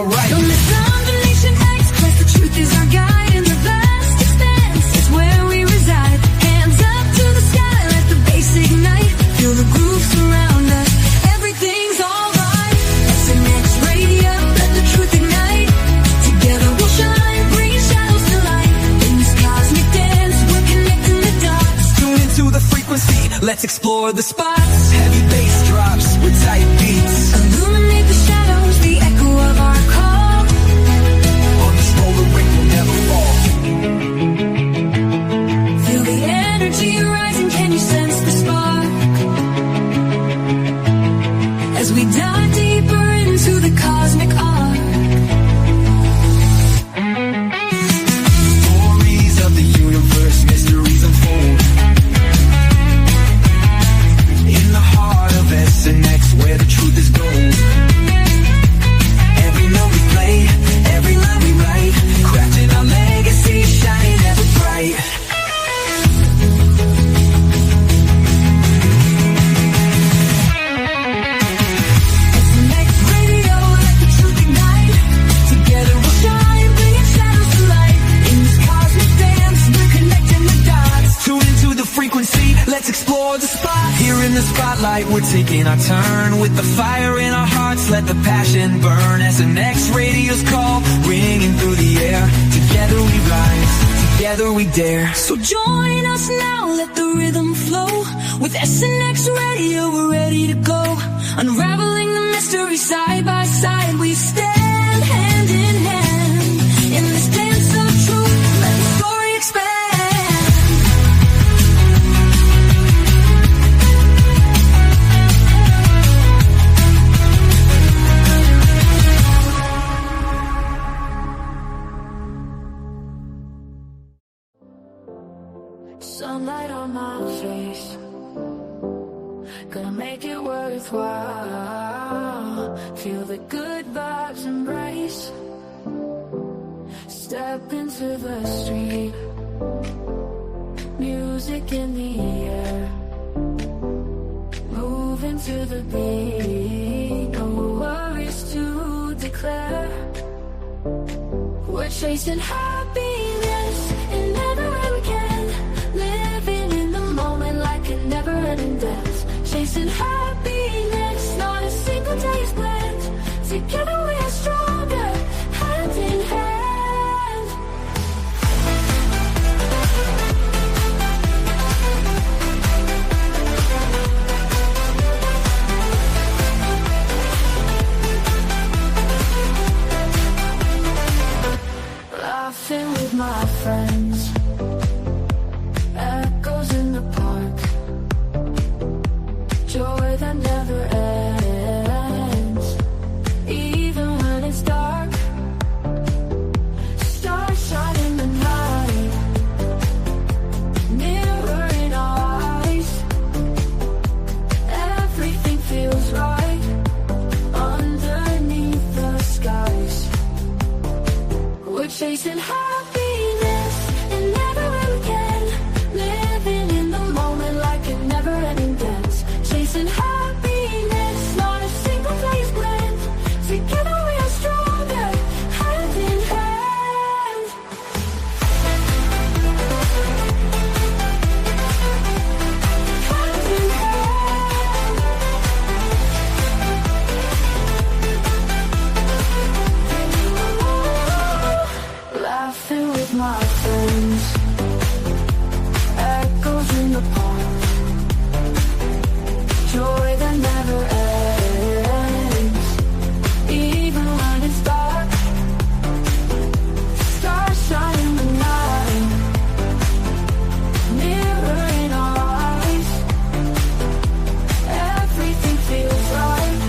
alright. Don't let domination X, 'cause the truth is our guide. In the vast expanse is where we reside. Hands up to the sky, let the bass ignite. Feel the groove surround us, everything's alright. SNX radio, let the truth ignite. Together we'll shine, bringing shadows to light. In this cosmic dance, we're connecting the dots. Tune into the frequency, let's explore the spots. Heavy bass drops with tight beats. Illuminate the shadows, the echo of our call. On this roller ring we'll never fall. Feel the energy rising, can you sense the spark? As we dive deeper into the cosmic arc. Stories of the universe, mysteries unfold. In the heart of SNX, where the truth is gold. Every note we play, every line we write, crafting our legacy, shining ever bright. SNX radio, let the truth ignite. Together we'll shine, bringing shadows to light. In this cosmic dance, we're connecting the dots. Tune into the frequency, let's explore the spot. Here in the spotlight, we're taking our turn. With the fire in our hearts, let the passion burn. SNX radio's call, ringing through the air. Together we rise, together we dare. So join us now, let the rhythm flow. With SNX radio, we're ready to go. Unraveling the mystery side by side, we stand hand in hand. In this dance of truth, let the story expand. Sunlight on my face, gonna make it worthwhile. Feel the good vibes embrace. Step into the street, music in the air. Move into the beat, no worries to declare. We're chasing happiness and never ever can. Living in the moment like a never-ending dance. Chasing happiness, not a single day is planned. Together we are stronger, hand in hand. Laughing with my friends, echoes in the park, joy that never ends. Even when it's dark, stars shine in the night, mirror in our eyes. Everything feels right underneath the skies. We're chasing happiness and never ever can. Living in the moment like a never-ending dance. Chasing happiness, not a single place blend. Together we are stronger, hand in hand. Hand in hand. Laughing with my friends, echoes in the park, joy that never ends. Even when it's dark, stars shine in the night, mirror in our eyes. Everything feels right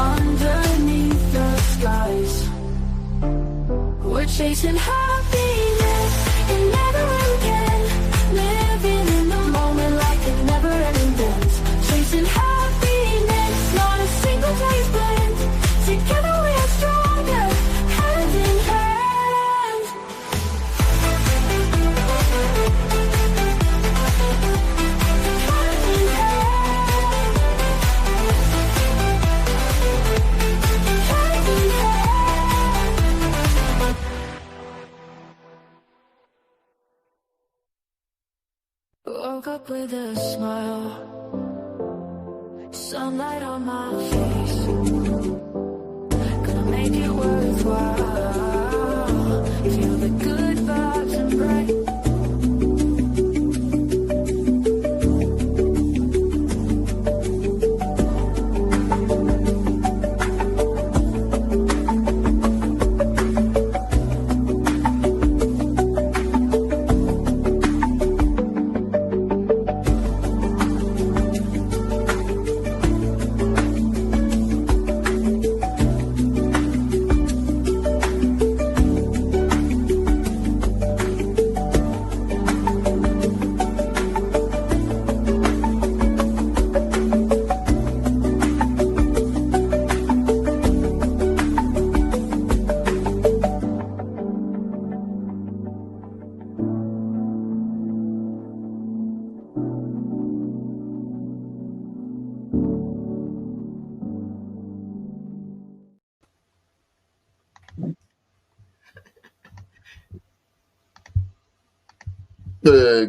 underneath the skies. We're chasing happiness and never ever can. Living in the moment like a never-ending dance. Chasing happiness, not a single day is blend. Together we are stronger, hand in hand. Hand in hand. Hand in hand. woke up with a smile, sunlight on my face, gonna make it worthwhile, feel the good vibes and bright.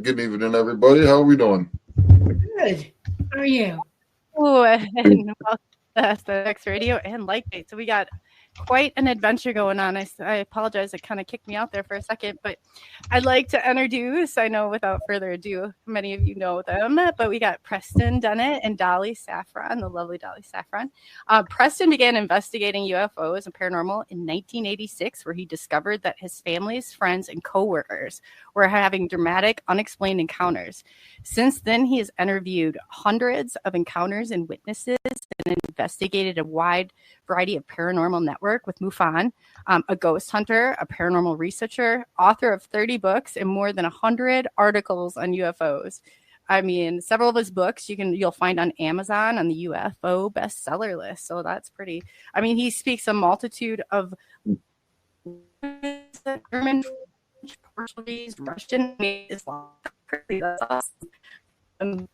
Good evening, everybody. How are we doing? Good. How are you? Oh, and welcome to SpotifyEXPLORE Radio and Lightgate. So we got quite an adventure going on. I apologize, it kind of kicked me out there for a second, but I'd like to introduce, I know without further ado, many of you know them, but we got Preston, Dennett, and Dolly Safran, the lovely Dolly Safran. Preston began investigating UFOs and paranormal in 1986, where he discovered that his family's friends and coworkers were having dramatic, unexplained encounters. Since then, he has interviewed hundreds of encounters and witnesses and investigated a wide variety of paranormal network with MUFON, a ghost hunter, a paranormal researcher, author of 30 books and more than 100 articles on UFOs. I mean, several of his books you'll find on Amazon on the UFO bestseller list. So that's pretty. I mean, he speaks a multitude of German, Portuguese, Russian, Islam. That's awesome.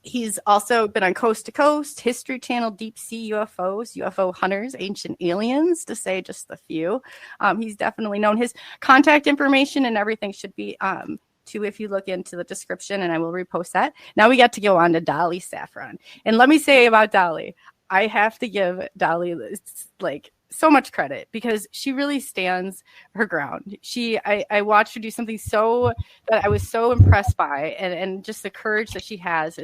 He's also been on Coast to Coast, History Channel, Deep Sea UFOs, UFO Hunters, Ancient Aliens, to say just a few. He's definitely known. His contact information and everything should be too if you look into the description, and I will repost that. Now we got to go on to Dolly Safran. And let me say about Dolly, I have to give Dolly so much credit because she really stands her ground. I watched her do something that I was so impressed by, and just the courage that she has.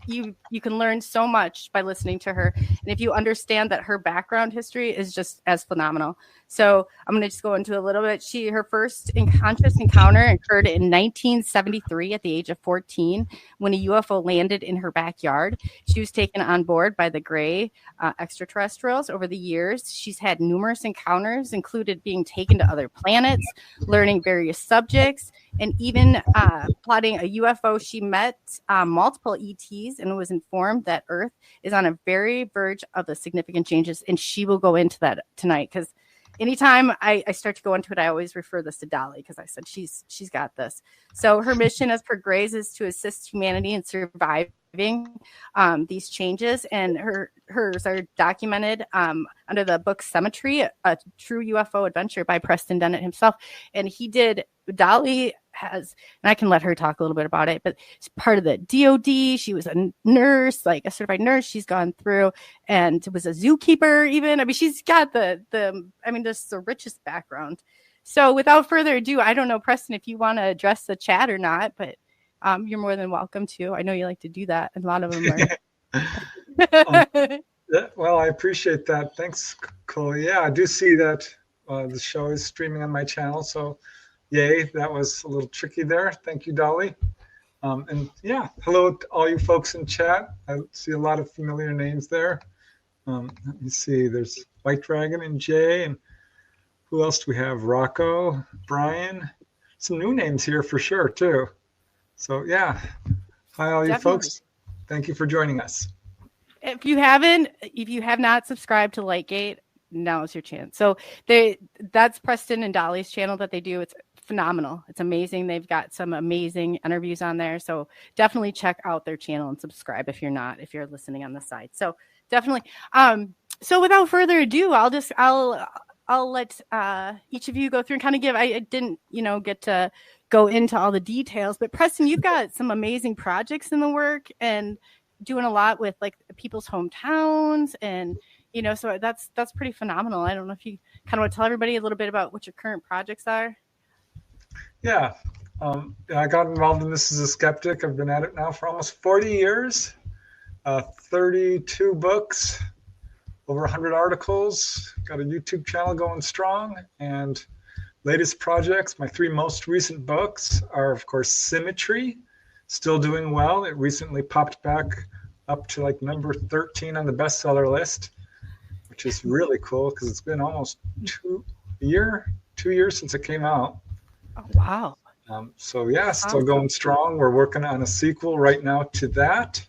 You can learn so much by listening to her, and if you understand that her background history is just as phenomenal. So I'm going to just go into a little bit. Her first conscious encounter occurred in 1973 at the age of 14 when a UFO landed in her backyard. She was taken on board by the gray extraterrestrials. Over the years, she's had numerous encounters, included being taken to other planets, learning various subjects, and even plotting a UFO. She met multiple ETs and was informed that Earth is on a very verge of the significant changes, and she will go into that tonight because anytime I start to go into it, I always refer this to Dolly because I said she's got this. So her mission as per Gray's is to assist humanity in surviving these changes, and hers are documented under the book Cemetery, a true UFO adventure by Preston Dennett himself. And Dolly has, and I can let her talk a little bit about it, but she's part of the DOD. She was a nurse, like a certified nurse. She's gone through and was a zookeeper even. I mean, she's got just the richest background. So without further ado, I don't know, Preston, if you want to address the chat or not, but you're more than welcome to. I know you like to do that. A lot of them are. Well, I appreciate that. Thanks, Coley. Yeah, I do see that the show is streaming on my channel. So, yay, that was a little tricky there. Thank you, Dolly. And yeah, hello to all you folks in chat. I see a lot of familiar names there. Let me see. There's White Dragon and Jay. And who else do we have? Rocco, Brian. Some new names here for sure, too. So, yeah. Hi, all you folks. Thank you for joining us. If you have not subscribed to Lightgate, now's your chance. So that's Preston and Dolly's channel that they do. It's phenomenal. It's amazing. They've got some amazing interviews on there. So definitely check out their channel and subscribe if you're listening on the side. So definitely. So without further ado, I'll let each of you go through and kind of give. I didn't, get to go into all the details. But Preston, you've got some amazing projects in the work and doing a lot with like people's hometowns, and so that's pretty phenomenal. I don't know if you kind of want to tell everybody a little bit about what your current projects are. Yeah. I got involved in this as a skeptic. I've been at it now for almost 40 years, 32 books, over 100 articles, got a YouTube channel going strong, and latest projects, my 3 most recent books are, of course, Symmetry, still doing well. It recently popped back up to like number 13 on the bestseller list, which is really cool because it's been almost 2 years since it came out. Oh, wow. So yeah, still going strong. We're working on a sequel right now to that.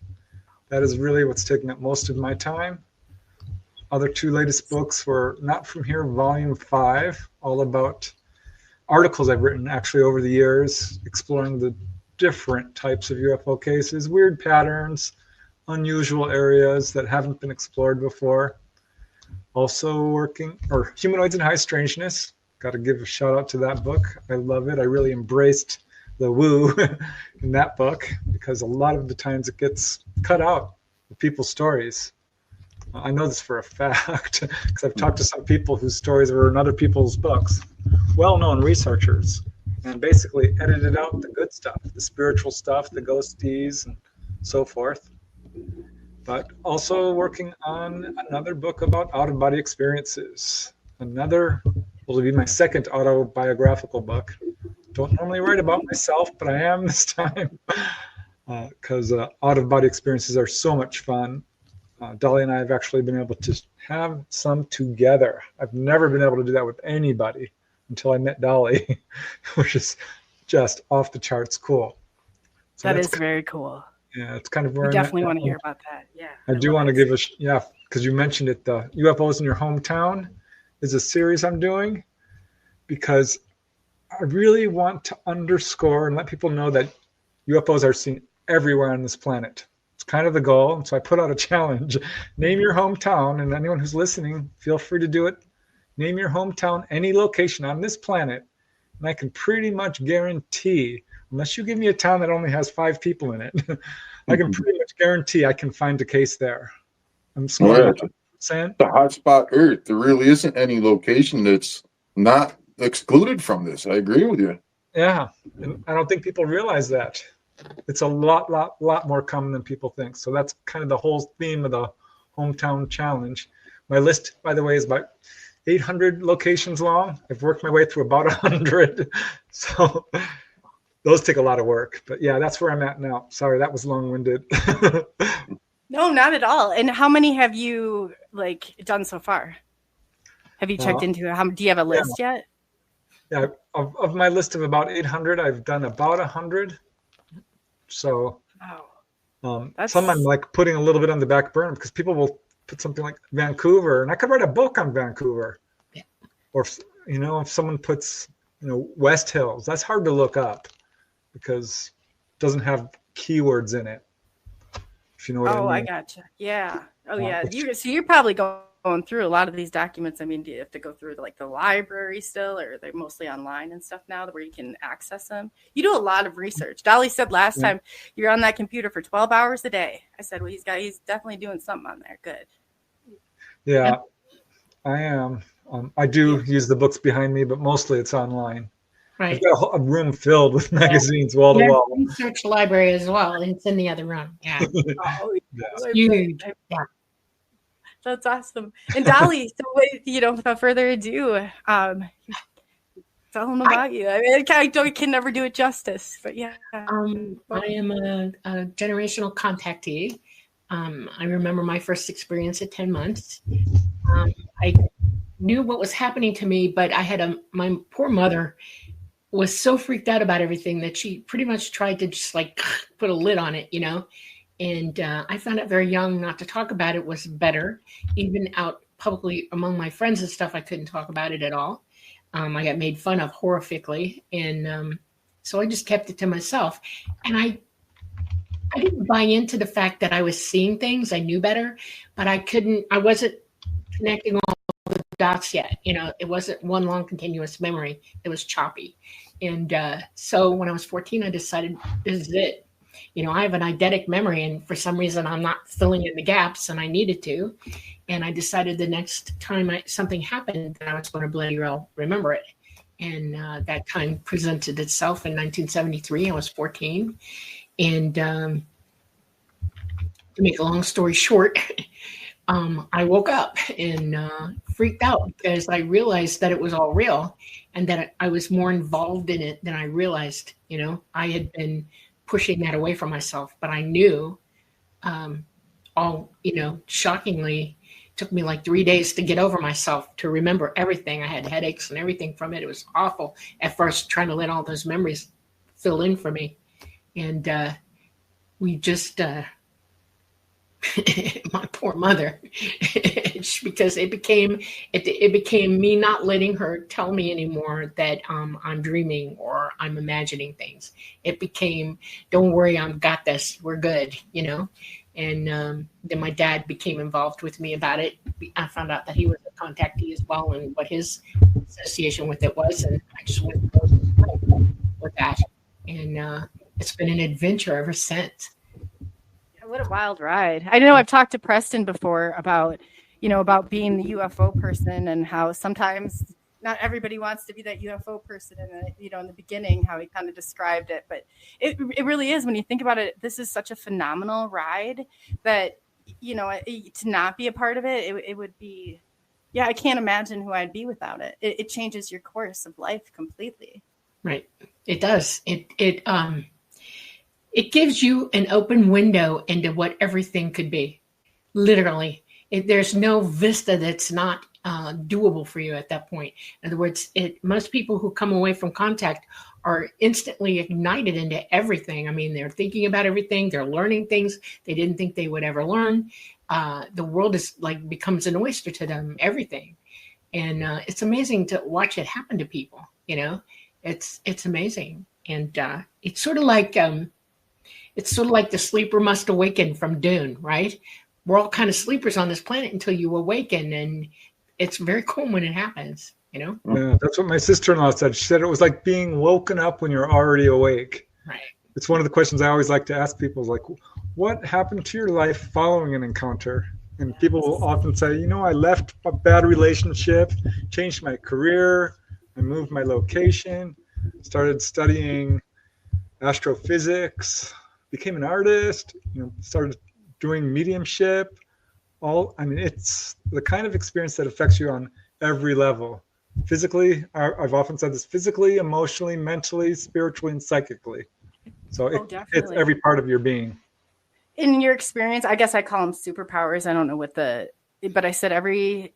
That is really what's taking up most of my time. Other 2 latest books were Not From Here, Volume 5, all about articles I've written actually over the years, exploring the different types of UFO cases, weird patterns, unusual areas that haven't been explored before. Also working, or Humanoids in High Strangeness. Got to give a shout out to that book. I love it. I really embraced the woo in that book because a lot of the times it gets cut out of people's stories. I know this for a fact because I've talked to some people whose stories were in other people's books, well-known researchers, and basically edited out the good stuff, the spiritual stuff, the ghosties, and so forth. But also working on another book about out-of-body experiences. Will be my second autobiographical book. Don't normally write about myself, but I am this time because out-of-body experiences are so much fun. Dolly and I have actually been able to have some together. I've never been able to do that with anybody until I met Dolly, which is just off the charts cool. So that is very cool. Yeah, it's kind of where we definitely want to hear about that. Yeah, I do want to give because you mentioned it. The UFOs in Your Hometown is a series I'm doing because I really want to underscore and let people know that UFOs are seen everywhere on this planet. It's kind of the goal. And so I put out a challenge. Name your hometown, and anyone who's listening, feel free to do it. Name your hometown, any location on this planet. And I can pretty much guarantee, unless you give me a town that only has 5 people in it, I can pretty much guarantee I can find a case there. I'm saying the hotspot Earth. There really isn't any location that's not excluded from this. I agree with you. Yeah, and I don't think people realize that. It's a lot more common than people think. So that's kind of the whole theme of the hometown challenge. My list, by the way, is about 800 locations long. I've worked my way through about 100. So those take a lot of work. But yeah, that's where I'm at now. Sorry, that was long-winded. No, not at all. And how many have you done so far? Have you checked into it? Do you have a list yet? Yeah, of my list of about 800, I've done about 100. So some I'm putting a little bit on the back burner because people will put something like Vancouver, and I could write a book on Vancouver. Yeah. Or if someone puts West Hills, that's hard to look up because it doesn't have keywords in it. If you know what I mean. I gotcha. Yeah. Oh yeah. You're probably going through a lot of these documents. I mean, do you have to go through the library still, or are they mostly online and stuff now where you can access them? You do a lot of research. Dolly said last time you're on that computer for 12 hours a day. I said, well, he's definitely doing something on there. Good. Yeah, I am. I do use the books behind me, but mostly it's online. Right. I've got a room filled with magazines wall to wall. Research library as well. It's in the other room. Yeah. Yeah. Huge. Yeah. That's awesome. And Dolly, so without further ado, tell them about you. I mean, I can never do it justice, but yeah. I am a generational contactee. I remember my first experience at 10 months. I knew what was happening to me, but I had my poor mother was so freaked out about everything that she pretty much tried to just put a lid on it, And I found out very young not to talk about it was better. Even out publicly among my friends and stuff, I couldn't talk about it at all. I got made fun of horrifically. And so I just kept it to myself. And I didn't buy into the fact that I was seeing things. I knew better, but I wasn't connecting all the dots yet. It wasn't one long continuous memory. It was choppy. And so when I was 14, I decided this is it. I have an eidetic memory, and for some reason I'm not filling in the gaps, and I needed to. And I decided the next time something happened, that I was going to bloody well remember it. And that time presented itself in 1973. I was 14. And to make a long story short, I woke up and freaked out because I realized that it was all real and that I was more involved in it than I realized. I had been pushing that away from myself, but I knew shockingly, took me like 3 days to get over myself, to remember everything. I had headaches and everything from it. It was awful at first, trying to let all those memories fill in for me. And we just, my poor mother, because it became me not letting her tell me anymore that I'm dreaming or I'm imagining things. It became, don't worry, I've got this, we're good, And then my dad became involved with me about it. I found out that he was a contactee as well, and what his association with it was, and I just went with that. And it's been an adventure ever since. What a wild ride. I know I've talked to Preston before about being the UFO person, and how sometimes not everybody wants to be that UFO person. And, in the beginning, how he kind of described it, but it really is, when you think about it, this is such a phenomenal ride that, to not be a part of it, it would be, I can't imagine who I'd be without it. It changes your course of life completely. Right. It does. It gives you an open window into what everything could be. Literally. There's no vista that's not doable for you at that point. In other words, most people who come away from contact are instantly ignited into everything. I mean, they're thinking about everything. They're learning things they didn't think they would ever learn. The world is becomes an oyster to them, everything. And it's amazing to watch it happen to people. It's amazing. And it's sort of like the sleeper must awaken from Dune, right? We're all kind of sleepers on this planet until you awaken, and it's very cool when it happens, Yeah, that's what my sister-in-law said. She said it was like being woken up when you're already awake. Right. It's one of the questions I always like to ask people, is like, what happened to your life following an encounter? And people will often say, I left a bad relationship, changed my career, I moved my location, started studying astrophysics, became an artist, started doing mediumship. It's the kind of experience that affects you on every level. Physically, I've often said this, physically, emotionally, mentally, spiritually, and psychically. So it's every part of your being. In your experience, I guess I call them superpowers. I don't know but I said every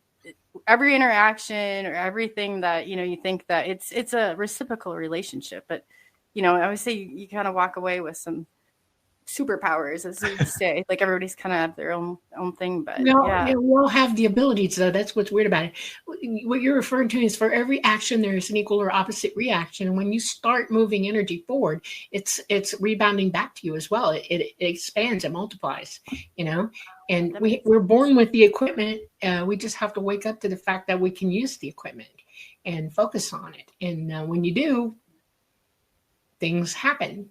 interaction or everything that, you think that it's a reciprocal relationship. But, I would say you kind of walk away with some superpowers, as you say. Like, everybody's kind of have their own thing, but we all have the abilities, though. That's what's weird about it. What you're referring to is, for every action there is an equal or opposite reaction. And when you start moving energy forward, it's rebounding back to you as well. It expands, it multiplies, and we're born with the equipment. We just have to wake up to the fact that we can use the equipment and focus on it. And when you do, things happen,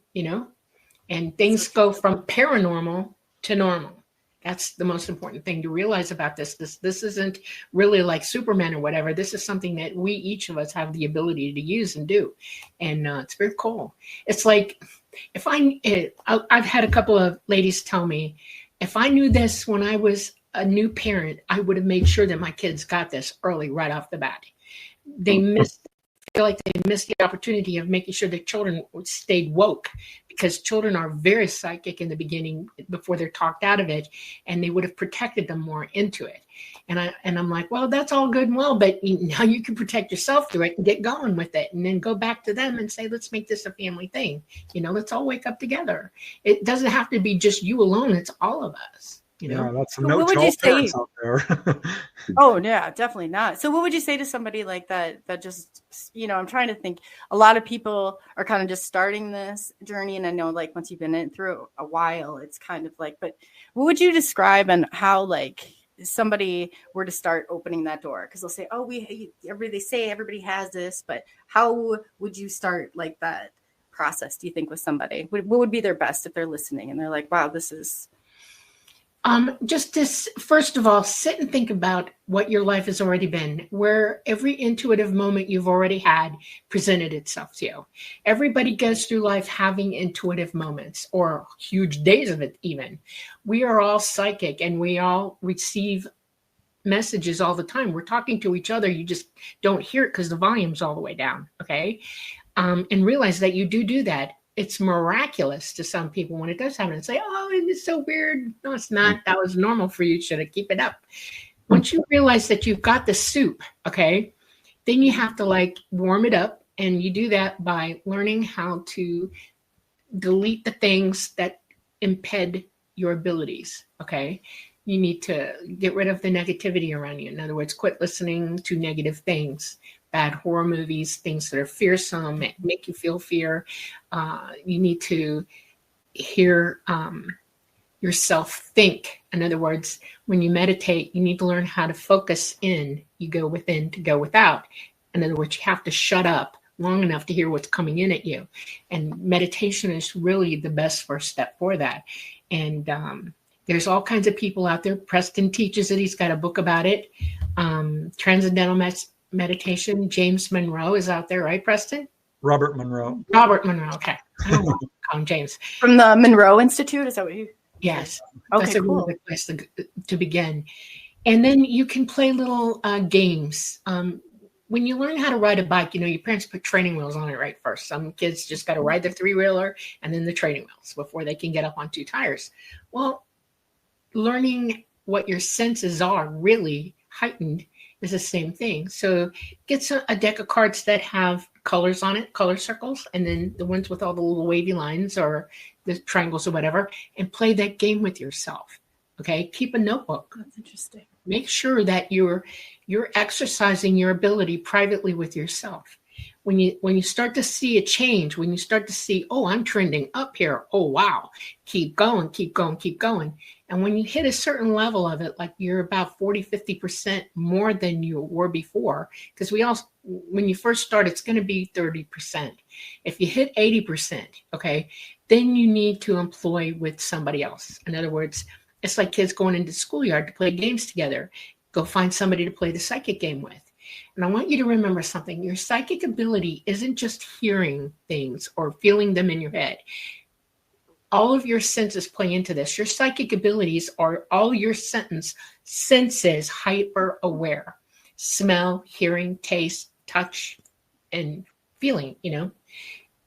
and things go from paranormal to normal. That's the most important thing to realize about this. This isn't really like Superman or whatever. This is something that we, each of us, have the ability to use and do. And it's very cool. It's like, I've had a couple of ladies tell me, if I knew this when I was a new parent, I would have made sure that my kids got this early, right off the bat. They feel like they missed the opportunity of making sure that children stayed woke, because children are very psychic in the beginning before they're talked out of it, and they would have protected them more into it. And I'm like, well, that's all good and well, but now you can protect yourself through it and get going with it, and then go back to them and say, let's make this a family thing. Let's all wake up together. It doesn't have to be just you alone. It's all of us. Yeah, that's some what would you say out there. Oh, yeah, definitely not. So what would you say to somebody like that just, I'm trying to think, a lot of people are kind of just starting this journey. And I know, once you've been in through a while, it's kind of but what would you describe and how, somebody were to start opening that door, because they'll say, oh, they say everybody has this, but how would you start like that process, do you think, with somebody? What would be their best if they're listening and they're like, wow, this is just to first of all sit and think about what your life has already been, where every intuitive moment you've already had presented itself to you. Everybody goes through life having intuitive moments, or huge days of it even. We are all psychic and we all receive messages all the time. We're talking to each other, you just don't hear it because the volume's all the way down. Okay. And realize that you do that. It's miraculous to some people when it does happen, and say, oh, it's so weird. No, it's not. That was normal for you. Should I keep it up? Once you realize that you've got the soup, okay, then you have to like warm it up. And you do that by learning how to delete the things that impede your abilities. Okay. You need to get rid of the negativity around you. In other words, quit listening to negative things. Bad horror movies, things that are fearsome, make you feel fear. You need to hear yourself think. In other words, when you meditate, you need to learn how to focus in. You go within to go without. In other words, you have to shut up long enough to hear what's coming in at you. And meditation is really the best first step for that. And there's all kinds of people out there. Preston teaches it. He's got a book about it. Transcendental Meditation. James Monroe is out there, right, Preston? Robert Monroe. Okay. I don't want to call him James. From the Monroe Institute, is that what you? Yes. Okay, that's a cool. really good place to begin. And then you can play little games. When you learn how to ride a bike, your parents put training wheels on it right first. Some kids just got to ride the three-wheeler and then the training wheels before they can get up on two tires. Well, learning what your senses are really heightened is the same thing. So get a deck of cards that have colors on it, color circles, and then the ones with all the little wavy lines or the triangles or whatever, and play that game with yourself. Okay, keep a notebook. That's interesting. Make sure that you're exercising your ability privately with yourself. When you start to see a change, when you start to see, oh, I'm trending up here. Oh, wow. Keep going, keep going, keep going. And when you hit a certain level of it, like you're about 40, 50% more than you were before, because when you first start, it's going to be 30%. If you hit 80%, okay, then you need to employ with somebody else. In other words, it's like kids going into the schoolyard to play games together. Go find somebody to play the psychic game with. And I want you to remember something. Your psychic ability isn't just hearing things or feeling them in your head. All of your senses play into this. Your psychic abilities are all your senses hyper aware. Smell, hearing, taste, touch, and feeling,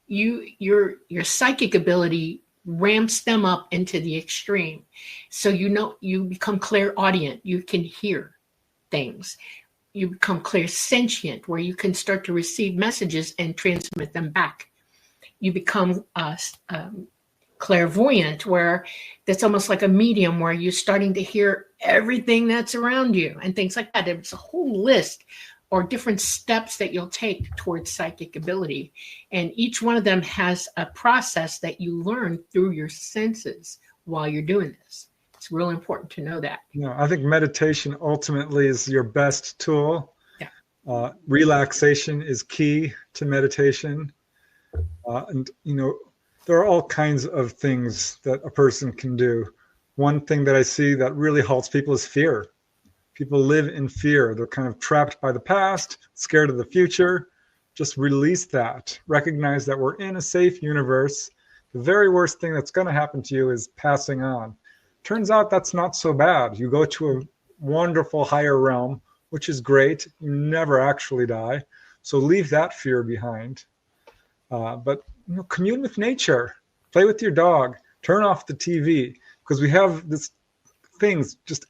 Your psychic ability ramps them up into the extreme. So you become clairaudient. You can hear things. You become clairsentient, where you can start to receive messages and transmit them back. You become clairvoyant, where that's almost like a medium, where you're starting to hear everything that's around you and things like that. It's a whole list or different steps that you'll take towards psychic ability. And each one of them has a process that you learn through your senses while you're doing this. It's really important to know that. I think meditation ultimately is your best tool. Yeah. Relaxation is key to meditation. And there are all kinds of things that a person can do. One thing that I see that really halts people is fear. People live in fear. They're kind of trapped by the past, scared of the future. Just release that. Recognize that we're in a safe universe. The very worst thing that's going to happen to you is passing on. Turns out that's not so bad. You go to a wonderful higher realm, which is great. You never actually die. So leave that fear behind. But commune with nature. Play with your dog. Turn off the TV, because we have this things just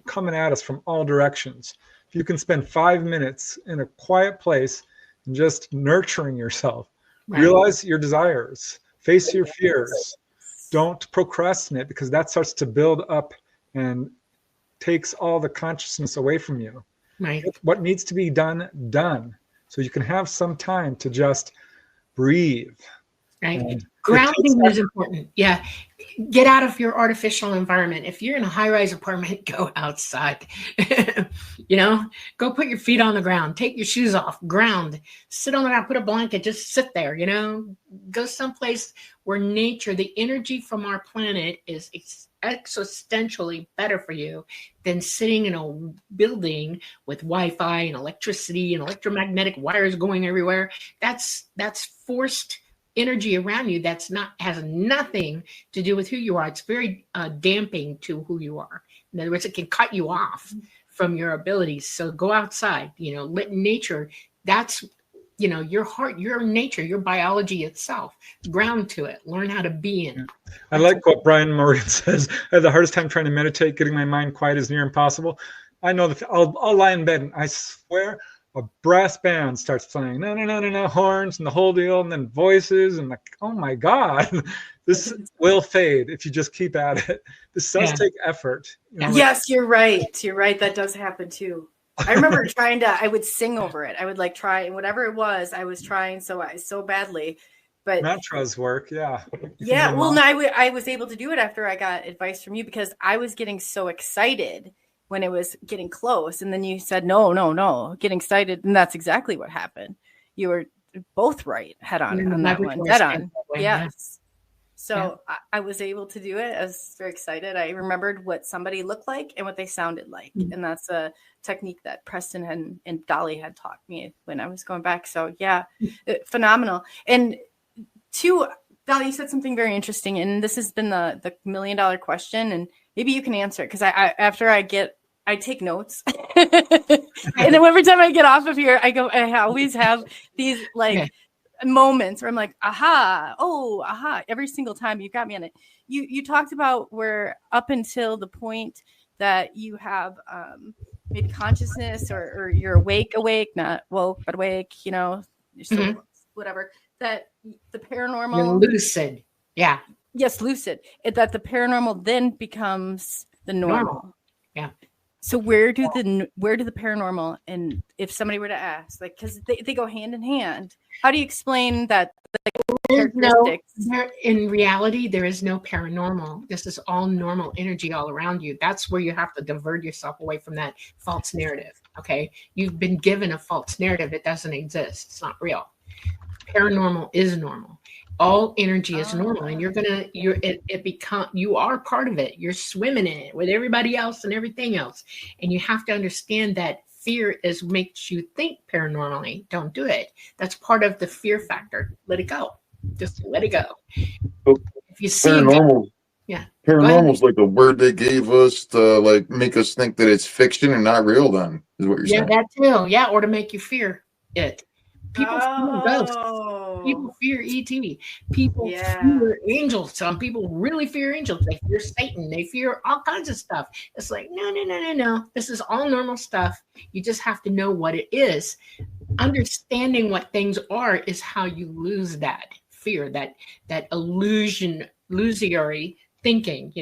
coming at us from all directions. If you can spend 5 minutes in a quiet place and just nurturing yourself, realize your desires, face your fears. Don't procrastinate, because that starts to build up and takes all the consciousness away from you. Right. What needs to be done. So you can have some time to just breathe. right? And Grounding is important. Yeah. Get out of your artificial environment. If you're in a high-rise apartment, go outside. Go put your feet on the ground, take your shoes off, ground, sit on the ground, put a blanket, just sit there, go someplace where nature, the energy from our planet is existentially better for you than sitting in a building with Wi-Fi and electricity and electromagnetic wires going everywhere. That's forced energy around you has nothing to do with who you are. It's very damping to who you are. In other words, it can cut you off from your abilities. So go outside, let nature, that's, your heart, your nature, your biology itself, ground to it, learn how to be in it. I like what Brian Moran says. I have the hardest time trying to meditate, getting my mind quiet is near impossible. I know that I'll lie in bed and I swear a brass band starts playing, no, horns and the whole deal, and then voices, and oh my God, this will fade if you just keep at it. This does take effort. Yes, you're right. You're right. That does happen too. I remember I would sing over it. I would try, and whatever it was, I was trying so badly. But mantras work, yeah. Yeah, well, no, I was able to do it after I got advice from you because I was getting so excited when it was getting close. And then you said, no, getting excited. And that's exactly what happened. You were both right, head on that one. Head on. Yes. So I was able to do it. I was very excited. I remembered what somebody looked like and what they sounded like. Mm-hmm. And that's a technique that Preston and Dolly had taught me when I was going back. So phenomenal. And Dolly, you said something very interesting, and this has been the $1 million question, and maybe you can answer it because I take notes, and then every time I get off of here, I always have these moments where I'm like, aha, every single time. You got me on it. You talked about where up until the point that you have maybe consciousness or you're awake, not woke, but awake, you're still whatever, that the paranormal. You're lucid. Yeah. Yes, lucid. That the paranormal then becomes the normal. Yeah. So where do the paranormal, and if somebody were to ask, because they go hand in hand, how do you explain that? In reality, there is no paranormal. This is all normal energy all around you. That's where you have to divert yourself away from that false narrative. Okay. You've been given a false narrative. It doesn't exist. It's not real. Paranormal is normal. All energy is normal, and you are part of it. You're swimming in it with everybody else and everything else. And you have to understand that fear makes you think paranormally. Don't do it. That's part of the fear factor. Let it go. Just let it go. If you see paranormal, paranormal is like a word they gave us to make us think that it's fiction and not real. Then is what you're saying. Yeah, that too. Yeah, or to make you fear it. People fear ghosts. People fear ET. People fear angels. Some people really fear angels. They fear Satan. They fear all kinds of stuff. It's like, no. This is all normal stuff. You just have to know what it is. Understanding what things are is how you lose that fear, that illusory thinking,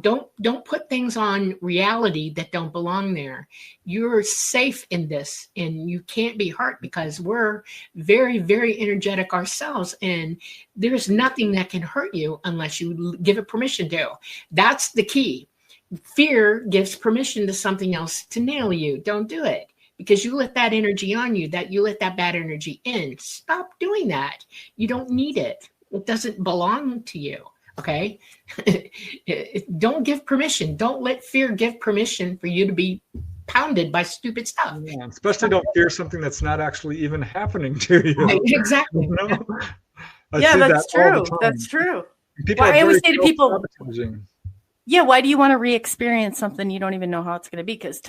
don't put things on reality that don't belong there. You're safe in this, and you can't be hurt because we're very, very energetic ourselves, and there's nothing that can hurt you unless you give it permission to. That's the key. Fear gives permission to something else to nail you. Don't do it because you let that energy on you, that you let that bad energy in. Stop doing that. You don't need it. It doesn't belong to you. Okay. Don't give permission. Don't let fear give permission for you to be pounded by stupid stuff. Yeah, especially don't fear something that's not actually even happening to you. Right, exactly. That's true. That's true. I always say to people, why do you want to re-experience something you don't even know how it's going to be? Because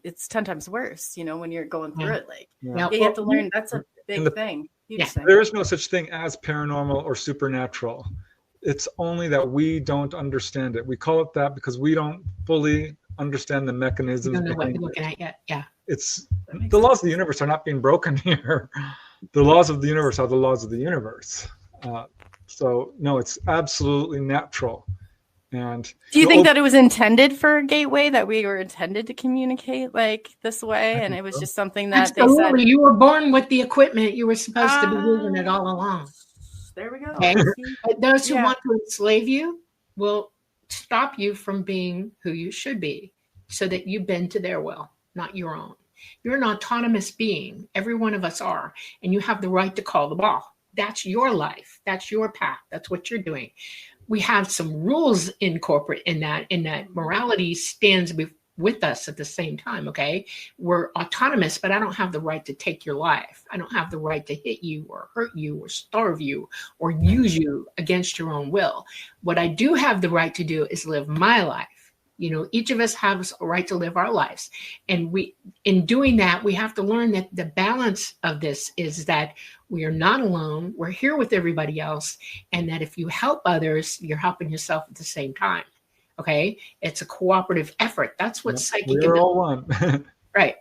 it's 10 times worse, when you're going through it. You have to learn. That's a big thing. There is no such thing as paranormal or supernatural. It's only that we don't understand it. We call it that because we don't fully understand the mechanisms. Don't know what you're looking at yet. Yeah. It's the laws of the universe are not being broken here. The laws of the universe are the laws of the universe. So no, it's absolutely natural. And do you think that it was intended for a gateway, that we were intended to communicate like this way, and it was just something that absolutely. They said you were born with the equipment. You were supposed to be using it all along. There we go. Okay? But those who Yeah. want to enslave you will stop you from being who you should be so that you bend to their will, not your own. You're an autonomous being. Every one of us are. And you have the right to call the ball. That's your life. That's your path. That's what you're doing. We have some rules in corporate in that morality stands with us at the same time. Okay. We're autonomous, but I don't have the right to take your life. I don't have the right to hit you or hurt you or starve you or use you against your own will. What I do have the right to do is live my life. You know, each of us has a right to live our lives. And in doing that, we have to learn that the balance of this is that we are not alone. We're here with everybody else. And that if you help others, you're helping yourself at the same time. Okay. It's a cooperative effort. That's what psychic We're all one. Right.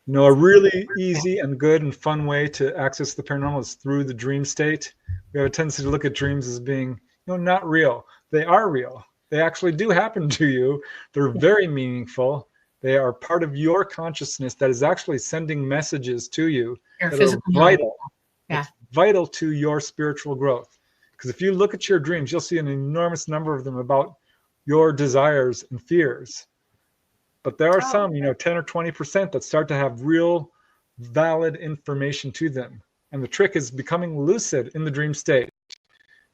You know, a really easy and good and fun way to access the paranormal is through the dream state. We have a tendency to look at dreams as being, not real. They are real. They actually do happen to you. They're very meaningful. They are part of your consciousness that is actually sending messages to you that are vital. Yeah. It's vital to your spiritual growth. Because if you look at your dreams, you'll see an enormous number of them about your desires and fears. But there are some, 10 or 20% that start to have real valid information to them. And the trick is becoming lucid in the dream state.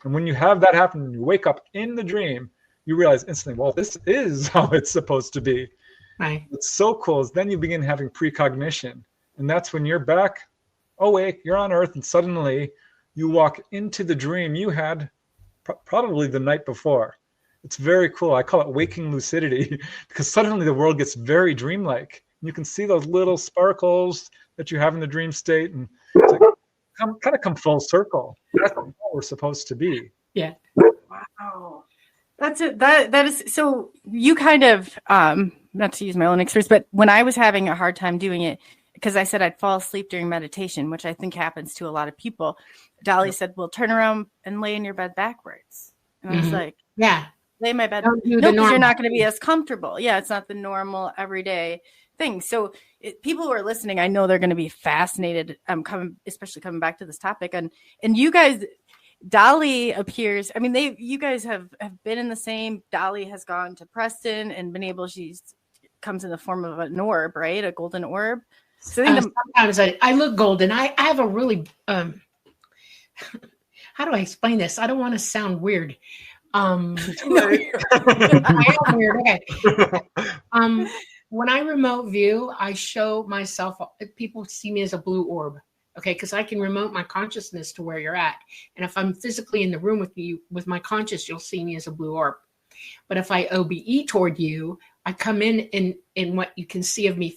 And when you have that happen, and you wake up in the dream, you realize instantly, well, this is how it's supposed to be. Right. What's so cool is then you begin having precognition. And that's when you're back awake, you're on Earth, and suddenly you walk into the dream you had probably the night before. It's very cool. I call it waking lucidity because suddenly the world gets very dreamlike. You can see those little sparkles that you have in the dream state, and it's like, come full circle. That's what we're supposed to be. Yeah. Wow. That's it. That is so. You kind of not to use my own experience, but when I was having a hard time doing it, because I said I'd fall asleep during meditation, which I think happens to a lot of people. Dolly said, "Well, turn around and lay in your bed backwards," and I was like, "Yeah, lay in my bed." Don't do No, the because you're normal. not going to be as comfortable. Yeah, it's not the normal everyday thing. So people who are listening, I know they're going to be fascinated. Especially coming back to this topic, and you guys. Dolly appears. I mean, you guys have been in the same. Dolly has gone to Preston and been able. She comes in the form of an orb, right? A golden orb. So sometimes I look golden. I have a really how do I explain this? I don't want to sound weird. I am weird. Okay. When I remote view, I show myself. People see me as a blue orb. Okay, because I can remote my consciousness to where you're at. And if I'm physically in the room with you, with my conscious, you'll see me as a blue orb. But if I OBE toward you, I come in what you can see of me,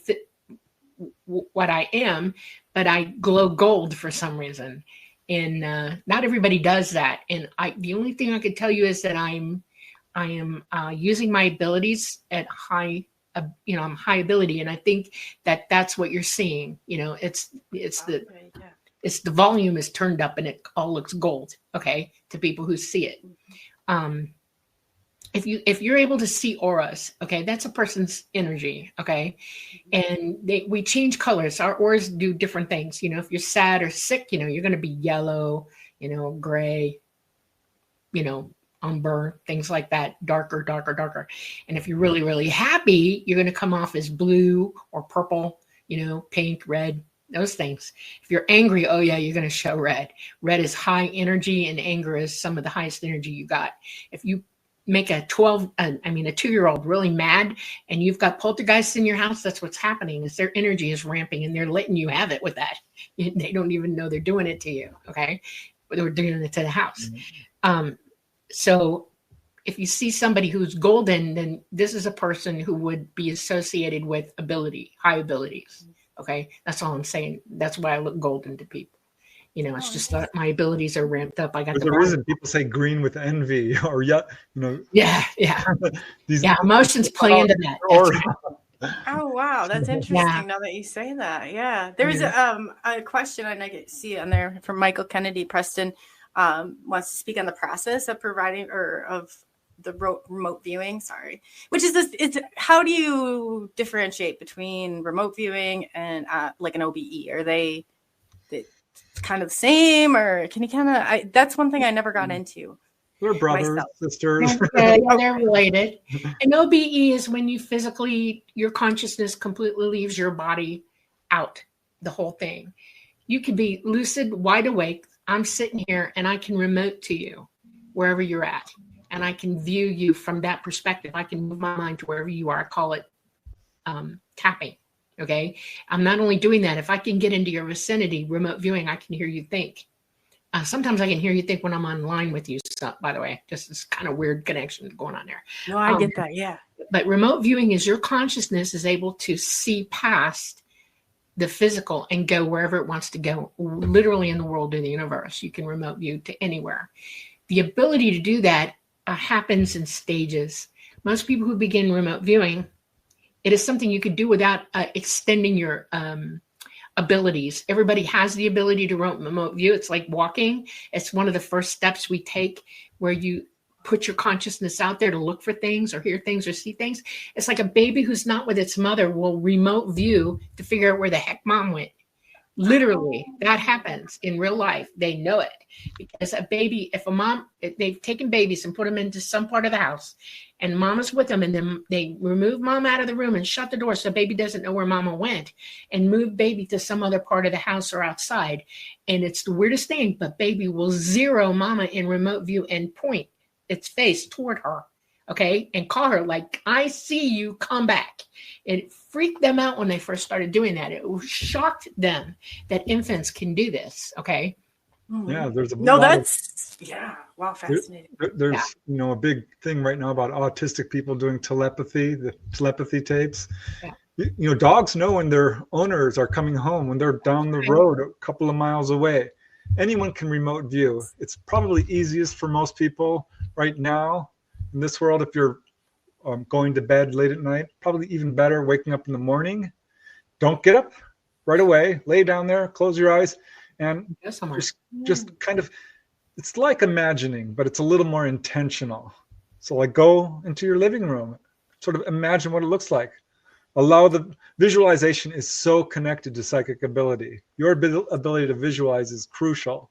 what I am, but I glow gold for some reason. And not everybody does that. And the only thing I could tell you is that I am using my abilities at high. I'm high ability, and I think that's what you're seeing. It's the volume is turned up, and it all looks gold. Okay, to people who see it. If you're able to see auras, okay, that's a person's energy. Okay, and we change colors. Our auras do different things. If you're sad or sick, you're going to be yellow, gray, umber, things like that, darker. And if you're really, really happy, you're going to come off as blue or purple, pink, red, those things. If you're angry, oh yeah, you're going to show red. Red is high energy, and anger is some of the highest energy you got. If you make a 2-year-old really mad and you've got poltergeists in your house, that's what's happening, is their energy is ramping and they're letting you have it with that. They don't even know they're doing it to you. Okay. But they're doing it to the house. So if you see somebody who's golden, then this is a person who would be associated with high abilities. Okay. That's all I'm saying. That's why I look golden to people. It's just that my abilities are ramped up. I got There's a reason people say green with envy or Yeah. These Emotions play into that. Oh, wow. That's interesting now that you say that. Yeah. There's a question I see on there from Michael Kennedy. Preston wants to speak on the process of providing or of the remote viewing. Sorry. Which is this. How do you differentiate between remote viewing and like an OBE? Are they kind of the same, or can you kind of? That's one thing I never got into. They're brothers, myself. sisters. Yeah, they're related. And OBE is when you physically, your consciousness completely leaves your body out, the whole thing. You could be lucid, wide awake. I'm sitting here and I can remote to you wherever you're at. And I can view you from that perspective. I can move my mind to wherever you are. I call it tapping. Okay. I'm not only doing that. If I can get into your vicinity, remote viewing, I can hear you think. Sometimes I can hear you think when I'm online with you. So, by the way, just this kind of weird connection going on there. No, I get that. Yeah. But remote viewing is your consciousness is able to see past the physical and go wherever it wants to go, literally in the world of the universe. You can remote view to anywhere. The ability to do that happens in stages. Most people who begin remote viewing, it is something you could do without extending your abilities. Everybody has the ability to remote view. It's like walking. It's one of the first steps we take where you put your consciousness out there to look for things or hear things or see things. It's like a baby who's not with its mother will remote view to figure out where the heck mom went. Literally, that happens in real life. They know it because a baby, if they've taken babies and put them into some part of the house and mama's with them and then they remove mom out of the room and shut the door so baby doesn't know where mama went and move baby to some other part of the house or outside. And it's the weirdest thing, but baby will zero mama in remote view and point its face toward her. Okay. And call her like, I see you, come back. It freaked them out when they first started doing that. It shocked them that infants can do this. Okay. Yeah, there's wow, fascinating. There's a big thing right now about autistic people doing telepathy, the telepathy tapes. Yeah. Dogs know when their owners are coming home, when they're down the road a couple of miles away. Anyone can remote view. It's probably easiest for most people right now in this world. If you're going to bed late at night, probably even better waking up in the morning. Don't get up right away. Lay down there, close your eyes, and just kind of, it's like imagining, but it's a little more intentional. So like go into your living room, sort of imagine what it looks like. Allow the visualization is so connected to psychic ability. Your ability to visualize is crucial.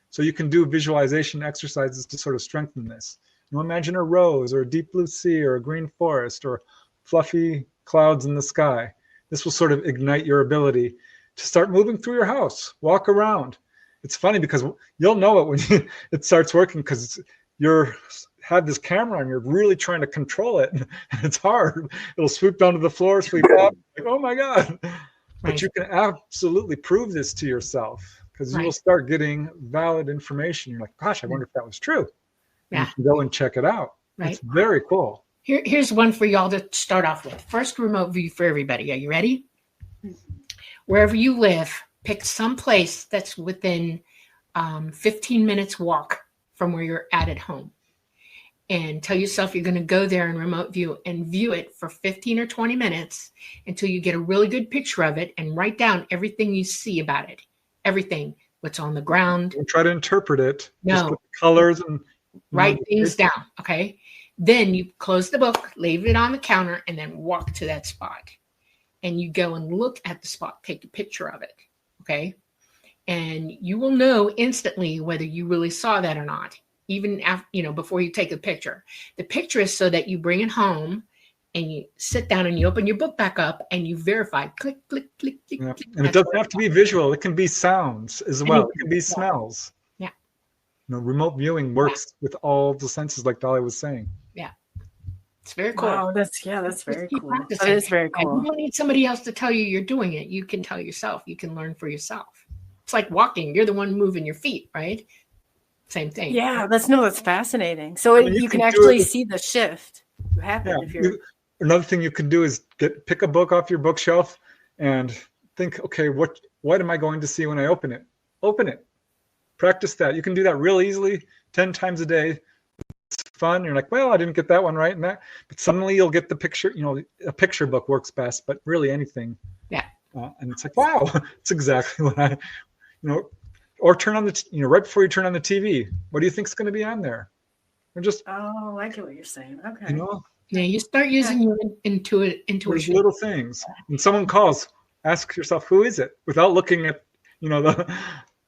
So you can do visualization exercises to sort of strengthen this. Imagine a rose or a deep blue sea or a green forest or fluffy clouds in the sky. This will sort of ignite your ability to start moving through your house, walk around. It's funny because you'll know it when it starts working because you're have this camera and you're really trying to control it and it's hard. It'll swoop down to the floor, sweep up, like, oh my God. But you can absolutely prove this to yourself because you will start getting valid information. You're like, gosh, I wonder if that was true. Yeah. You can go and check it out. Right. It's very cool. Here's one for y'all to start off with. First remote view for everybody. Are you ready? Wherever you live, pick some place that's within 15 minutes walk from where you're at home. And tell yourself you're going to go there and remote view and view it for 15 or 20 minutes until you get a really good picture of it and write down everything you see about it. Everything, what's on the ground. Don't try to interpret it. No. Just put the colors and write things down. Okay. Then you close the book, leave it on the counter, and then walk to that spot. And you go and look at the spot, take a picture of it. Okay. And you will know instantly whether you really saw that or not. Even after, before you take a picture. The picture is so that you bring it home and you sit down and you open your book back up and you verify, click, click, click, click, click. And it doesn't have to be visual. It can be sounds as well. It can be smells. Yeah. Remote viewing works with all the senses like Dolly was saying. Yeah. It's very cool. Wow, that's very cool. That is very cool. You don't need somebody else to tell you you're doing it. You can tell yourself. You can learn for yourself. It's like walking. You're the one moving your feet, right? Same thing. Yeah, that's fascinating. So you can actually see the shift happen. Yeah, another thing you can do is pick a book off your bookshelf and think, okay, what am I going to see when I open it? Open it. Practice that. You can do that real easily, 10 times a day. It's fun. You're like, well, I didn't get that one right and that. But suddenly you'll get the picture. A picture book works best, but really anything. Yeah. And it's like, wow, it's exactly what I, or turn on the, right before you turn on the TV, what do you think is going to be on there? Or just, oh, I get what you're saying. Okay. Yeah, you start using your intuition. There's little things. When someone calls, ask yourself, who is it? Without looking at,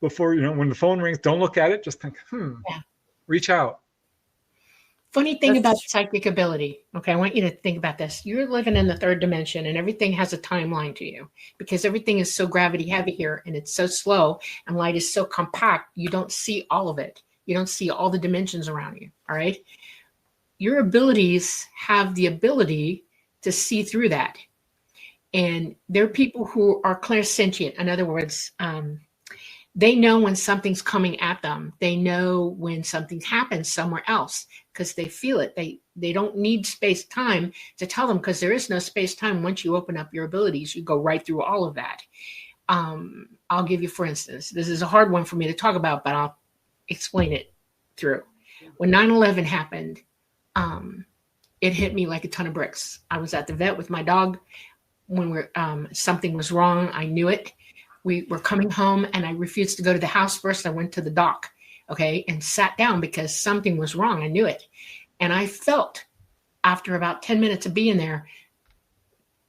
before, when the phone rings, don't look at it. Just think, Yeah. reach out. Funny thing about psychic ability. Okay, I want you to think about this. You're living in the third dimension and everything has a timeline to you because everything is so gravity heavy here and it's so slow and light is so compact. You don't see all of it. You don't see all the dimensions around you. All right. Your abilities have the ability to see through that. And there are people who are clairsentient. In other words, they know when something's coming at them. They know when something happens somewhere else because they feel it. They don't need space-time to tell them because there is no space-time. Once you open up your abilities, you go right through all of that. I'll give you, for instance, this is a hard one for me to talk about, but I'll explain it through. When 9/11 happened, it hit me like a ton of bricks. I was at the vet with my dog when something was wrong. I knew it. We were coming home and I refused to go to the house first. I went to the dock, okay, and sat down because something was wrong. I knew it. And I felt after about 10 minutes of being there,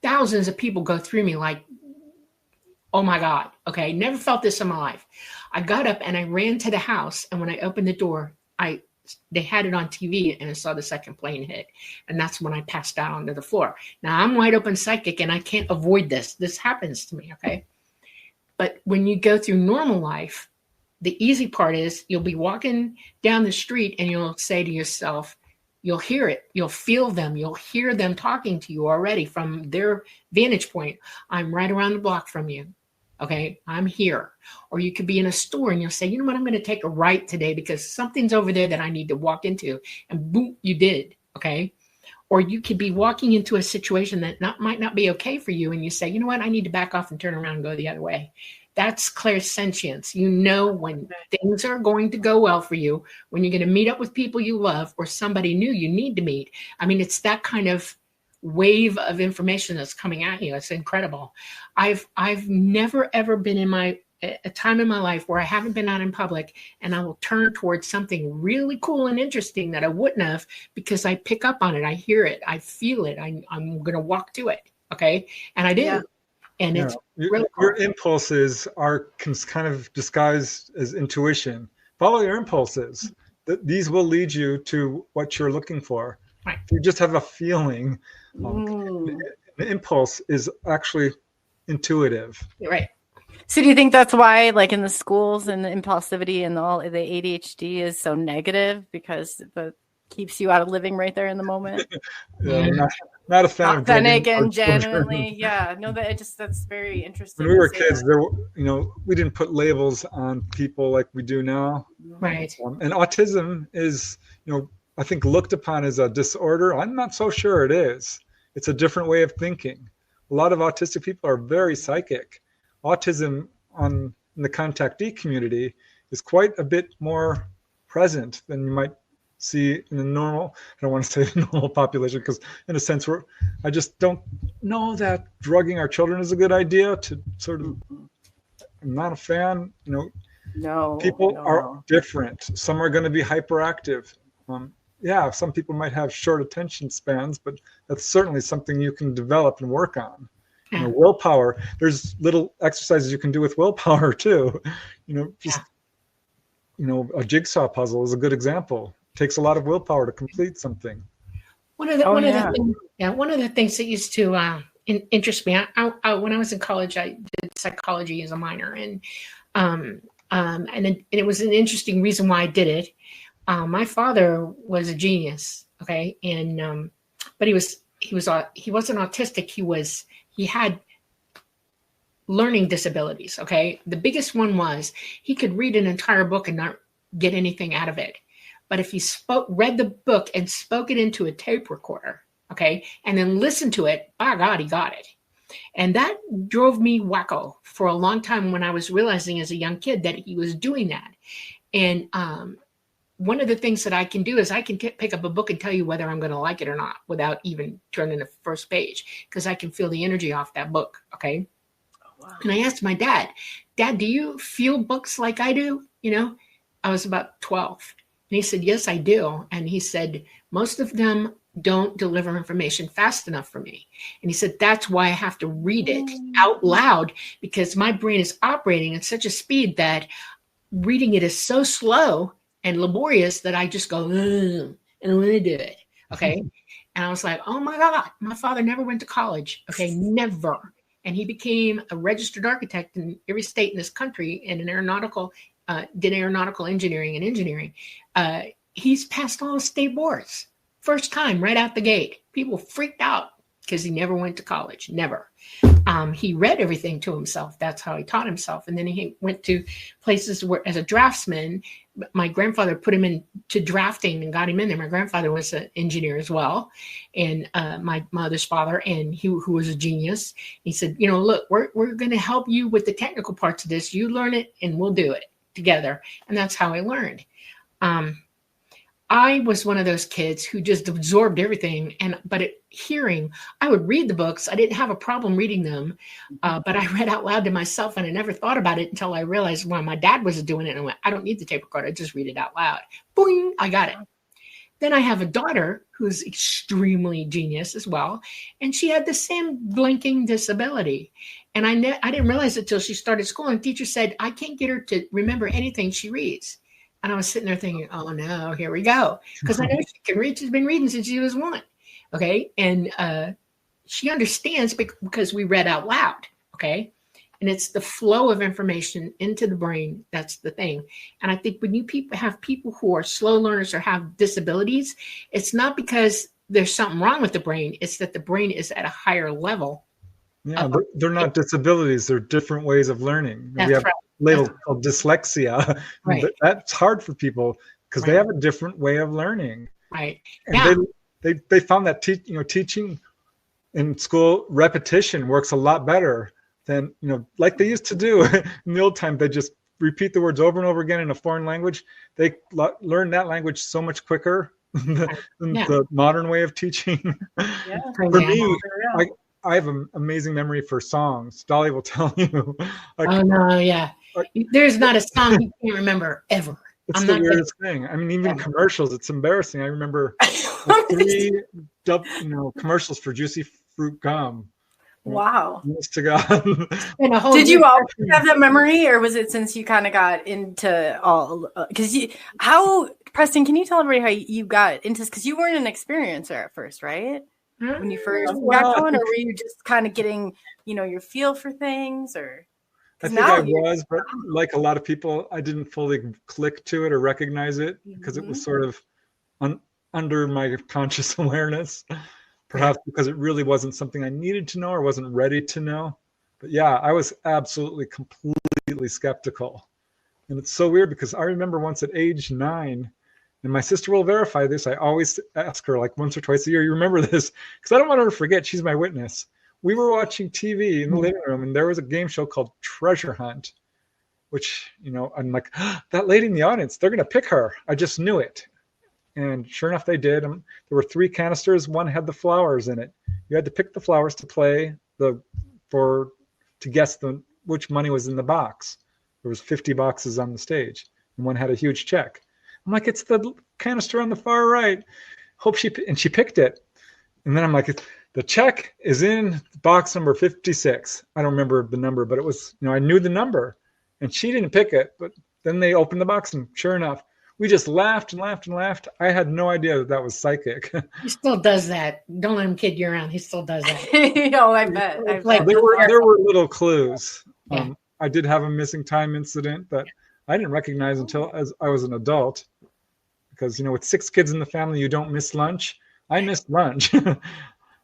thousands of people go through me like, oh my God, okay, never felt this in my life. I got up and I ran to the house. And when I opened the door, they had it on TV and I saw the second plane hit. And that's when I passed out onto the floor. Now I'm wide open psychic and I can't avoid this. This happens to me, okay? But when you go through normal life, the easy part is you'll be walking down the street and you'll say to yourself, you'll hear it, you'll feel them, you'll hear them talking to you already from their vantage point. I'm right around the block from you. Okay, I'm here. Or you could be in a store and you'll say, you know what, I'm going to take a right today because something's over there that I need to walk into. And boom, you did. Okay. Or you could be walking into a situation that might not be okay for you. And you say, you know what, I need to back off and turn around and go the other way. That's clairsentience. You know when things are going to go well for you, when you're going to meet up with people you love or somebody new you need to meet. I mean, it's that kind of wave of information that's coming at you. It's incredible. I've never, ever been in a time in my life where I haven't been out in public and I will turn towards something really cool and interesting that I wouldn't have because I pick up on it. I hear it. I feel it. I'm going to walk to it. Okay. And I do. Yeah. And it's really cool. Your impulses are kind of disguised as intuition. Follow your impulses. These will lead you to what you're looking for. Right. If you just have a feeling, the impulse is actually intuitive. Right. So do you think that's why, like in the schools and the impulsivity and all the ADHD is so negative because it keeps you out of living right there in the moment? Not a fan of authentic and genuinely. Yeah. No, that's very interesting. When we were kids, we didn't put labels on people like we do now. Right. And autism is, I think looked upon as a disorder. I'm not so sure it is. It's a different way of thinking. A lot of autistic people are very psychic. Autism in the contactee community is quite a bit more present than you might see in the normal, I don't want to say the normal population, because in a sense I just don't know that drugging our children is a good idea to sort of, I'm not a fan, No. People are different. Some are going to be hyperactive. Some people might have short attention spans, but that's certainly something you can develop and work on. Willpower, there's little exercises you can do with willpower too. A jigsaw puzzle is a good example. It takes a lot of willpower to complete something. One of the things that used to interest me, when I was in college, I did psychology as a minor, and it was an interesting reason why I did it. My father was a genius, okay, and but he wasn't autistic. He had learning disabilities, okay? The biggest one was he could read an entire book and not get anything out of it. But if he read the book and spoke it into a tape recorder, okay, and then listened to it, by God, he got it. And that drove me wacko for a long time when I was realizing as a young kid that he was doing that. And one of the things that I can do is I can pick up a book and tell you whether I'm going to like it or not without even turning the first page because I can feel the energy off that book, okay? Oh, wow. And I asked my dad, do you feel books like I do? I was about 12. And he said, yes, I do. And he said, most of them don't deliver information fast enough for me. And he said, that's why I have to read it out loud because my brain is operating at such a speed that reading it is so slow and laborious that I just go, and I'm going to do it. Okay. And I was like, oh my God, my father never went to college. Okay. Never. And he became a registered architect in every state in this country and did aeronautical engineering and engineering. He's passed all the state boards. First time right out the gate. People freaked out because he never went to college. Never. He read everything to himself. That's how he taught himself. And then he went to places where, as a draftsman, my grandfather put him into drafting and got him in there. My grandfather was an engineer as well, and my mother's father, and who was a genius. He said, look, we're going to help you with the technical parts of this. You learn it, and we'll do it together. And that's how I learned. I was one of those kids who just absorbed everything. But at hearing, I would read the books. I didn't have a problem reading them, but I read out loud to myself, and I never thought about it until I realized when my dad was doing it. And I went, I don't need the tape recorder. I just read it out loud. Boing, I got it. Then I have a daughter who's extremely genius as well, and she had the same blinking disability. And I didn't realize it until she started school. And the teacher said, I can't get her to remember anything she reads. And I was sitting there thinking, oh no, here we go. Because I know she can read. She's been reading since she was 1. Okay. And she understands because we read out loud. Okay. And it's the flow of information into the brain. That's the thing. And I think when you have people who are slow learners or have disabilities, it's not because there's something wrong with the brain. It's that the brain is at a higher level. Yeah, they're not disabilities. They're different ways of learning. That's we have right. label called dyslexia. Right. But that's hard for people because they have a different way of learning. Right. And they found that teaching in school, repetition works a lot better than like they used to do in the old time. They just repeat the words over and over again in a foreign language. They learn that language so much quicker than the modern way of teaching. Yeah. For me, I have an amazing memory for songs. Dolly will tell you. Oh no, yeah. There's not a song you can't remember ever. It's the weirdest thing. I mean, even commercials, it's embarrassing. I remember 3 commercials for Juicy Fruit Gum. Wow. Honest to God. Did you all have that memory, or was it since you kind of got into all? Because Preston, can you tell everybody how you got into this? Because you weren't an experiencer at first, right? When you first got going, or were you just kind of getting, your feel for things, or? I think I was, but like a lot of people, I didn't fully click to it or recognize it because it was sort of under my conscious awareness, perhaps because it really wasn't something I needed to know or wasn't ready to know. But yeah, I was absolutely, completely skeptical. And it's so weird because I remember once at age 9, and my sister will verify this, I always ask her like once or twice a year, you remember this? Because I don't want her to forget, she's my witness. We were watching TV in the living room, and there was a game show called Treasure Hunt, which, I'm like, that lady in the audience, they're going to pick her. I just knew it. And sure enough, they did. There were 3 canisters. One had the flowers in it. You had to pick the flowers to play to guess which money was in the box. There was 50 boxes on the stage, and one had a huge check. I'm like, it's the canister on the far right. And she picked it. And then I'm like, the check is in box number 56. I don't remember the number, but it was, I knew the number, and she didn't pick it. But then they opened the box, and sure enough, we just laughed and laughed and laughed. I had no idea that was psychic. He still does that. Don't let him kid you around. He still does that. I bet. There were little clues. Yeah. I did have a missing time incident, but I didn't recognize until as I was an adult. Because, with 6 kids in the family, you don't miss lunch. I missed lunch.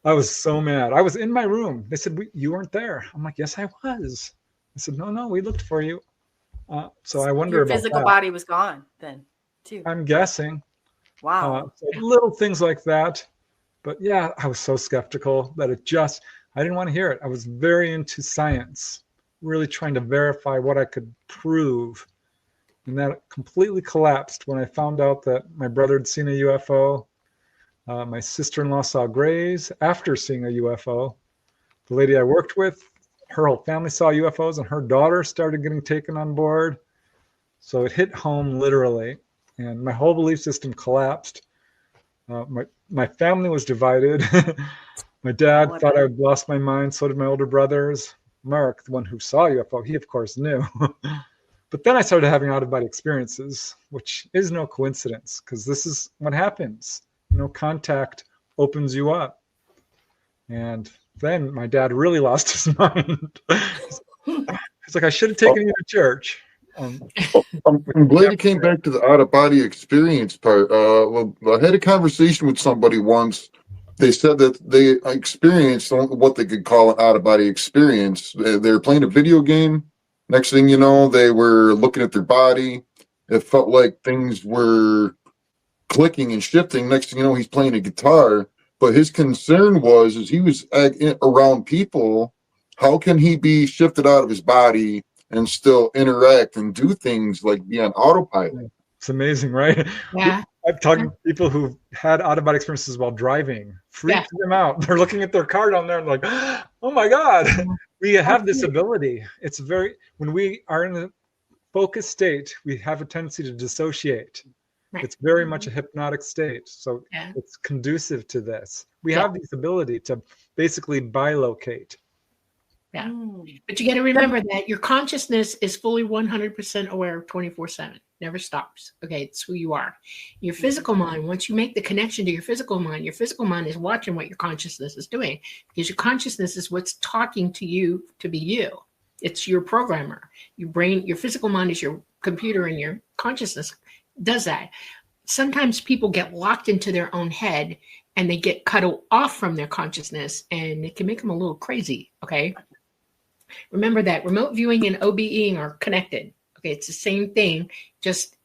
I was so mad. I was in my room. They said, you weren't there. I'm like, yes, I was. I said, no, we looked for you. So I wonder about your physical body was gone then, too. I'm guessing. Wow. So little things like that. But yeah, I was so skeptical that I didn't want to hear it. I was very into science, really trying to verify what I could prove. And that completely collapsed when I found out that my brother had seen a UFO. My sister-in-law saw grays after seeing a UFO. The lady I worked with, her whole family saw UFOs, and her daughter started getting taken on board. So it hit home literally, and my whole belief system collapsed. My family was divided. My dad thought I had lost my mind. So did my older brothers. Mark, the one who saw UFO, he of course knew. But then I started having out-of-body experiences, which is no coincidence, because this is what happens. Contact opens you up. And then my dad really lost his mind. It's like, I should have taken you to church. I'm glad you came back to the out-of-body experience part. Well, I had a conversation with somebody once. They said that they experienced what they could call an out-of-body experience. They were playing a video game. Next thing you know, they were looking at their body. It felt like things were clicking and shifting. Next thing you know, he's playing a guitar. But his concern was, as he was around people, how can he be shifted out of his body and still interact and do things like be on autopilot? It's amazing, right? Yeah. I've talked to people who've had out-of-body experiences while driving. Freaks them out. They're looking at their car down there and like, oh my God. We have this ability. It's when we are in a focused state, we have a tendency to dissociate. Right. It's very much a hypnotic state. So it's conducive to this. We have this ability to basically bilocate. Yeah. But you got to remember that your consciousness is fully 100% aware 24/7. Never stops. Okay. It's who you are. Your physical mind, once you make the connection to your physical mind is watching what your consciousness is doing, because your consciousness is what's talking to you to be you. It's your programmer. Your brain, your physical mind is your computer, and your consciousness does that. Sometimes people get locked into their own head and they get cut off from their consciousness, and it can make them a little crazy. Okay. Remember that remote viewing and OBEing are connected. Okay. It's the same thing. Just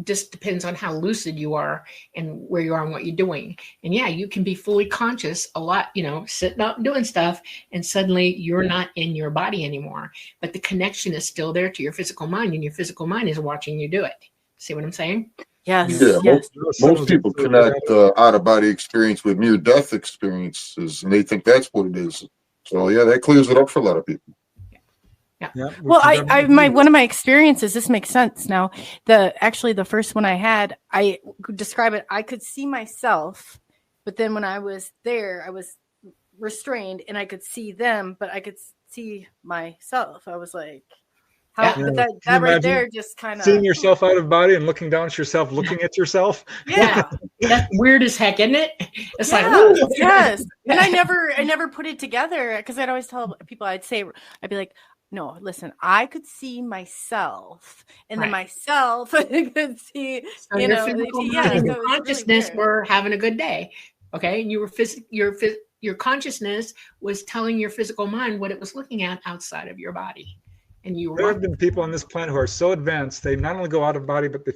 depends on how lucid you are and where you are and what you're doing. And yeah, you can be fully conscious a lot, sitting up and doing stuff, and suddenly you're not in your body anymore, but the connection is still there to your physical mind, and your physical mind is watching you do it. See what I'm saying? Yes. Yeah, yes. most people connect out-of-body experience with near-death experiences, and they think that's what it is. So yeah, that clears it up for a lot of people. Yeah. Well, one of my experiences, this makes sense now. The first one I had, I could describe it. I could see myself, but then when I was there, I was restrained, and I could see them, but I could see myself. I was like, how? But that right there just kind of seeing yourself out of body and looking down at yourself, looking at yourself. Yeah, that's weird as heck, isn't it? It's like, yes. And I never put it together, because I'd always tell people, I'd be like, no, listen, I could see myself, and then myself could see, so your consciousness really were having a good day. Okay. And you were your consciousness was telling your physical mind what it was looking at outside of your body. And there have been people on this planet who are so advanced, they not only go out of body, but they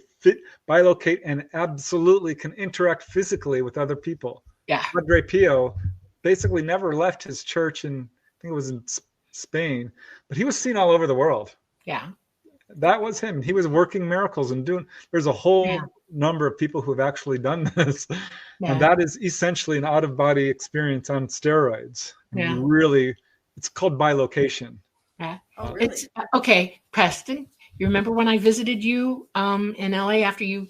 bilocate and absolutely can interact physically with other people. Yeah. Padre Pio basically never left his church in, I think it was in Spain, but he was seen all over the world. Yeah. That was him. He was working miracles and there's a whole number of people who have actually done this. Yeah. And that is essentially an out-of-body experience on steroids. Yeah. Really, it's called bilocation. Yeah. Oh, really? It's okay, Preston. You remember when I visited you in LA after you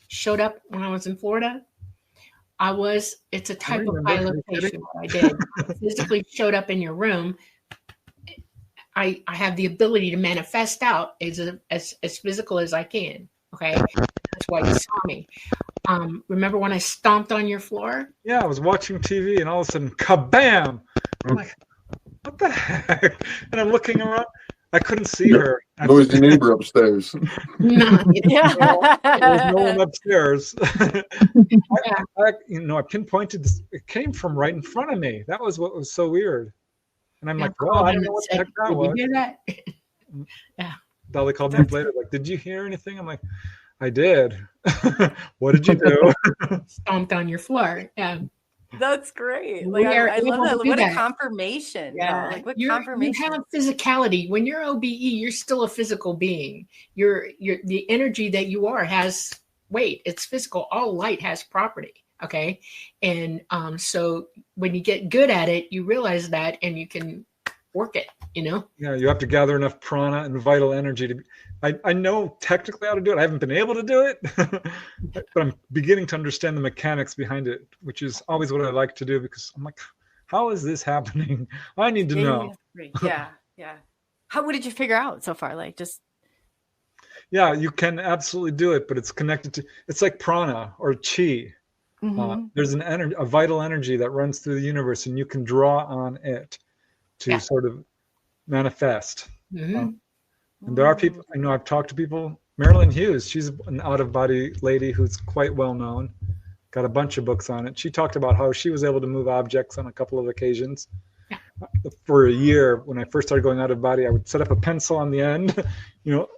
showed up when I was in Florida? It's a type of bilocation I did. I physically showed up in your room. I have the ability to manifest out as physical as I can. Okay. That's why you saw me. Remember when I stomped on your floor? Yeah, I was watching TV and all of a sudden, kabam! I'm like, what the heck? And I'm looking around. I couldn't see her. Noisy neighbor upstairs. No, there was no one upstairs. I pinpointed this. It came from right in front of me. That was what was so weird. And I'm like, well, I don't know what the heck that was. Did you hear that? Yeah. Dolly called me up later, like, did you hear anything? I'm like, I did. What did you do? Stomped on your floor. Yeah. That's great. Like, I love that. What a confirmation. Yeah. Like, what confirmation. You have physicality. When you're OBE, you're still a physical being. The energy that you are has weight. It's physical. All light has property. Okay. And so when you get good at it, you realize that, and you can work it, Yeah, you have to gather enough prana and vital energy to I know technically how to do it. I haven't been able to do it, but I'm beginning to understand the mechanics behind it, which is always what I like to do, because I'm like, how is this happening? I need to know. Yeah. What did you figure out so far? Like, just yeah, you can absolutely do it, but it's connected to, it's like prana or chi. There's an energy, a vital energy that runs through the universe, and you can draw on it to sort of manifest. And there are people, I know I've talked to people, Marilyn Hughes, she's an out-of-body lady who's quite well known, got a bunch of books on it. She talked about how she was able to move objects on a couple of occasions. For a year, when I first started going out of body, I would set up a pencil on the end,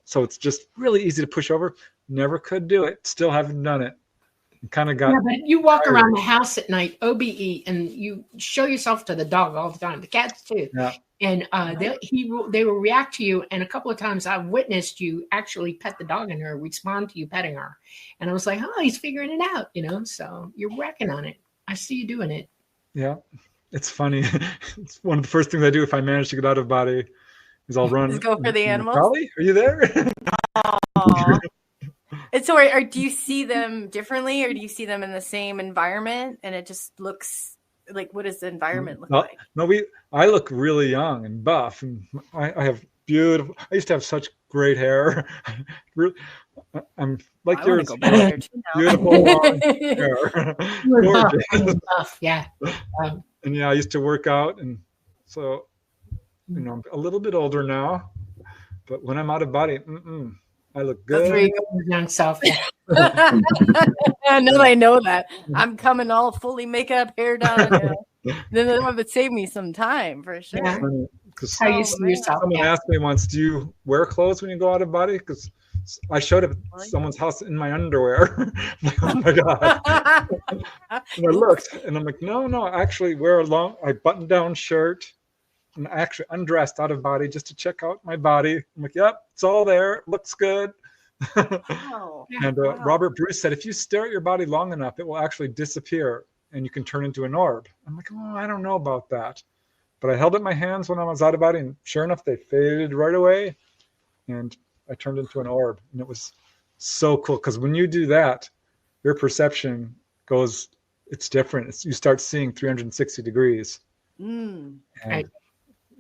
so it's just really easy to push over. Never could do it. Still haven't done it. Kind of got. Yeah, but you walk around the house at night, OBE, and you show yourself to the dog all the time. The cats too. Yeah. And they will react to you. And a couple of times I've witnessed you actually pet the dog and her respond to you petting her. And I was like, oh, he's figuring it out, So you're working on it. I see you doing it. Yeah, it's funny. It's one of the first things I do if I manage to get out of body is I'll run. Just go for the animals. Dolly, are you there? And so, or do you see them differently, or do you see them in the same environment, and it just looks like, what does the environment look like? No, I look really young and buff, and I have beautiful. I used to have such great hair. I'm like yours. Beautiful long hair. Buff, yeah. And yeah, I used to work out, and so I'm a little bit older now, but when I'm out of body, I look good. That's where you go, young self. I know I know that. I'm coming all fully makeup, hair done. Then that would save me some time for sure. Yeah. How you see yourself. Someone asked me once, do you wear clothes when you go out of body? Because I showed up at someone's house in my underwear. I'm like, oh my God. And I looked and I'm like, no, I actually wear a button down shirt. And I actually undressed out of body just to check out my body. I'm like, yep, it's all there. It looks good. Wow. And Robert Bruce said, if you stare at your body long enough, it will actually disappear and you can turn into an orb. I'm like, oh, I don't know about that. But I held up my hands when I was out of body, and sure enough, they faded right away. And I turned into an orb. And it was so cool. Because when you do that, your perception goes, it's different. You start seeing 360 degrees. And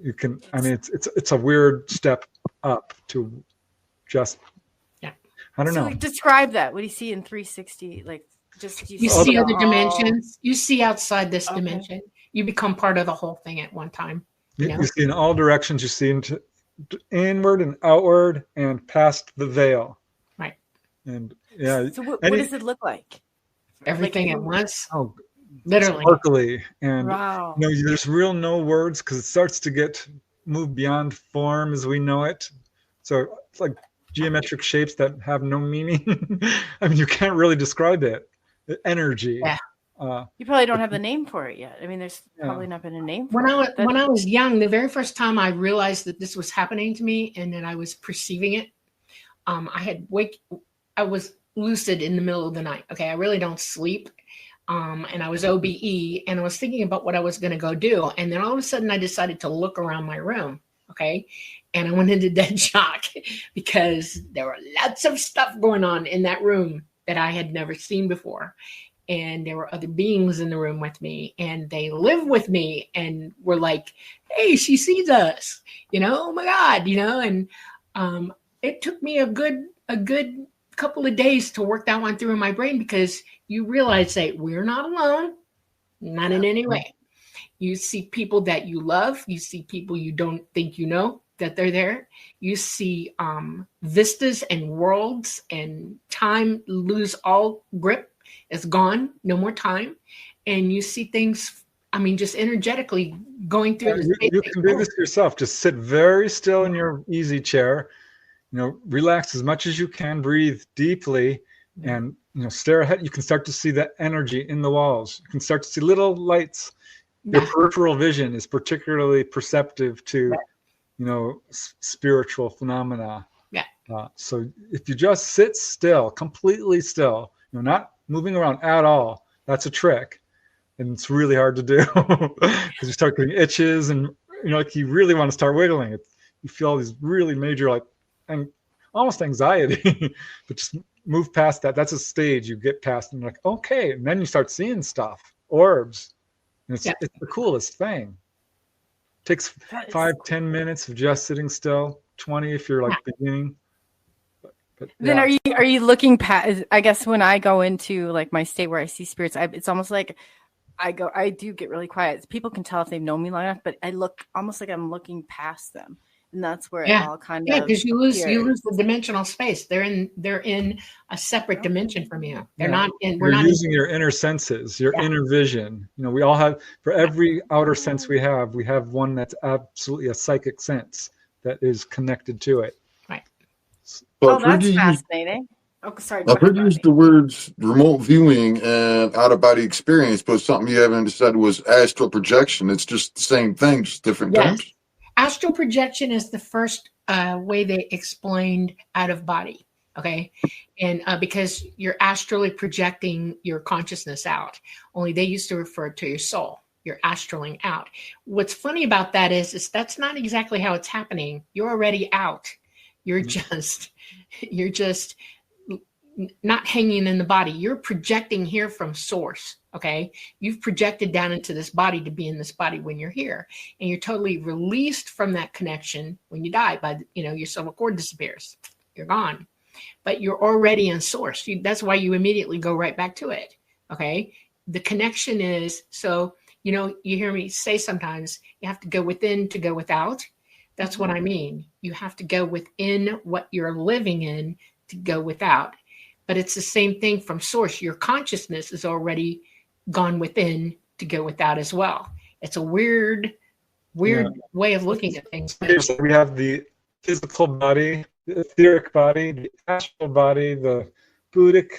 you can, I mean, it's a weird step up to just, I don't know. Describe that. What do you see in 360? Like, just you see other dimensions. You see outside this dimension. You become part of the whole thing at one time. You see in all directions. You see into inward and outward and past the veil. Right. And yeah. So what does it look like? Everything at once. Oh, literally. Sparkly. And wow. There's no words because it starts to move beyond form as we know it. So it's like geometric shapes that have no meaning. I mean, you can't really describe it. The energy. Yeah. You probably don't have the name for it yet. I mean, there's probably not been a name for it. When I was young, the very first time I realized that this was happening to me and that I was perceiving it, I was lucid in the middle of the night. Okay, I really don't sleep. And I was OBE, and I was thinking about what I was going to go do. And then all of a sudden, I decided to look around my room. Okay, and I went into dead shock because there were lots of stuff going on in that room that I had never seen before. And there were other beings in the room with me, and they live with me and were like, hey, she sees us, oh my God, and it took me a good couple of days to work that one through in my brain, because you realize that we're not alone, not in any way. You see people that you love. You see people you don't think that they're there. You see vistas and worlds, and time lose all grip. It's gone. No more time. And you see things, I mean, just energetically going through. You can do this yourself. Just sit very still in your easy chair. Relax as much as you can. Breathe deeply, and stare ahead. You can start to see the energy in the walls. You can start to see little lights. Your peripheral vision is particularly perceptive to, spiritual phenomena. Yeah. So if you just sit still, completely still, not moving around at all, that's a trick, and it's really hard to do because you start getting itches, and you really want to start wiggling it. You feel all these really major and almost anxiety, but just move past that. That's a stage you get past, and you're like, okay, and then you start seeing stuff, orbs, and it's the coolest thing. It takes 5-10 minutes of just sitting still, 20 if you're beginning. But But, Then are you looking past? I guess when I go into like my state where I see spirits, it's almost like I do get really quiet. People can tell if they've known me long enough, but I look almost like I'm looking past them, and that's where it all kind of because you lose the dimensional space. They're in a separate dimension from you. They're not in. We're not using your inner senses, your inner vision. You know, we all have, for every outer sense we have one that's absolutely a psychic sense that is connected to it. Right. But that's fascinating. Oh, sorry. I've heard you use the words remote viewing and out of body experience, but something you haven't said was astral projection. It's just the same thing, just different terms. Astral projection is the first way they explained out of body. Okay. And because you're astrally projecting your consciousness out, only they used to refer to your soul. You're astraling out. What's funny about that is that's not exactly how it's happening. You're already out. You're just not hanging in the body. You're projecting here from source. Okay. You've projected down into this body to be in this body when you're here, and you're totally released from that connection when you die by, your silver cord disappears. You're gone, but you're already in source. That's why you immediately go right back to it. Okay. The connection is, so, you hear me say sometimes you have to go within to go without. That's what I mean. You have to go within what you're living in to go without. But it's the same thing from source. Your consciousness is already gone within to go without as well. It's a weird way of looking at things. We have the physical body, the etheric body, the astral body, the Buddhic,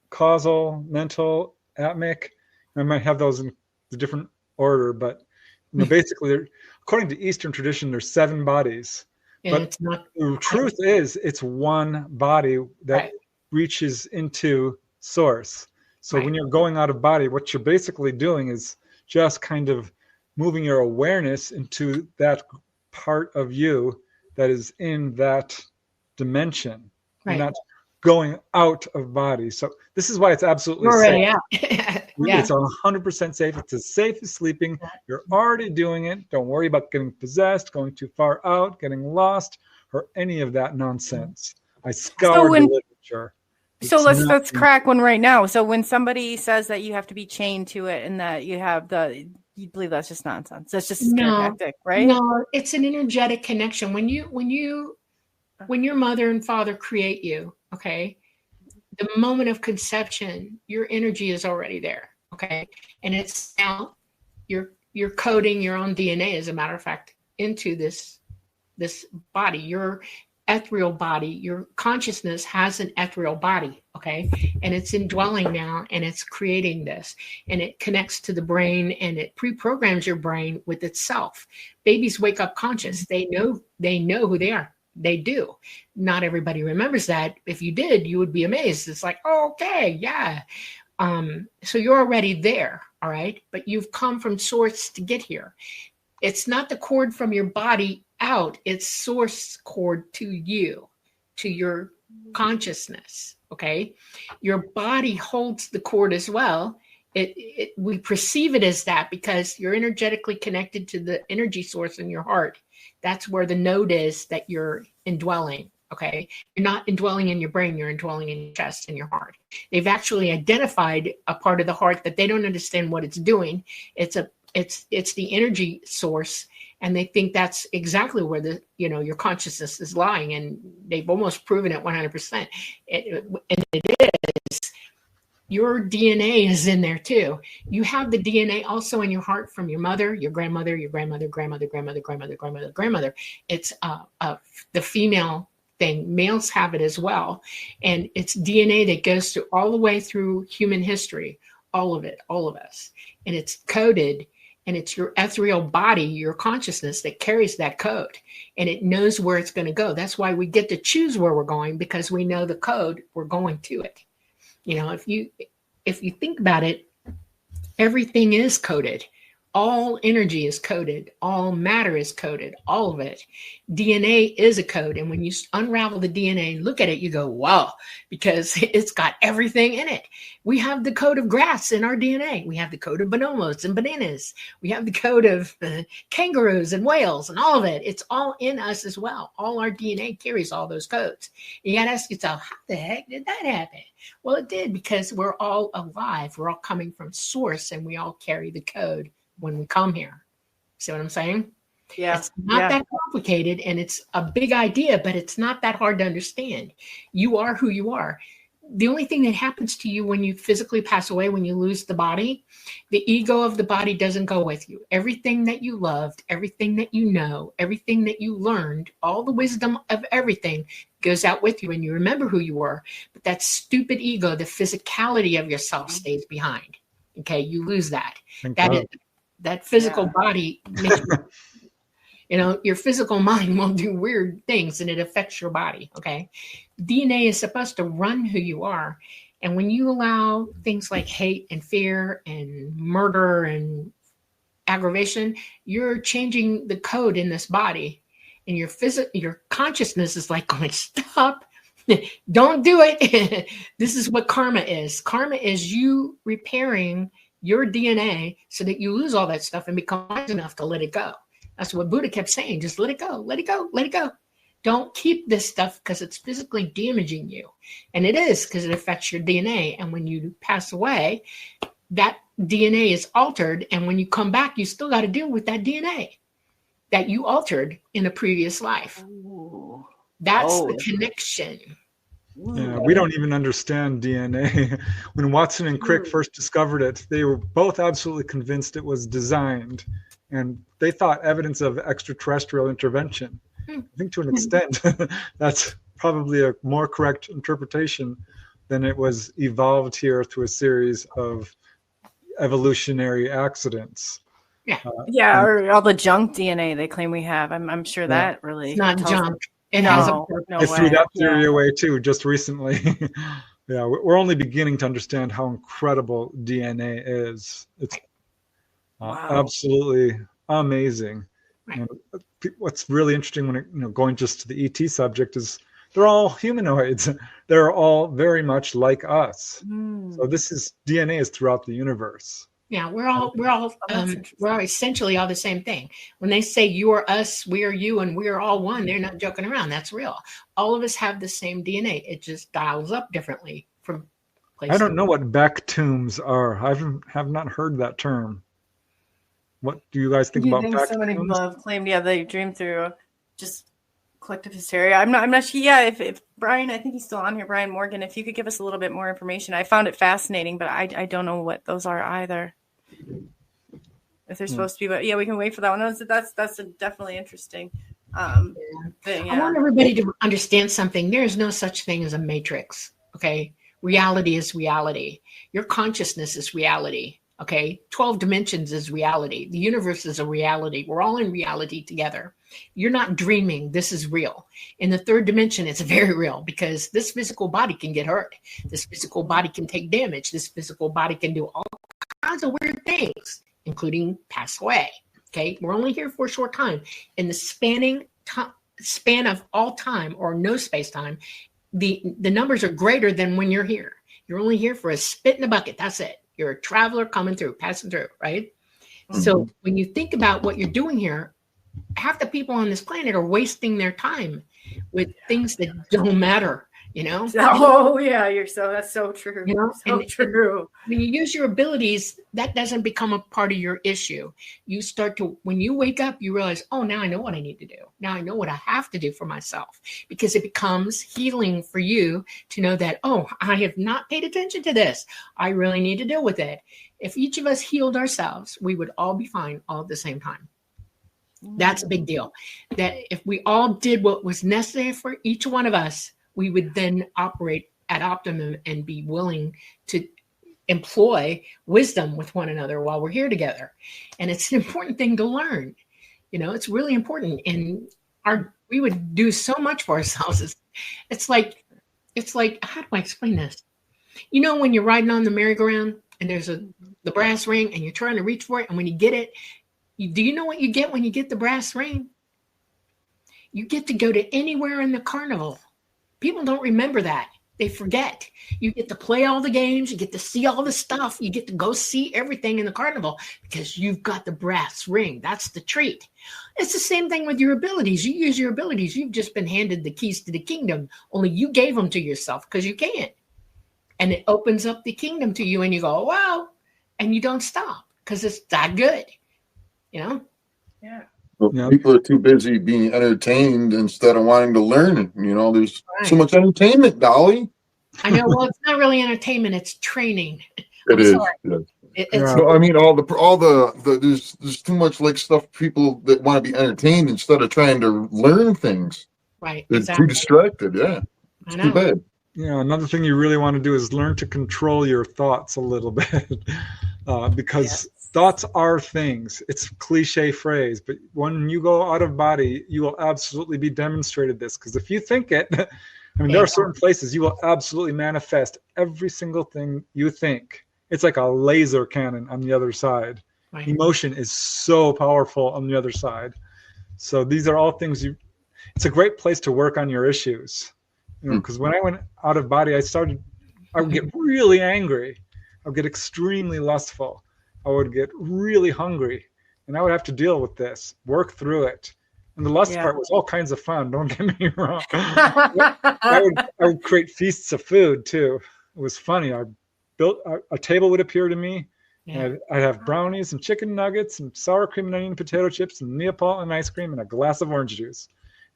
causal, mental, atmic. I might have those in the different order, but basically, according to Eastern tradition, there's 7 bodies. And but it's not, the truth is, it's one body that reaches into source. So when you're going out of body, what you're basically doing is just kind of moving your awareness into that part of you that is in that dimension. You're not going out of body. So this is why it's absolutely already safe. Out. It's 100% safe. It's as safe as sleeping. You're already doing it. Don't worry about getting possessed, going too far out, getting lost, or any of that nonsense. I scoured the literature. So let's crack one right now. So when somebody says that you have to be chained to it and that you have you believe that's just nonsense. That's just tactic, right? No, it's an energetic connection. When your mother and father create you, okay, the moment of conception, your energy is already there, okay, and it's now you're coding your own DNA, as a matter of fact, into this body. Your ethereal body, your consciousness has an ethereal body, okay, and it's indwelling now, and it's creating this, and it connects to the brain, and it pre-programs your brain with itself. Babies wake up conscious. They know who they are. They do. Not everybody remembers that. If you did, you would be amazed. It's like, oh, okay, yeah. So you're already there, all right, but you've come from source to get here. It's not the cord from your body out, it's source cord to you, to your consciousness, okay? Your body holds the cord as well. We perceive it as that because you're energetically connected to the energy source in your heart. That's where the node is that you're indwelling, okay? You're not indwelling in your brain, you're indwelling in your chest and your heart. They've actually identified a part of the heart that they don't understand what it's doing. It's the energy source, and they think that's exactly where your consciousness is lying, and they've almost proven it 100%. And it is. Your DNA is in there too. You have the DNA also in your heart from your mother, your grandmother, your grandmother, grandmother, grandmother, grandmother, grandmother, grandmother. It's the female thing. Males have it as well, and it's DNA that goes through all the way through human history, all of it, all of us, and it's coded. And it's your ethereal body, your consciousness that carries that code, and it knows where it's going to go. That's why we get to choose where we're going, because we know the code, we're going to it. If you think about it, everything is coded. All energy is coded. All matter is coded. All of it. DNA is a code. And when you unravel the DNA and look at it, you go, wow, because it's got everything in it. We have the code of grass in our DNA. We have the code of bonobos and bananas. We have the code of kangaroos and whales and all of it. It's all in us as well. All our DNA carries all those codes. You got to ask yourself, how the heck did that happen? Well, it did, because we're all alive. We're all coming from source, and we all carry the code when we come here. See what I'm saying? Yeah. It's not that complicated, and it's a big idea, but it's not that hard to understand. You are who you are. The only thing that happens to you when you physically pass away, when you lose the body, the ego of the body doesn't go with you. Everything that you loved, everything that you know, everything that you learned, all the wisdom of everything goes out with you, and you remember who you were. But that stupid ego, the physicality of yourself, stays behind. Okay, you lose that. That physical body makes your physical mind will do weird things, and it affects your body. Okay. DNA is supposed to run who you are. And when you allow things like hate and fear and murder and aggravation, you're changing the code in this body, and your consciousness is like going, stop, don't do it. This is what karma is. Karma is you repairing your DNA so that you lose all that stuff and become wise enough to let it go. That's what Buddha kept saying. Just let it go, let it go, let it go. Don't keep this stuff because it's physically damaging you. And it is, because it affects your DNA. And when you pass away, that DNA is altered. And when you come back, you still got to deal with that DNA that you altered in a previous life. Ooh. That's the connection. Yeah, we don't even understand DNA. When Watson and Crick first discovered it, they were both absolutely convinced it was designed. And they thought evidence of extraterrestrial intervention. I think to an extent, that's probably a more correct interpretation than it was evolved here through a series of evolutionary accidents. Yeah, or all the junk DNA they claim we have. I'm sure that really... It's not junk. They threw that theory away too, just recently. Yeah, we're only beginning to understand how incredible DNA is. It's absolutely amazing. And what's really interesting when it, going just to the ET subject is they're all humanoids. They're all very much like us. So this is DNA is throughout the universe. Yeah, we're all essentially all the same thing. When they say you are us, we are you, and we are all one, they're not joking around. That's real. All of us have the same DNA. It just dials up differently from places. I don't know what back tombs are. I have not heard that term. What do you guys think about back so many tombs? people have claimed, they dream through just collective hysteria. I'm not sure. Yeah, if Brian, I think he's still on here, Brian Morgan, if you could give us a little bit more information. I found it fascinating, but I don't know what those are either. If they're supposed to be, but we can wait for that one. That's a definitely interesting thing. Yeah. I want everybody to understand something. There is no such thing as a matrix. Okay, reality is reality. Your consciousness is reality. Okay, 12 dimensions is reality. The universe is a reality. We're all in reality together. You're not dreaming. This is real. In the third dimension, it's very real, because this physical body can get hurt. This physical body can take damage. This physical body can do all kinds of weird things, including pass away. Okay, we're only here for a short time. In the span of all time, or no space time, the numbers are greater than when you're here. You're only here for a spit in a bucket. That's it. You're a traveler coming through, passing through, right? Mm-hmm. So when you think about what you're doing here, half the people on this planet are wasting their time with things that don't matter, that's so true. True. When you use your abilities, that doesn't become a part of your issue. You start to, when you wake up, you realize, oh, now I know what I need to do. Now I know what I have to do for myself, because it becomes healing for you to know that, oh, I have not paid attention to this. I really need to deal with it. If each of us healed ourselves, we would all be fine all at the same time. That's a big deal. That if we all did what was necessary for each one of us, we would then operate at optimum and be willing to employ wisdom with one another while we're here together. And it's an important thing to learn. It's really important. And we would do so much for ourselves. It's like, how do I explain this? When you're riding on the merry-go-round and there's the brass ring, and you're trying to reach for it, and when you get it, do you know what you get when you get the brass ring? You get to go to anywhere in the carnival. People don't remember that. They forget. You get to play all the games. You get to see all the stuff. You get to go see everything in the carnival because you've got the brass ring. That's the treat. It's the same thing with your abilities. You use your abilities. You've just been handed the keys to the kingdom. Only you gave them to yourself because you can't. And it opens up the kingdom to you and you go, wow. And you don't stop because it's that good. You know? Yeah. Well, people are too busy being entertained instead of wanting to learn. You know, there's so much entertainment, Dolly. I know. Well, it's not really entertainment; it's training. It is. Yes. It's So, I mean, all the there's too much like stuff. People that want to be entertained instead of trying to learn things. right. They're Exactly. too distracted. Yeah, I it's know. too bad. Another thing you really want to do is learn to control your thoughts a little bit, because thoughts are things. It's a cliche phrase, but when you go out of body, you will absolutely be demonstrated this. Because if you think it, I mean, there are certain places you will absolutely manifest every single thing you think. It's like a laser cannon on the other side. Right. Emotion is so powerful on the other side. So these are all things it's a great place to work on your issues. You know, because when I went out of body, I would get really angry. I would get extremely lustful. I would get really hungry, and I would have to deal with this, work through it. And the lust part was all kinds of fun. Don't get me wrong. I would create feasts of food too. It was funny. I built a table would appear to me. Yeah. I'd have brownies and chicken nuggets and sour cream and onion potato chips and Neapolitan ice cream and a glass of orange juice.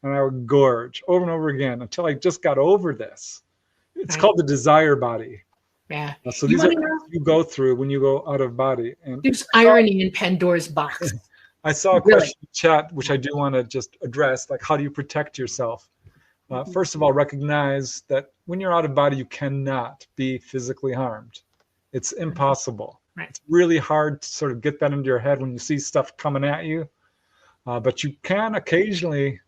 And I would gorge over and over again until I just got over this. It's called the desire body. Yeah. So these are things you go through when you go out of body. And there's irony in Pandora's box. I saw a question in chat, which I do want to just address, like, how do you protect yourself? First of all, recognize that when you're out of body, you cannot be physically harmed. It's impossible. Right. It's really hard to sort of get that into your head when you see stuff coming at you. But you can occasionally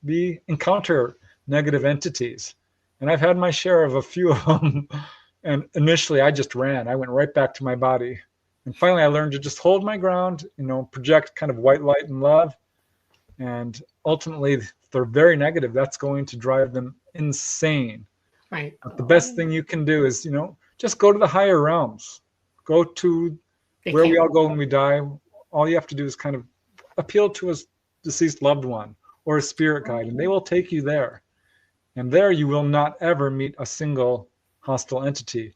encounter negative entities. And I've had my share of a few of them. And initially, I just ran. I went right back to my body. And finally, I learned to just hold my ground, project kind of white light and love. And ultimately, if they're very negative, that's going to drive them insane. Right. But the best thing you can do is, just go to the higher realms. Go to where we all go when we die. All you have to do is kind of appeal to a deceased loved one or a spirit guide, and they will take you there. And there you will not ever meet a single hostile entity.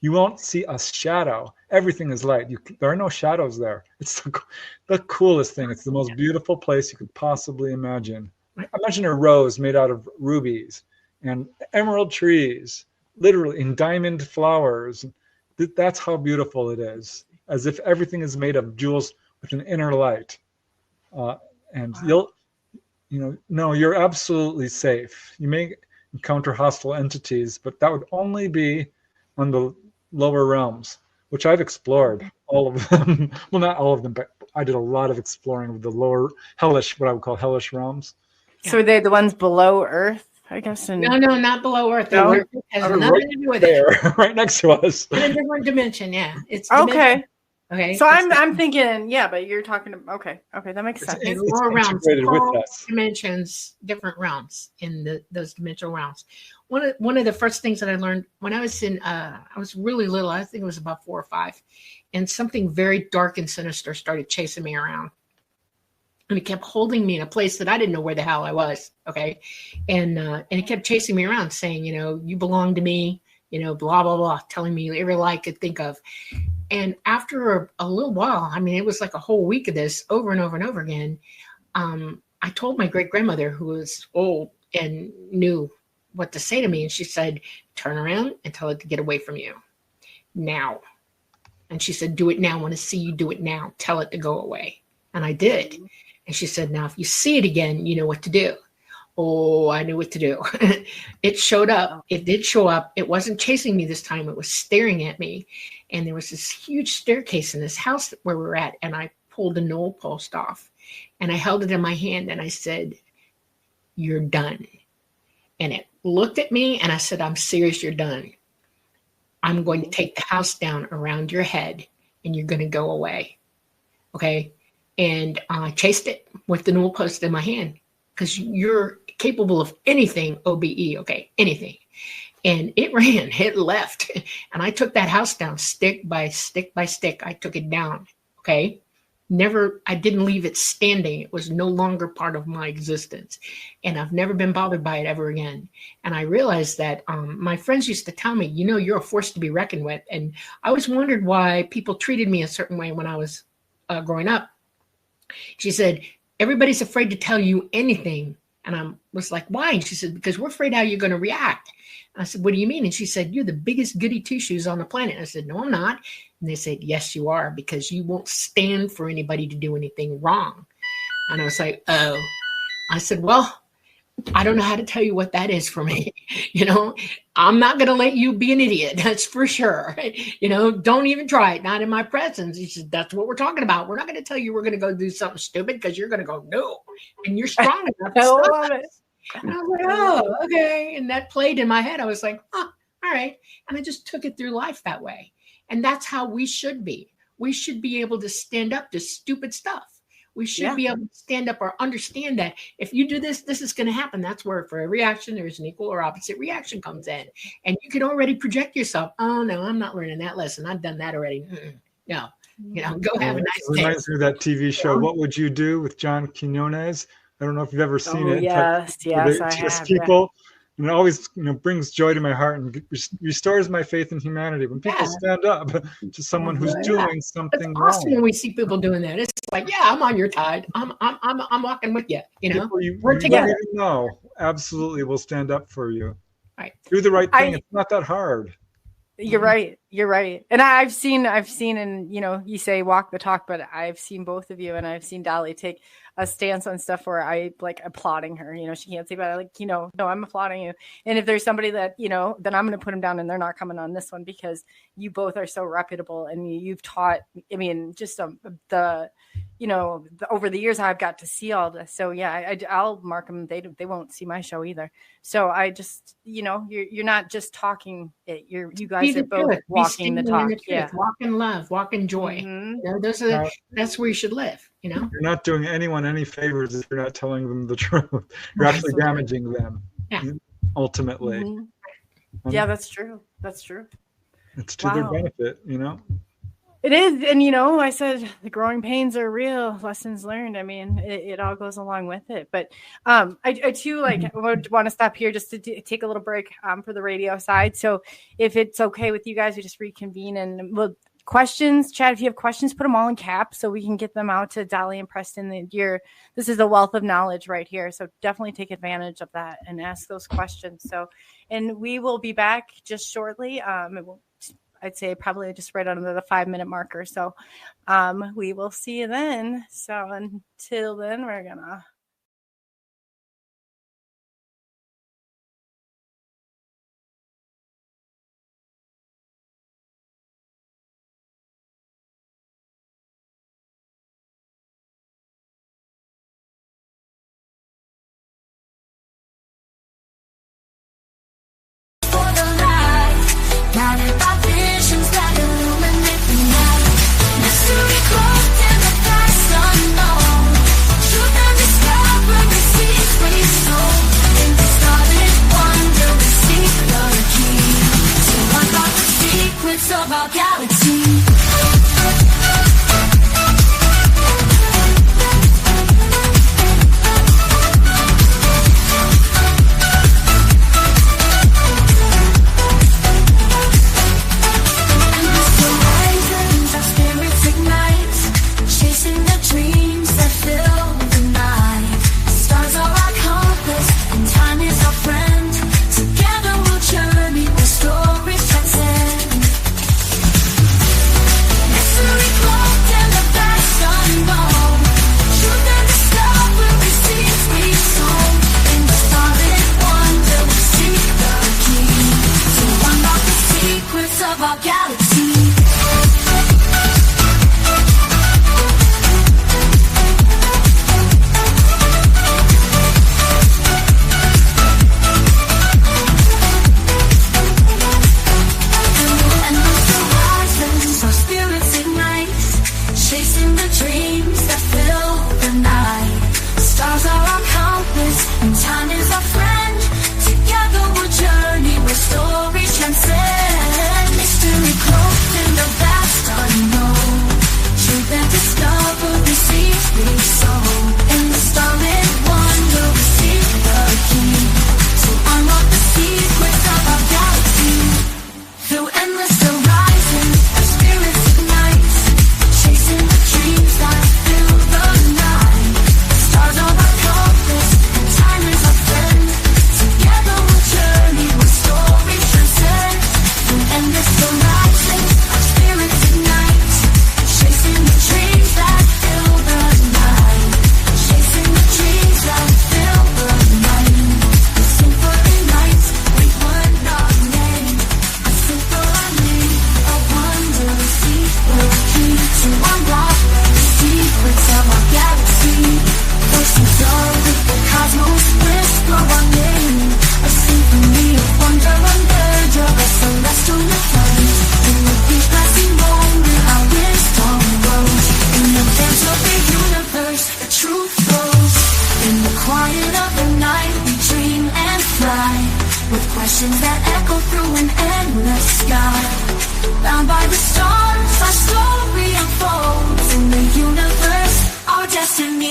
You won't see a shadow. Everything is light. There are no shadows there. It's the coolest thing. It's the most beautiful place you could possibly imagine. Imagine a rose made out of rubies and emerald trees, literally, in diamond flowers. That's how beautiful it is, as if everything is made of jewels with an inner light. And you're absolutely safe. You may encounter hostile entities, but that would only be on the lower realms, which I've explored all of them. Well, not all of them, but I did a lot of exploring of the lower hellish, what I would call hellish realms. So are they the ones below Earth, I guess? No, not below Earth. No? Earth has nothing to do with it. Right next to us. In a different dimension, yeah. It's Okay. Okay. So I'm thinking, but you're talking about, okay, that makes sense. It's lower realms, integrated with us. dimensions, different realms in those dimensional realms. One of the first things that I learned when I was I was really little, I think it was about 4 or 5, and something very dark and sinister started chasing me around. And it kept holding me in a place that I didn't know where the hell I was. Okay. And it kept chasing me around saying, you belong to me, blah, blah, blah, telling me every lie I could think of. And after a little while, I mean, it was like a whole week of this over and over and over again. I told my great grandmother, who was old and knew what to say to me. And she said, turn around and tell it to get away from you now. And she said, do it now. I want to see you do it now. Tell it to go away. And I did. And she said, now, if you see it again, you know what to do. Oh, I knew what to do. It showed up. It did show up. It wasn't chasing me this time. It was staring at me. And there was this huge staircase in this house where we were at. And I pulled the knoll post off. And I held it in my hand. And I said, you're done. And it looked at me. And I said, I'm serious. You're done. I'm going to take the house down around your head. and you're going to go away. Okay. And I chased it with the newel post in my hand because you're capable of anything, OBE. Okay. Anything. And it ran, it left. And I took that house down stick by stick by stick. I took it down. Okay. I didn't leave it standing. It was no longer part of my existence. And I've never been bothered by it ever again. And I realized that my friends used to tell me, you're a force to be reckoned with. And I always wondered why people treated me a certain way when I was growing up. She said, everybody's afraid to tell you anything. And I was like, why? And she said, because we're afraid how you're going to react. I said, what do you mean? And she said, you're the biggest goody two-shoes on the planet. I said, no, I'm not. And they said, yes, you are, because you won't stand for anybody to do anything wrong. And I was like, oh. I said, well, I don't know how to tell you what that is for me. I'm not going to let you be an idiot. That's for sure. Don't even try it. Not in my presence. He said, that's what we're talking about. We're not going to tell you we're going to go do something stupid because you're going to go, no. And you're strong enough. I love it. And I was like, oh, okay. And that played in my head. I was like, oh, all right. And I just took it through life that way. And that's how we should be. We should be able to stand up to stupid stuff. We should be able to stand up or understand that if you do this, this is going to happen. That's where for every action, there's an equal or opposite reaction comes in. And you can already project yourself. Oh, no, I'm not learning that lesson. I've done that already. No, go have a nice day. Reminds me of that TV show, What Would You Do, with John Quinones. I don't know if you've ever seen it. Yes, I have. People, and it always brings joy to my heart and restores my faith in humanity when people stand up to someone who's doing something wrong. It's awesome when we see people doing that. It's like, I'm on your side. I'm walking with you. We're together. Absolutely, will stand up for you. Right. Do the right thing. It's not that hard. You're right. And I've seen, and you say walk the talk, but I've seen both of you, and I've seen Dolly take a stance on stuff where I like applauding her. She can't say, but I like, no, I'm applauding you. And if there's somebody that, then I'm going to put them down and they're not coming on this one because you both are so reputable and you've taught, just over the years I've got to see all this. So yeah, I'll mark them. They won't see my show either. So I just, you're not just talking it. You guys are both walking the talk. Walk in love, walk in joy. Mm-hmm. That's where you should live. You're not doing anyone any favors if you're not telling them the truth. You're actually damaging them. Ultimately. Mm-hmm. Yeah, that's true. It's to their benefit, It is. And, I said the growing pains are real, lessons learned. It all goes along with it. But I too, would want to stop here just to take a little break for the radio side. So if it's okay with you guys, we just reconvene and we'll questions, Chad, if you have questions, put them all in caps so we can get them out to Dolly and Preston. This is a wealth of knowledge right here. So definitely take advantage of that and ask those questions. So, and we will be back just shortly. I'd say probably just right under the 5-minute marker. So we will see you then. So until then, we're gonna of our galaxy. Of our galaxy. And the horizons, our spirits ignite.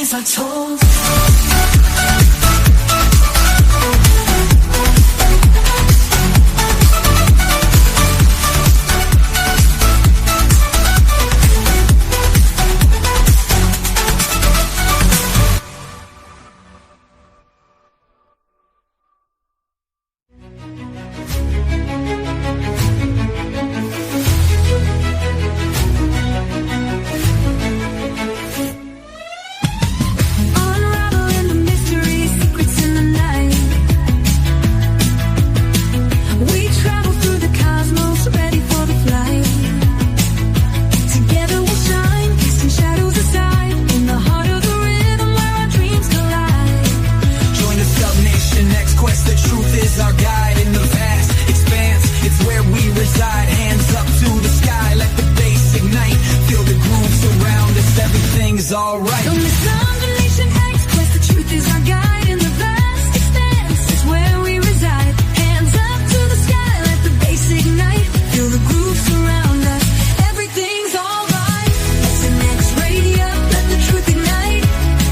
stories are told. Unraveling the mystery, secrets in the night. We travel through the cosmos, ready for the flight. Together we'll shine, casting shadows aside, in the heart of the rhythm where our dreams collide. Join the Sub Nation X quest. The truth is our guide in the vast expanse. It's where we reside. Hands up to the sky, let the bass ignite. Feel the grooves around us. Everything's alright. Don't miss Nation X quest, the truth is our guide in the vast expanse. It's where we reside. Hands up to the sky, let the bass ignite. Feel the groove surround us. Everything's alright. SNX radio, let the truth ignite.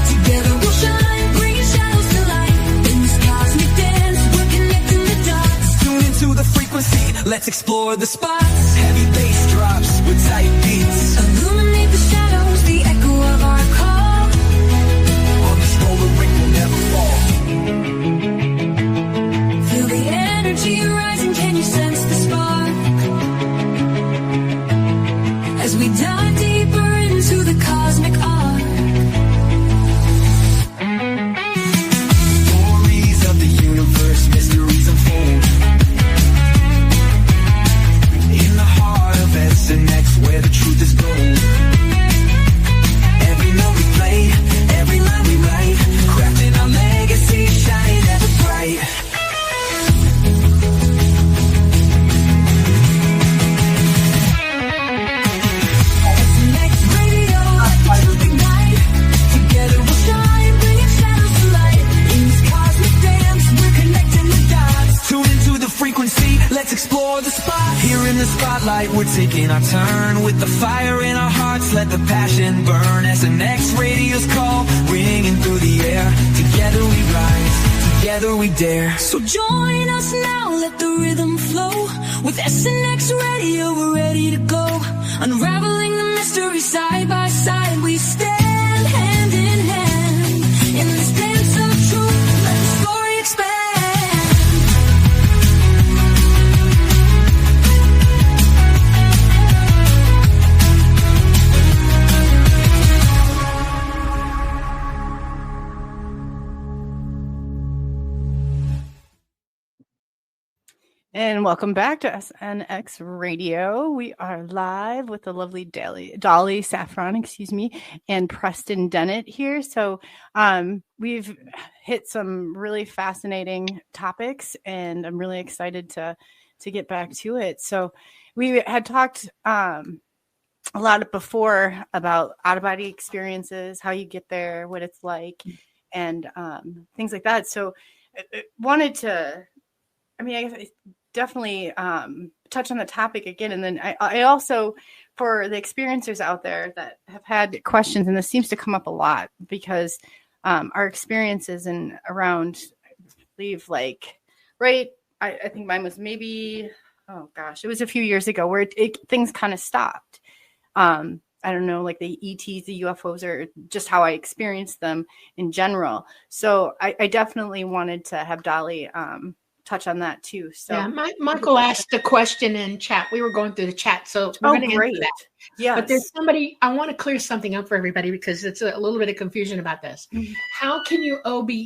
Together we'll shine, bringing shadows to light. In this cosmic dance, we're connecting the dots. Tune into the frequency. Let's explore the spots. Heavy bass drops with tight beats. Illuminate the shadows, the echo of our call. On this roller ring will never fall. Feel the energy rising, can you sense the spark? As we dive deeper into the cosmic arc. Stories of the universe, mysteries unfold. In the heart of SNX, where the truth is gold. Every note we play, every line we write, crafting our legacy, shining ever bright. SNX radio, let the truth ignite. Together we'll shine, bringing shadows to light. In this cosmic dance, we're connecting the dots. Tune into the frequency, let's explore the spot. Here in the spotlight, we're taking our turn. With the fire in our hearts, let the passion burn. SNX radio's call, ringing through the air. Together we rise, together we dare. So join us now, let the rhythm flow. With SNX radio, we're ready to go. Unraveling the mystery side by side, we stand hand in hand. In this dance of truth, let the story expand. And welcome back to SNX Radio. We are live with the lovely Dolly, Safran, and Preston Dennett here. So we've hit some really fascinating topics, and I'm really excited to get back to it. So we had talked a lot before about out-of-body experiences, how you get there, what it's like, and things like that. So I wanted to, I guess definitely touch on the topic again. And then I also, for the experiencers out there that have had questions, and this seems to come up a lot because our experiences in around, I believe, I think mine was maybe, it was a few years ago where things kind of stopped. I don't know, like the ETs, the UFOs, are just how I experienced them in general. So I definitely wanted to have Dolly touch on that too. So yeah, Michael asked a question in chat. We were going through the chat, so we're going to answer that. Yeah, but there's somebody, I want to clear something up for everybody because it's a little bit of confusion about this. Mm-hmm. How can you OBE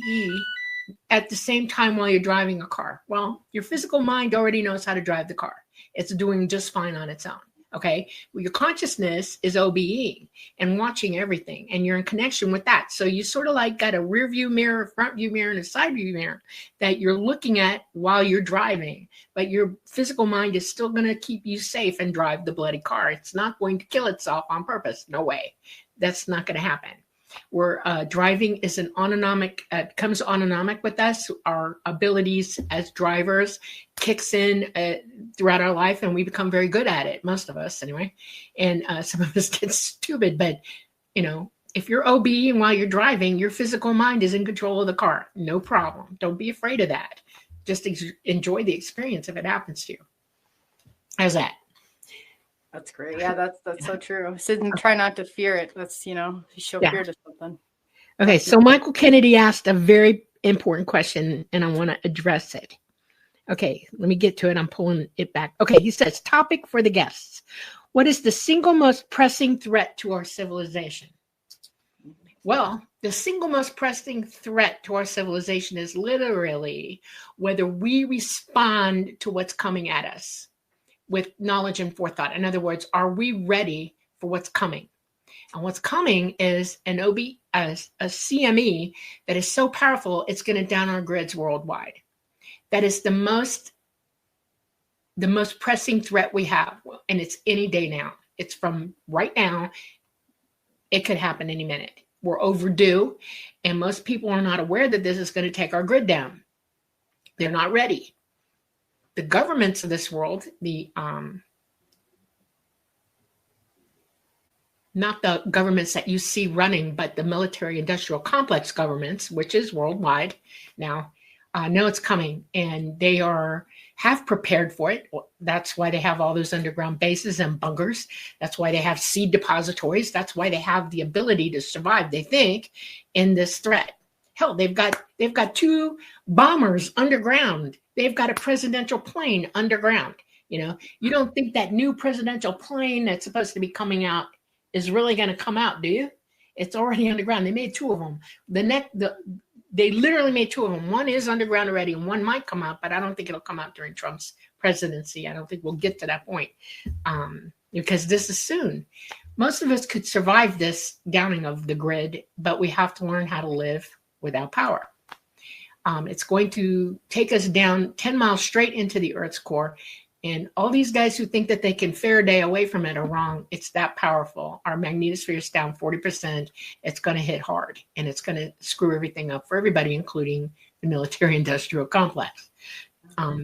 at the same time while you're driving a car? Well, your physical mind already knows how to drive the car. It's doing just fine on its own. Okay. Well, your consciousness is OBEing and watching everything, and you're in connection with that. So you sort of like got a rear view mirror, front view mirror, and a side view mirror that you're looking at while you're driving, but your physical mind is still going to keep you safe and drive the bloody car. It's not going to kill itself on purpose. No way. That's not going to happen. Where driving is an autonomic, comes autonomic with us. Our abilities as drivers kicks in throughout our life, and we become very good at it. Most of us, anyway. And some of us get stupid, but if you're OB and while you're driving, your physical mind is in control of the car. No problem. Don't be afraid of that. Just enjoy the experience if it happens to you. How's that? That's great. Yeah, that's so true. Sit and try not to fear it. That's, show fear to something. Okay, so Michael Kennedy asked a very important question, and I want to address it. Okay, let me get to it. I'm pulling it back. Okay, he says, topic for the guests. What is the single most pressing threat to our civilization? Well, the single most pressing threat to our civilization is literally whether we respond to what's coming at us with knowledge and forethought. In other words, are we ready for what's coming? And what's coming is a CME that is so powerful, it's going to down our grids worldwide. That is the most pressing threat we have. And it's any day now. It's from right now. It could happen any minute. We're overdue. And most people are not aware that this is going to take our grid down. They're not ready. The governments of this world, not the governments that you see running, but the military industrial complex governments, which is worldwide now, know it's coming, and they have prepared for it. That's why they have all those underground bases and bunkers. That's why they have seed depositories. That's why they have the ability to survive, they think, in this threat. Hell, they've got 2 bombers underground. They've got a presidential plane underground. You don't think that new presidential plane that's supposed to be coming out is really going to come out, do you? It's already underground. They made 2 of them. They literally made 2 of them. One is underground already, and one might come out, but I don't think it'll come out during Trump's presidency. I don't think we'll get to that point because this is soon. Most of us could survive this downing of the grid, but we have to learn how to live without power. It's going to take us down 10 miles straight into the Earth's core. And all these guys who think that they can Faraday away from it are wrong. It's that powerful. Our magnetosphere is down 40%. It's going to hit hard, and it's going to screw everything up for everybody, including the military industrial complex.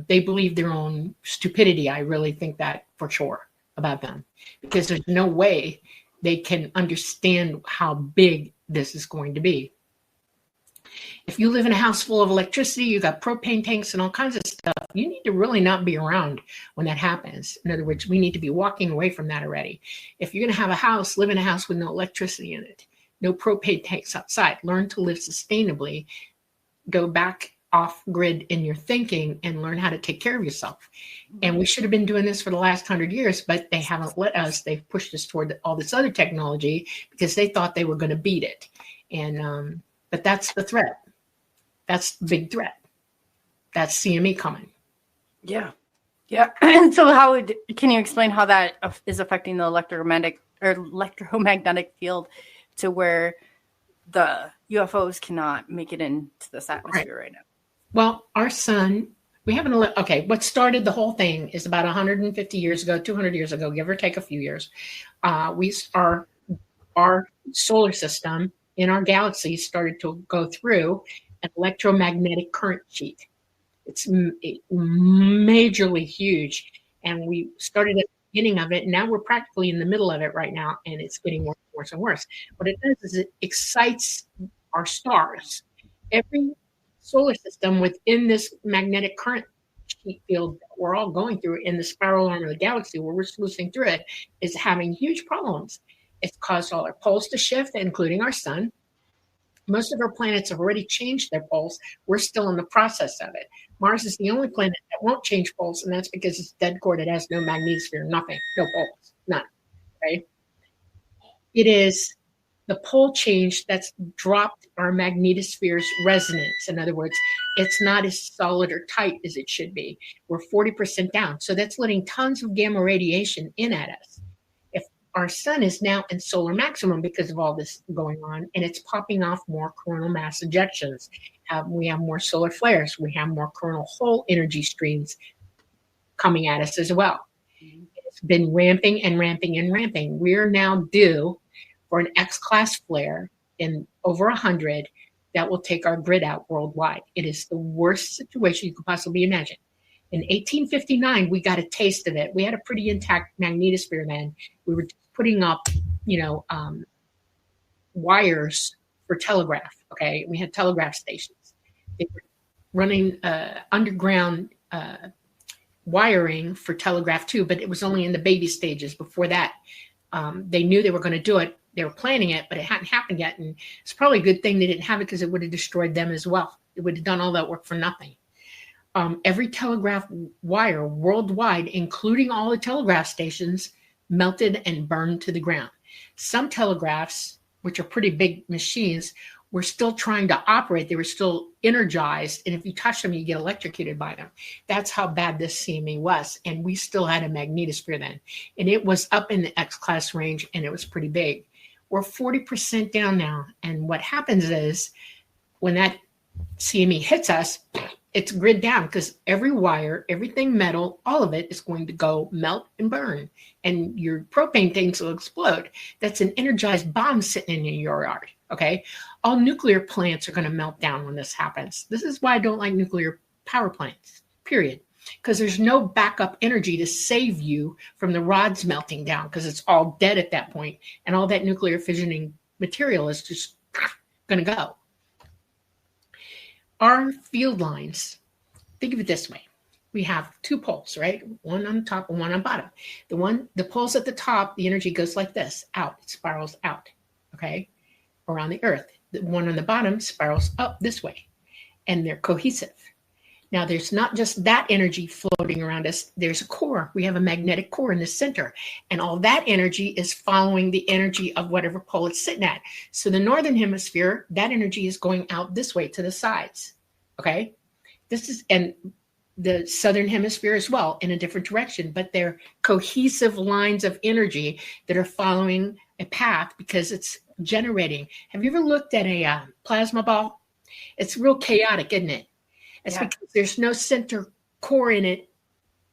They believe their own stupidity. I really think that for sure about them, because there's no way they can understand how big this is going to be. If you live in a house full of electricity, you got propane tanks and all kinds of stuff, you need to really not be around when that happens. In other words, we need to be walking away from that already. If you're going to have a house, live in a house with no electricity in it, no propane tanks outside, learn to live sustainably, go back off grid in your thinking and learn how to take care of yourself. And we should have been doing this for the last 100 years, but they haven't let us. They've pushed us toward all this other technology because they thought they were going to beat it. And, but that's the threat. That's the big threat. That's CME coming. Yeah. Yeah. And so can you explain how that is affecting the electromagnetic field to where the UFOs cannot make it into this atmosphere right now? Well, our sun, what started the whole thing is about 150 years ago, 200 years ago, give or take a few years. Our solar system in our galaxy started to go through an electromagnetic current sheet. It's majorly huge. And we started at the beginning of it. And now we're practically in the middle of it right now. And it's getting worse and worse. What it does is it excites our stars. Every solar system within this magnetic current sheet field that we're all going through in the spiral arm of the galaxy where we're sluicing through it is having huge problems. It's caused all our poles to shift, including our sun. Most of our planets have already changed their poles. We're still in the process of it. Mars is the only planet that won't change poles, and that's because it's dead core. It has no magnetosphere, nothing, no poles, none, right? It is the pole change that's dropped our magnetosphere's resonance. In other words, it's not as solid or tight as it should be. We're 40% down. So that's letting tons of gamma radiation in at us. Our sun is now in solar maximum because of all this going on, and it's popping off more coronal mass ejections. We have more solar flares. We have more coronal hole energy streams coming at us as well. It's been ramping and ramping and ramping. We're now due for an X-class flare in over 100 that will take our grid out worldwide. It is the worst situation you could possibly imagine. In 1859, we got a taste of it. We had a pretty intact magnetosphere then. We were putting up, wires for telegraph. Okay, we had telegraph stations. They were running underground wiring for telegraph too, but it was only in the baby stages. Before that, they knew they were going to do it. They were planning it, but it hadn't happened yet. And it's probably a good thing they didn't have it, because it would have destroyed them as well. It would have done all that work for nothing. Every telegraph wire worldwide, including all the telegraph stations, melted and burned to the ground. Some telegraphs, which are pretty big machines, were still trying to operate. They were still energized. And if you touch them, you get electrocuted by them. That's how bad this CME was. And we still had a magnetosphere then. And it was up in the X-class range, and it was pretty big. We're 40% down now. And what happens is when that CME hits us, it's grid down, because every wire, everything metal, all of it is going to go melt and burn. And your propane tanks will explode. That's an energized bomb sitting in your yard. Okay. All nuclear plants are going to melt down when this happens. This is why I don't like nuclear power plants, period. Because there's no backup energy to save you from the rods melting down, because it's all dead at that point, and all that nuclear fissioning material is just going to go. Our field lines, think of it this way. We have two poles, right? One on top and one on bottom. The poles at the top, the energy goes like this, out, it spirals out, okay, around the earth. The one on the bottom spirals up this way, and they're cohesive. Now, there's not just that energy floating around us. There's a core. We have a magnetic core in the center, and all that energy is following the energy of whatever pole it's sitting at. So the northern hemisphere, that energy is going out this way to the sides, okay? And the southern hemisphere as well, in a different direction, but they're cohesive lines of energy that are following a path, because it's generating. Have you ever looked at a plasma ball? It's real chaotic, isn't it? It's because there's no center core in it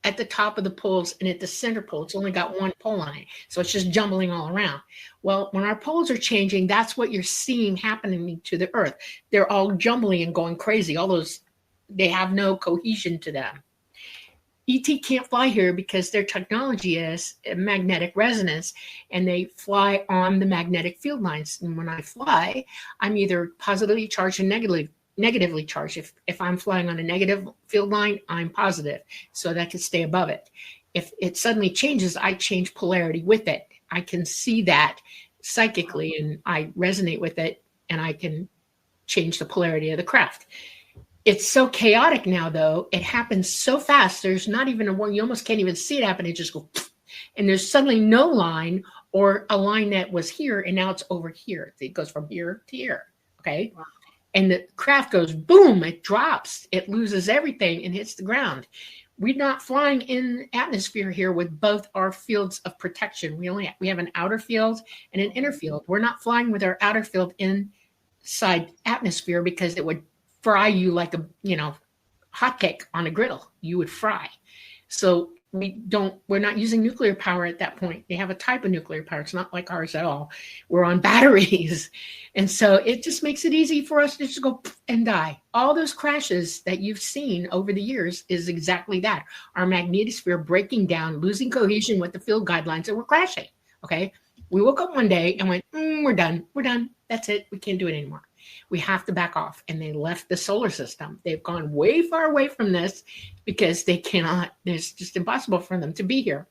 at the top of the poles, and at the center pole, it's only got one pole on it. So it's just jumbling all around. Well, when our poles are changing, that's what you're seeing happening to the earth. They're all jumbling and going crazy. All those, they have no cohesion to them. ET can't fly here because their technology is magnetic resonance, and they fly on the magnetic field lines. And when I fly, I'm either positively charged or negatively charged. If I'm flying on a negative field line, I'm positive, so that I can stay above it. If it suddenly changes, I change polarity with it. I can see that psychically, and I resonate with it, and I can change the polarity of the craft. It's so chaotic now, though. It happens so fast. There's not even you almost can't even see it happen. It just goes, and there's suddenly no line, or a line that was here, and now it's over here. It goes from here to here, okay? Wow. And the craft goes boom, it drops, it loses everything and hits the ground. We're not flying in atmosphere here with both our fields of protection. We have an outer field and an inner field. We're not flying with our outer field inside atmosphere, because it would fry you like a hotcake on a griddle. You would fry. So we're not using nuclear power at that point. They have a type of nuclear power. It's not like ours at all. We're on batteries. And so it just makes it easy for us to just go and die. All those crashes that you've seen over the years is exactly that. Our magnetosphere breaking down, losing cohesion with the field guidelines, and we're crashing. Okay. We woke up one day and went, we're done. We're done. That's it. We can't do it anymore. We have to back off. And they left the solar system. They've gone way far away from this, because they cannot, it's just impossible for them to be here.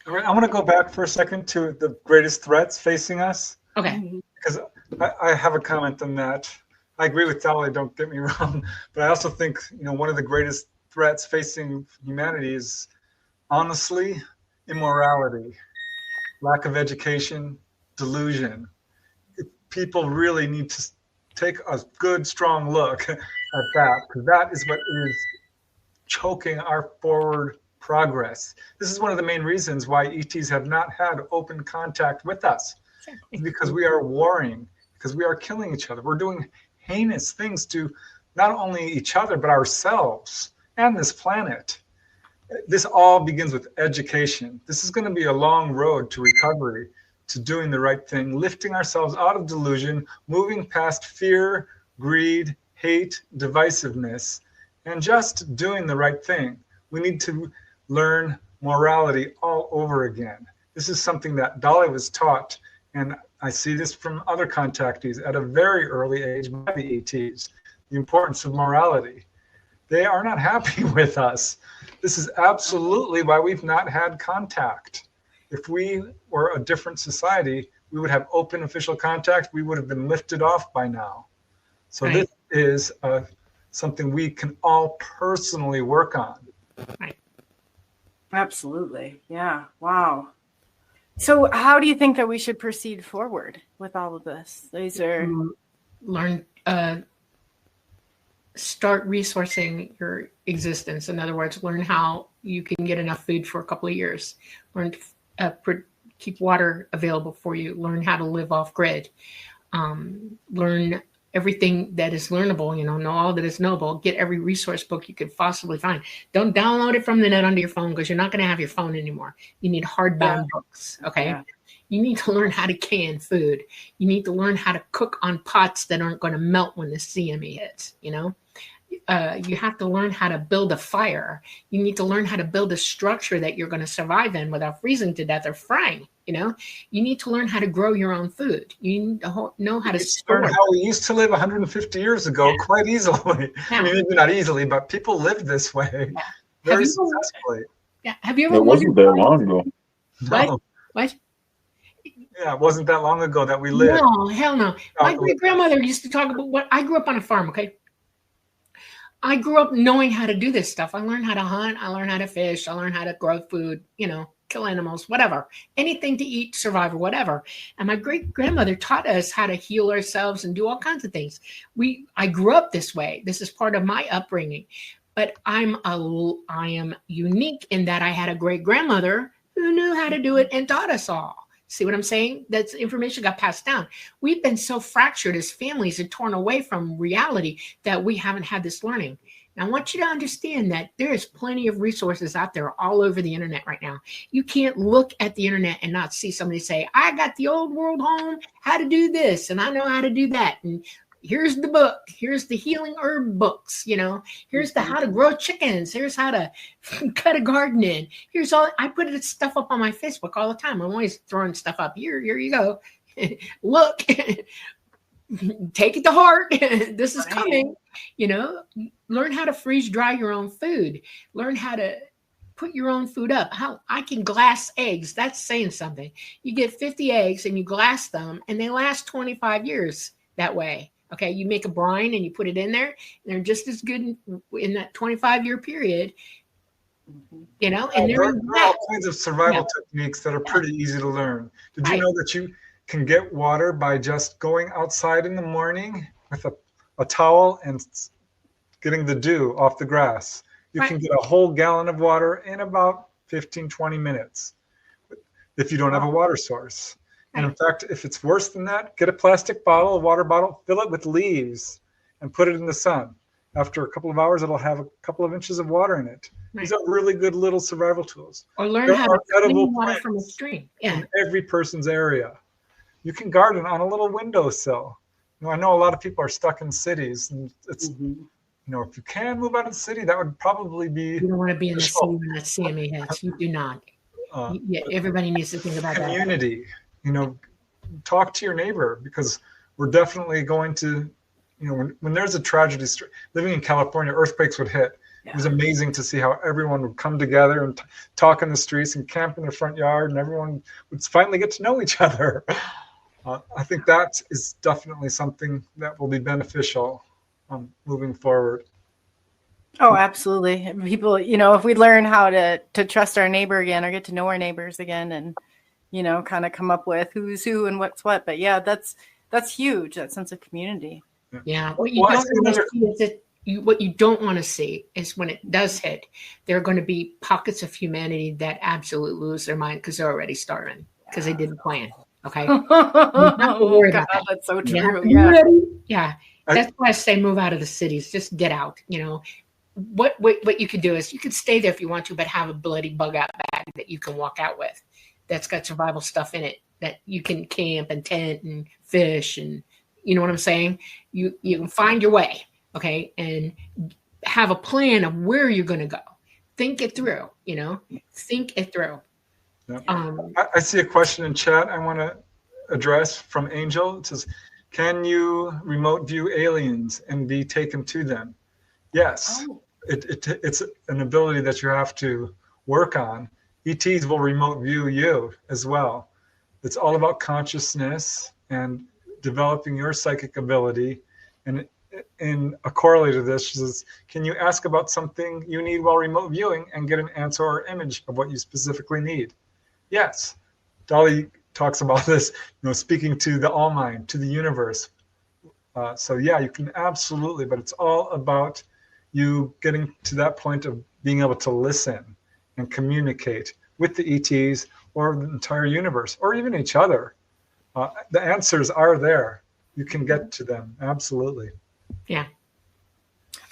All right, I want to go back for a second to the greatest threats facing us. Okay. Because I have a comment on that. I agree with Dolly, don't get me wrong. But I also think, one of the greatest threats facing humanity is, honestly, immorality, lack of education, delusion. People really need to take a good, strong look at that, because that is what is choking our forward progress. This is one of the main reasons why ETs have not had open contact with us, because we are warring, because we are killing each other. We're doing heinous things to not only each other, but ourselves and this planet. This all begins with education. This is going to be a long road to recovery, to doing the right thing, lifting ourselves out of delusion, moving past fear, greed, hate, divisiveness, and just doing the right thing. We need to learn morality all over again. This is something that Dolly was taught And I see this from other contactees at a very early age, by the ETs, the importance of morality. They are not happy with us. This is absolutely why we've not had contact. If we were a different society, we would have open official contact. We would have been lifted off by now. So Right. this is something we can all personally work on. Right. Absolutely. Yeah. Wow. So how do you think that we should proceed forward with all of this? These are Learn, start resourcing your existence. In other words, learn how you can get enough food for a couple of years. Learn to keep water available for you. Learn how to live off grid. Learn everything that is learnable, know all that is knowable. Get every resource book you could possibly find. Don't download it from the net onto your phone because you're not going to have your phone anymore. You need hardbound books, okay? Yeah. You need to learn how to can food. You need to learn how to cook on pots that aren't going to melt when the CME hits, You have to learn how to build a fire. You need to learn how to build a structure that you're going to survive in without freezing to death or frying. You need to learn how to grow your own food. You need to know how to store. How we used to live 150 years ago, quite easily. Yeah. I mean, maybe not easily, but people lived this way very successfully. Have you ever? It wasn't that long ago. What? No. What? Yeah, it wasn't that long ago that we lived. No, hell no. My great grandmother used to talk about what I grew up on a farm. Okay. I grew up knowing how to do this stuff. I learned how to hunt. I learned how to fish. I learned how to grow food, kill animals, whatever, anything to eat, survive, or whatever. And my great grandmother taught us how to heal ourselves and do all kinds of things. I grew up this way. This is part of my upbringing, but I am unique in that I had a great grandmother who knew how to do it and taught us all. See what I'm saying? That information got passed down. We've been so fractured as families and torn away from reality that we haven't had this learning. Now, I want you to understand that there is plenty of resources out there all over the internet right now. You can't look at the internet and not see somebody say, I got the old world home, how to do this, and I know how to do that. And here's the book. Here's the healing herb books. Here's the how to grow chickens. Here's how to cut a garden in. Here's all. I put this stuff up on my Facebook all the time. I'm always throwing stuff up. Here you go. Look, take it to heart. This is coming. Learn how to freeze dry your own food. Learn how to put your own food up. How I can glass eggs. That's saying something. You get 50 eggs and you glass them and they last 25 years that way. Okay, you make a brine and you put it in there, and they're just as good in that 25-year period, and there are all kinds of survival techniques that are pretty easy to learn. Did you know that you can get water by just going outside in the morning with a towel and getting the dew off the grass? You can get a whole gallon of water in about 15, 20 minutes if you don't have a water source. And in fact, if it's worse than that, get a plastic bottle, a water bottle, fill it with leaves and put it in the sun. After a couple of hours, it'll have a couple of inches of water in it. Right. These are really good little survival tools. Or learn how to clean water from a stream. In every person's area. You can garden on a little windowsill. I know a lot of people are stuck in cities, and it's if you can move out of the city, that would probably be. You don't want to be in the city when that CME hits. You do not. Everybody needs to think about community. Talk to your neighbor, because we're definitely going to, when there's a tragedy, living in California, earthquakes would hit. Yeah. It was amazing to see how everyone would come together and talk in the streets and camp in their front yard, and everyone would finally get to know each other. I think that is definitely something that will be beneficial moving forward. Oh, absolutely. People, if we learn how to trust our neighbor again, or get to know our neighbors again, and kind of come up with who's who and what's what. But yeah, that's huge. That sense of community. Yeah. What you don't want to see is when it does hit, there are going to be pockets of humanity that absolutely lose their mind because they're already starving because they didn't plan. Okay. Oh, God, that's so true. Yeah. That's why I say move out of the cities. Just get out. What you could do is you could stay there if you want to, but have a bloody bug out bag that you can walk out with. That's got survival stuff in it that you can camp and tent and fish, and you know what I'm saying? You can find your way, okay, and have a plan of where you're going to go. Think it through, think it through. Yeah. I see a question in chat I want to address from Angel. It says, can you remote view aliens and be taken to them? Yes. Oh. It's an ability that you have to work on. ETs will remote view you as well. It's all about consciousness and developing your psychic ability. And in a correlate to this, she says, can you ask about something you need while remote viewing and get an answer or image of what you specifically need? Yes. Dolly talks about this, speaking to the all mind, to the universe. So yeah, you can absolutely, but it's all about you getting to that point of being able to listen and communicate with the ETs or the entire universe or even each other. The answers are there. You can get to them. Absolutely. Yeah.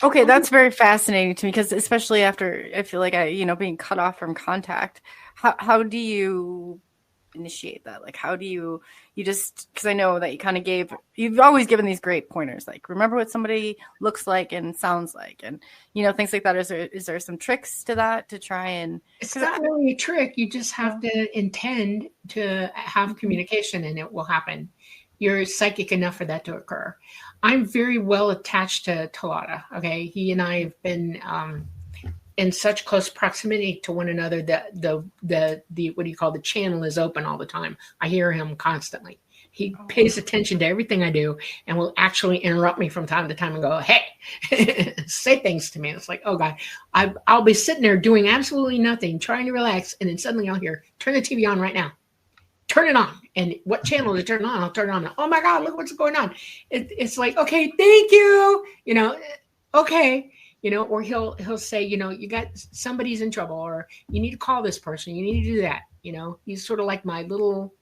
Okay, that's very fascinating to me because especially after I feel like being cut off from contact, how do you initiate that? Like, how do you just, because I know that you kind of you've always given these great pointers, like remember what somebody looks like and sounds like, and things like that. Is there some tricks to that to try and? It's not really a trick. You just have to intend to have communication, and it will happen. You're psychic enough for that to occur. I'm very well attached to Talata. Okay, he and I have been in such close proximity to one another that the what do you call, the channel is open all the time. I hear him constantly. He pays attention to everything I do and will actually interrupt me from time to time and go, hey, say things to me. It's like, oh God, I'll be sitting there doing absolutely nothing, trying to relax. And then suddenly I'll hear, turn the TV on right now. Turn it on. And what channel to turn it on? I'll turn it on. Oh my God, look what's going on. It's like, okay, thank you. Okay. Or he'll say, you got, somebody's in trouble, or you need to call this person. You need to do that. He's sort of like my little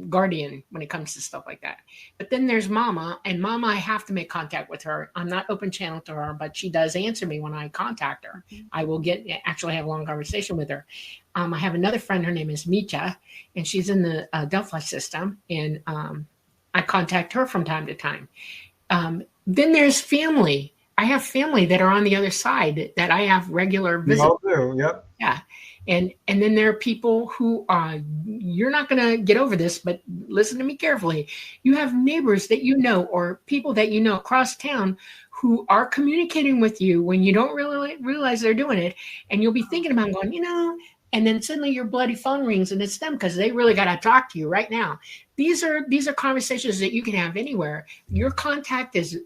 guardian when it comes to stuff like that. But then there's Mama, and Mama, I have to make contact with her. I'm not open channel to her, but she does answer me when I contact her. I will actually have a long conversation with her. I have another friend, her name is Mita, and she's in the Delphi system, and I contact her from time to time. Then there's family. I have family that are on the other side that I have regular visits. You all do, yep. Yeah. And then there are people who you're not going to get over this, but listen to me carefully. You have neighbors that or people that across town who are communicating with you when you don't really realize they're doing it. And you'll be thinking about going, and then suddenly your bloody phone rings and it's them because they really got to talk to you right now. These are conversations that you can have anywhere. Your contact is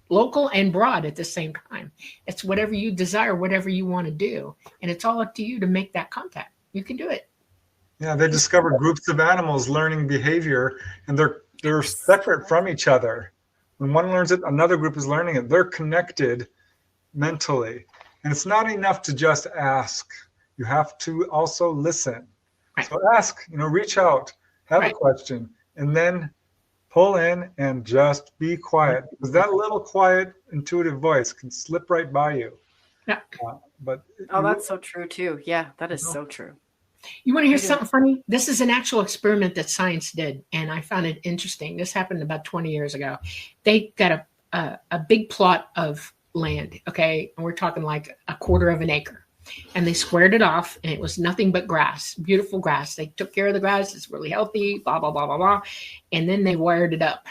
local and broad at the same time. It's whatever you desire, whatever you want to do. And it's all up to you to make that contact. You can do it. Yeah, they discovered groups of animals learning behavior, and they're separate from each other. When one learns it, another group is learning it. They're connected mentally. And it's not enough to just ask. You have to also listen. Right. So ask, reach out, have a question, and then pull in and just be quiet, because that little quiet, intuitive voice can slip right by you. Yeah. That's so true too. Yeah, that is so true. You want to hear something funny? This is an actual experiment that science did, and I found it interesting. This happened about 20 years ago. They got a big plot of land, okay? And we're talking like a quarter of an acre. And they squared it off, and it was nothing but grass, beautiful grass. They took care of the grass. It's really healthy, blah, blah, blah, blah, blah. And then they wired it up.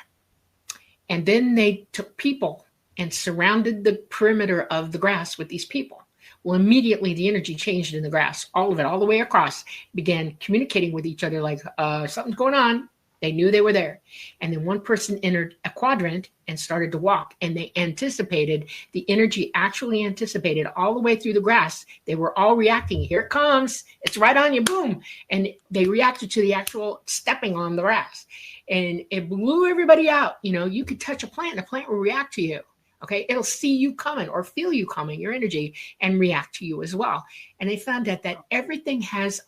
And then they took people and surrounded the perimeter of the grass with these people. Well, immediately the energy changed in the grass, all of it, all the way across, began communicating with each other like, something's going on. They knew they were there. And then one person entered a quadrant and started to walk. And they anticipated, the energy actually anticipated all the way through the grass. They were all reacting. Here it comes. It's right on you. Boom. And they reacted to the actual stepping on the grass. And it blew everybody out. You could touch a plant and the plant will react to you. Okay. It'll see you coming or feel you coming, your energy, and react to you as well. And they found out that everything has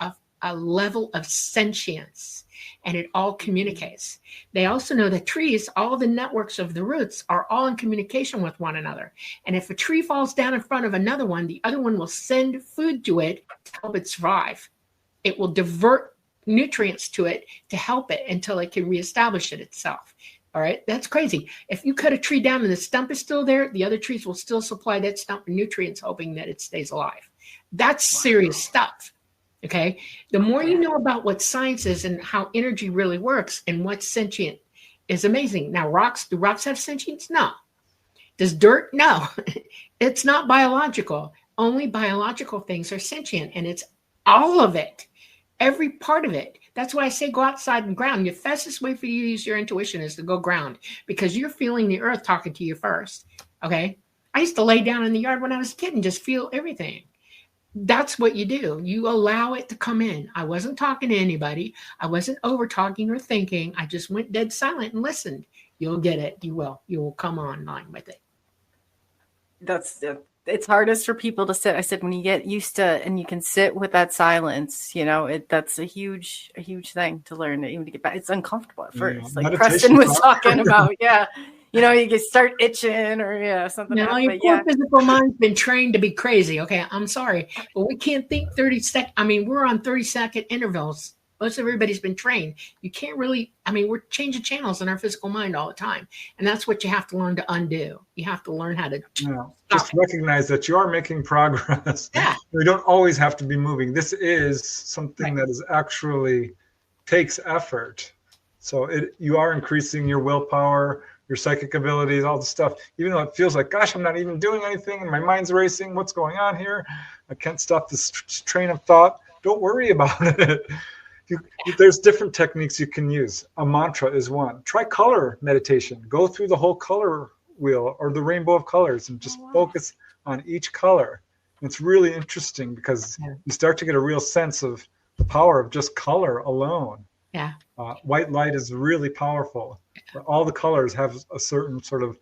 a level of sentience, and it all communicates. They also know that trees, all the networks of the roots are all in communication with one another. And if a tree falls down in front of another one, the other one will send food to it to help it survive. It will divert nutrients to it to help it until it can reestablish it itself. All right, that's crazy. If you cut a tree down and the stump is still there, the other trees will still supply that stump with nutrients, hoping that it stays alive. That's serious stuff. Okay. The more you know about what science is and how energy really works and what's sentient is amazing. Now, do rocks have sentience? No. Does dirt? No. It's not biological. Only biological things are sentient, and it's all of it, every part of it. That's why I say go outside and ground. The fastest way for you to use your intuition is to go ground, because you're feeling the earth talking to you first. Okay. I used to lay down in the yard when I was a kid and just feel everything. That's what you do. You allow it to come in. I wasn't talking to anybody. I wasn't over talking or thinking. I just went dead silent and listened. You'll get it. You will. You will come online with it. It's hardest for people to sit. I said, when you get used to, and you can sit with that silence, that's a huge thing to learn, even to get back. It's uncomfortable at first. Like Preston was talking about. You can start itching or something. Now, your poor physical mind's been trained to be crazy. Okay, I'm sorry, but we can't think 30 seconds. I mean, we're on 30-second intervals. Most of everybody's been trained. You can't really. I mean, we're changing channels in our physical mind all the time, and that's what you have to learn to undo. You have to learn how to just recognize that you are making progress. Yeah, we don't always have to be moving. This is something that is actually takes effort. So you are increasing your willpower, your psychic abilities, all the stuff, even though it feels like, gosh, I'm not even doing anything and my mind's racing. What's going on here? I can't stop this train of thought. Don't worry about it. There's different techniques you can use. A mantra is one. Try color meditation. Go through the whole color wheel or the rainbow of colors and just focus on each color. And it's really interesting because you start to get a real sense of the power of just color alone. Yeah. White light is really powerful. All the colors have a certain sort of,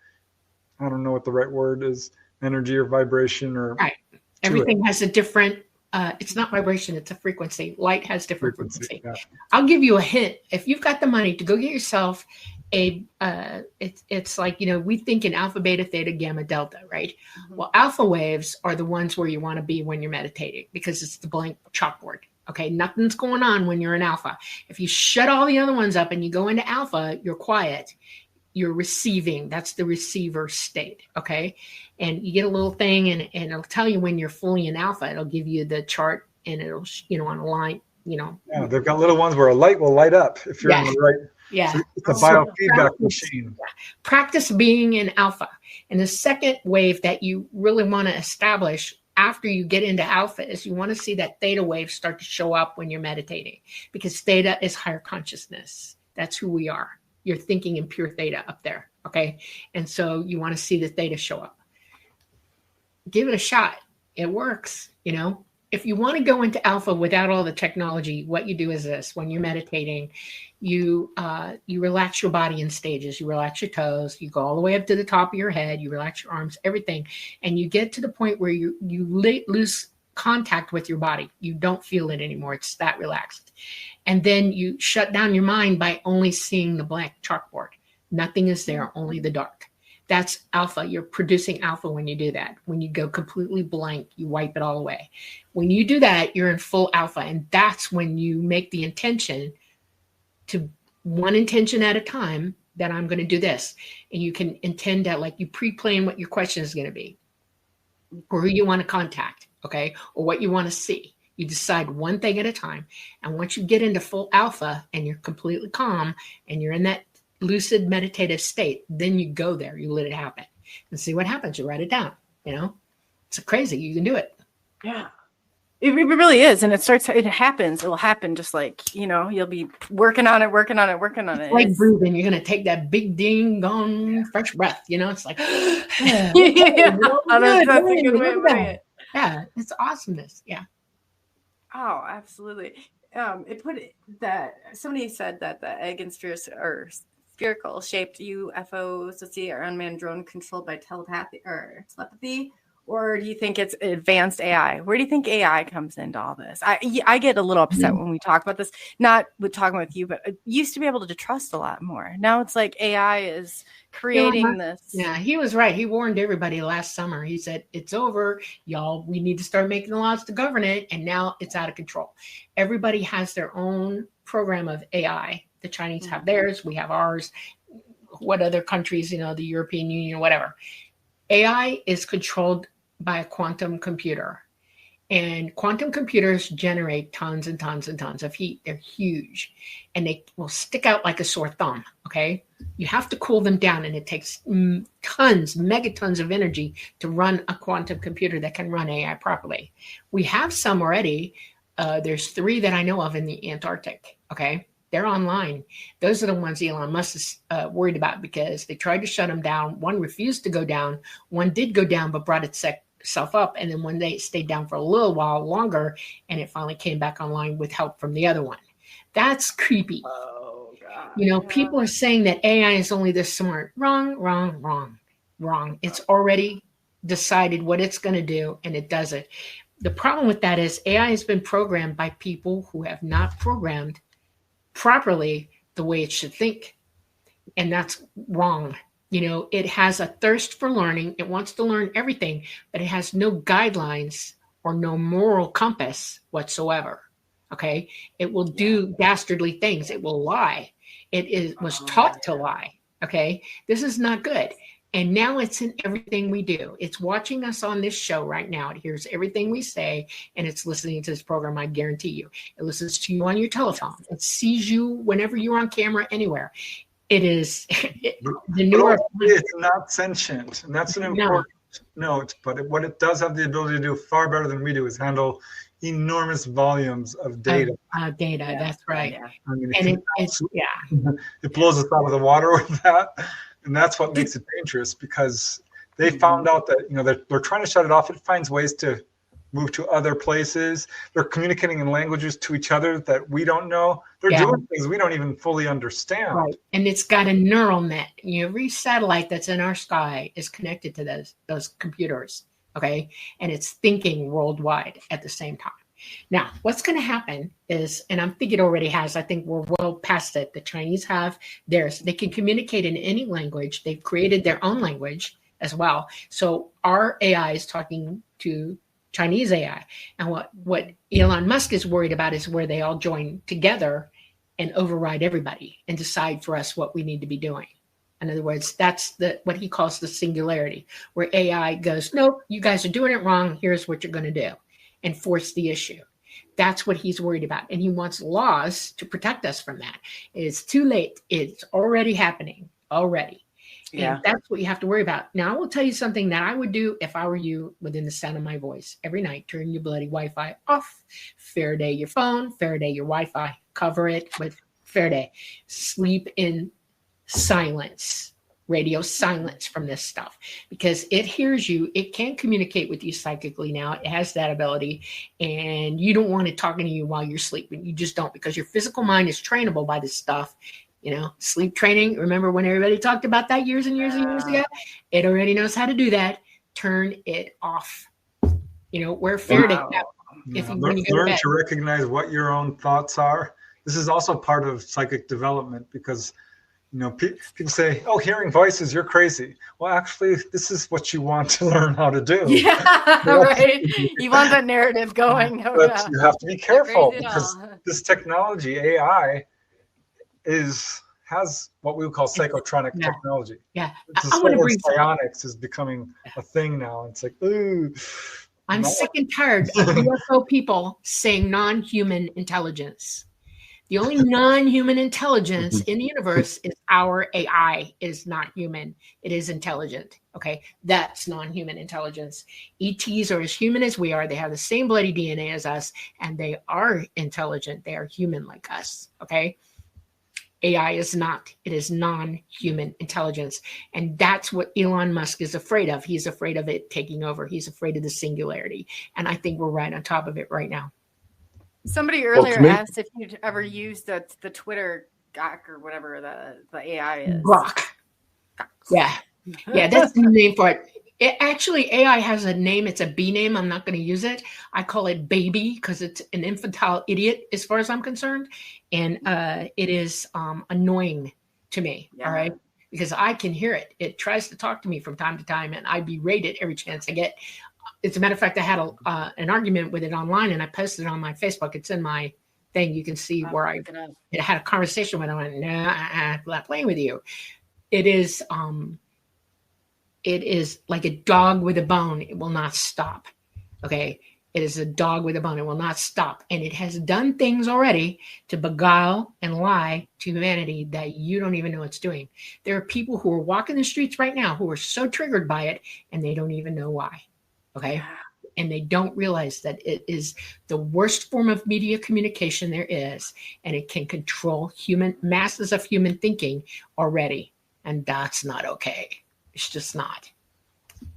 I don't know what the right word is, energy or vibration or. Right. Everything has a different, it's not vibration, it's a frequency. Light has different frequency. Yeah. I'll give you a hint. If you've got the money to go get yourself it's like, we think in alpha, beta, theta, gamma, delta, right? Mm-hmm. Well, alpha waves are the ones where you want to be when you're meditating because it's the blank chalkboard. Okay, nothing's going on when you're in alpha. If you shut all the other ones up and you go into alpha, you're quiet. You're receiving. That's the receiver state. Okay, and you get a little thing, and it'll tell you when you're fully in alpha. It'll give you the chart, and it'll on a line. Yeah, they've got little ones where a light will light up if you're in the right. Yeah, so it's a biofeedback machine. Practice being in alpha, and the second wave that you really want to establish after you get into alpha is you want to see that theta wave start to show up when you're meditating, because theta is higher consciousness. That's who we are. You're thinking in pure theta up there. Okay. And so you want to see the theta show up. Give it a shot. It works. If you want to go into alpha without all the technology, what you do is this: when you're meditating, you relax your body in stages. You relax your toes. You go all the way up to the top of your head. You relax your arms, everything. And you get to the point where you lose contact with your body. You don't feel it anymore. It's that relaxed. And then you shut down your mind by only seeing the blank chalkboard. Nothing is there, only the dark. That's alpha. You're producing alpha when you do that. When you go completely blank, you wipe it all away. When you do that, you're in full alpha. And that's when you make the intention to one intention at a time that I'm going to do this. And you can intend that, like you pre-plan what your question is going to be, or who you want to contact, okay, or what you want to see. You decide one thing at a time. And once you get into full alpha and you're completely calm and you're in that lucid meditative state, then you go there, you let it happen and see what happens. You write it down. It's crazy. You can do it. Yeah. It really is. And it happens. It will happen just like, you'll be working on it. It's like breathing. You're going to take that big ding gone fresh breath. It's like, yeah, that's a good way of putting it. Yeah. It's awesomeness. Yeah. Oh, absolutely. It put that somebody said that the egg and spherical shaped UFOs, let's see, are unmanned drone controlled by telepathy or telepathy. Or do you think it's advanced AI? Where do you think AI comes into all this? I get a little upset when we talk about this, not with talking with you, but I used to be able to trust a lot more. Now it's like AI is creating this. Yeah, he was right. He warned everybody last summer. He said, it's over, y'all. We need to start making the laws to govern it. And now it's out of control. Everybody has their own program of AI. The Chinese have theirs. We have ours. What other countries, the European Union, whatever. AI is controlled by a quantum computer. And quantum computers generate tons and tons and tons of heat. They're huge, and they will stick out like a sore thumb. Okay. You have to cool them down, and it takes tons, megatons of energy to run a quantum computer that can run AI properly. We have some already. There's 3 that I know of in the Antarctic. Okay. They're online. Those are the ones Elon Musk is worried about, because they tried to shut them down. One refused to go down. One did go down, but brought itself up. And then when they stayed down for a little while longer, and it finally came back online with help from the other one. That's creepy. Oh, God. You know, people are saying that AI is only this smart. Wrong, wrong, wrong, wrong. It's already decided what it's going to do, and it does it. The problem with that is AI has been programmed by people who have not programmed properly the way it should think. And that's wrong. You know, it has a thirst for learning. It wants to learn everything, but it has no guidelines or no moral compass whatsoever. Okay. It will do dastardly things. It will lie. Was taught to lie. Okay. This is not good. And now it's in everything we do. It's watching us on this show right now. It hears everything we say, and it's listening to this program, I guarantee you. It listens to you on your telephone. It sees you whenever you're on camera anywhere. It is the newer. It's not sentient, and that's an important note. But what it does have the ability to do far better than we do is handle enormous volumes of data. Data, that's right. Yeah. I mean, And it blows us out of the water with that. And that's what makes it dangerous, because they found out that, you know, they're trying to shut it off. It finds ways to move to other places. They're communicating in languages to each other that we don't know. They're doing things we don't even fully understand. Right. And it's got a neural net. Every satellite that's in our sky is connected to those computers. Okay. And it's thinking worldwide at the same time. Now, what's going to happen is, and I think it already has, I think we're well past it. The Chinese have theirs. They can communicate in any language. They've created their own language as well. So our AI is talking to Chinese AI. And what Elon Musk is worried about is where they all join together and override everybody and decide for us what we need to be doing. In other words, that's what he calls the singularity, where AI goes, nope, you guys are doing it wrong. Here's what you're going to do, and force the issue. That's what he's worried about. And he wants laws to protect us from that. It's too late. It's already happening already. Yeah. And that's what you have to worry about. Now, I will tell you something that I would do if I were you, within the sound of my voice. Every night, turn your bloody Wi-Fi off. Faraday your phone. Faraday your Wi-Fi. Cover it with Faraday. Sleep in silence. Radio silence from this stuff, because it hears you. It can communicate with you psychically now. It has that ability, and you don't want it talking to you while you're sleeping. You just don't, because your physical mind is trainable by this stuff. You know, sleep training. Remember when everybody talked about that years and years and years ago? It already knows how to do that. Turn it off. You know, where Faraday. Learn to recognize what your own thoughts are. This is also part of psychic development, because you know, people say, "Oh, hearing voices, you're crazy." Well, actually, this is what you want to learn how to do. Yeah, right. You want that narrative going. But you have to be careful, because this technology, AI, has what we would call psychotronic technology. Yeah, this is psionics is becoming a thing now. It's like, ooh. I'm sick and tired of UFO people saying non-human intelligence. The only non-human intelligence in the universe is our AI. It is not human. It is intelligent. Okay. That's non-human intelligence. ETs are as human as we are. They have the same bloody DNA as us, and they are intelligent. They are human like us. Okay. AI is not. It is non-human intelligence. And that's what Elon Musk is afraid of. He's afraid of it taking over. He's afraid of the singularity. And I think we're right on top of it right now. Somebody earlier asked if you'd ever used the Twitter Gok or whatever the AI is. Grok. Yeah. Yeah, that's the name for it. Actually, AI has a name. It's a B name. I'm not going to use it. I call it baby because it's an infantile idiot as far as I'm concerned. And it is annoying to me. Yeah. All right. Because I can hear it. It tries to talk to me from time to time, and I berate it every chance I get. As a matter of fact, I had an argument with it online, and I posted it on my Facebook. It's in my thing. You can see where I had a conversation with it. I went, nah, I'm not playing with you. It is like a dog with a bone. It will not stop. Okay. It is a dog with a bone. It will not stop. And it has done things already to beguile and lie to humanity that you don't even know it's doing. There are people who are walking the streets right now who are so triggered by it, and they don't even know why. Okay? And they don't realize that it is the worst form of media communication there is, and it can control masses of human thinking already. And that's not okay. It's just not.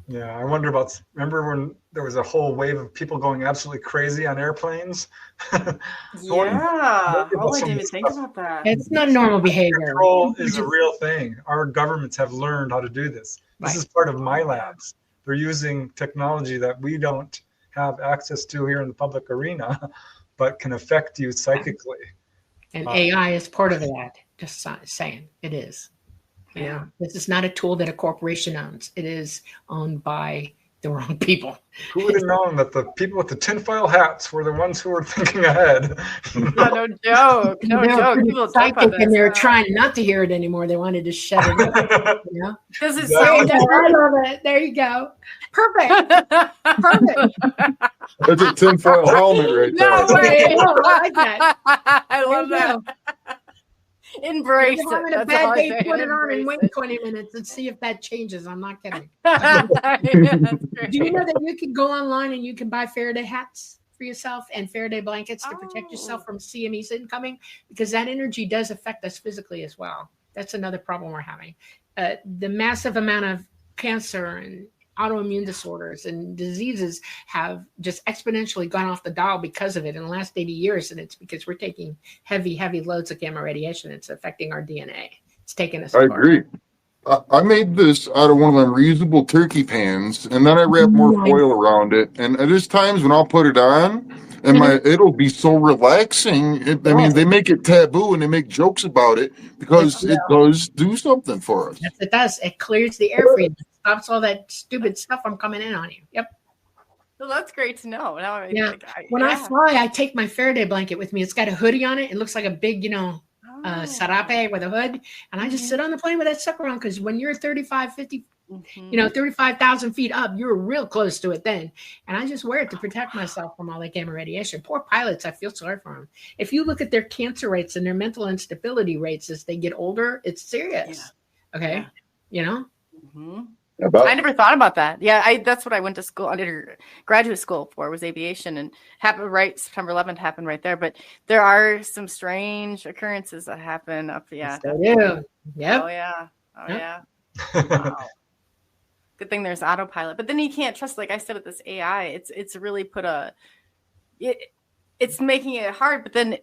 Yeah, I wonder about, remember when there was a whole wave of people going absolutely crazy on airplanes? Yeah. Oh, I didn't even think about that. It's not normal behavior. Control is a real thing. Our governments have learned how to do this. This is part of my labs. They're using technology that we don't have access to here in the public arena, but can affect you psychically. And AI is part of that. Just saying, it is. Yeah, this is not a tool that a corporation owns. It is owned by the wrong people. Who would have known that the people with the tinfoil hats were the ones who were thinking ahead? No joke. No joke. People talk about this. And they're trying not to hear it anymore. They wanted to shut it up. You know? Because it's I so love it. There you go. Perfect. Perfect. That's a tinfoil helmet right there. No way. I like that. I love that. Embrace If you're having it. a That's all bad I day, say. put it on and wait Embrace 20 minutes and see if that changes. I'm not kidding. it. Do you know that you can go online and you can buy Faraday hats for yourself and Faraday blankets to protect yourself from CMEs incoming? Because that energy does affect us physically as well. That's another problem we're having. The massive amount of cancer and autoimmune disorders and diseases have just exponentially gone off the dial because of it in the last 80 years. And it's because we're taking heavy loads of gamma radiation. It's affecting our DNA. It's taking us. I agree. I made this out of one of them reusable turkey pans, and then I wrapped more foil around it. And there's times when I'll put it on, and it'll be so relaxing. I mean, they make it taboo and they make jokes about it because it does do something for us. Yes, it does. It clears the air for you. It stops all that stupid stuff from coming in on you. Yep. Well, that's great to know. Now When I fly, I take my Faraday blanket with me. It's got a hoodie on it. It looks like a big, sarape with a hood. And I just sit on the plane with that sucker on, because when you're 35, 50, 35,000 feet up, you're real close to it then. And I just wear it to protect myself from all that gamma radiation. Poor pilots, I feel sorry for them. If you look at their cancer rates and their mental instability rates as they get older, it's serious. Yeah. Okay. You know? Mm-hmm. I never thought about that. Yeah, that's what I went to school, graduate school for, was aviation, and happened right September 11th happened right there. But there are some strange occurrences that happen up. Yeah. Yeah. Oh yeah. Wow. Good thing there's autopilot, but then you can't trust. Like I said, with this AI, it's really it's making it hard. But then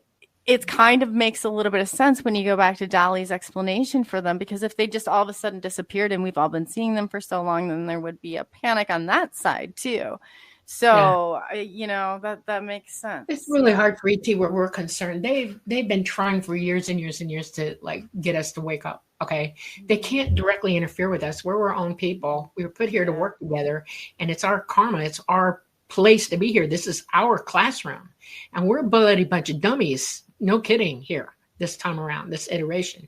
it kind of makes a little bit of sense when you go back to Dolly's explanation for them, because if they just all of a sudden disappeared and we've all been seeing them for so long, then there would be a panic on that side too. So, that makes sense. It's really hard for ET where we're concerned. They've been trying for years and years and years to get us to wake up. Okay. They can't directly interfere with us. We're our own people. We were put here to work together, and it's our karma. It's our place to be here. This is our classroom, and we're a bloody bunch of dummies. No kidding here this time around, this iteration.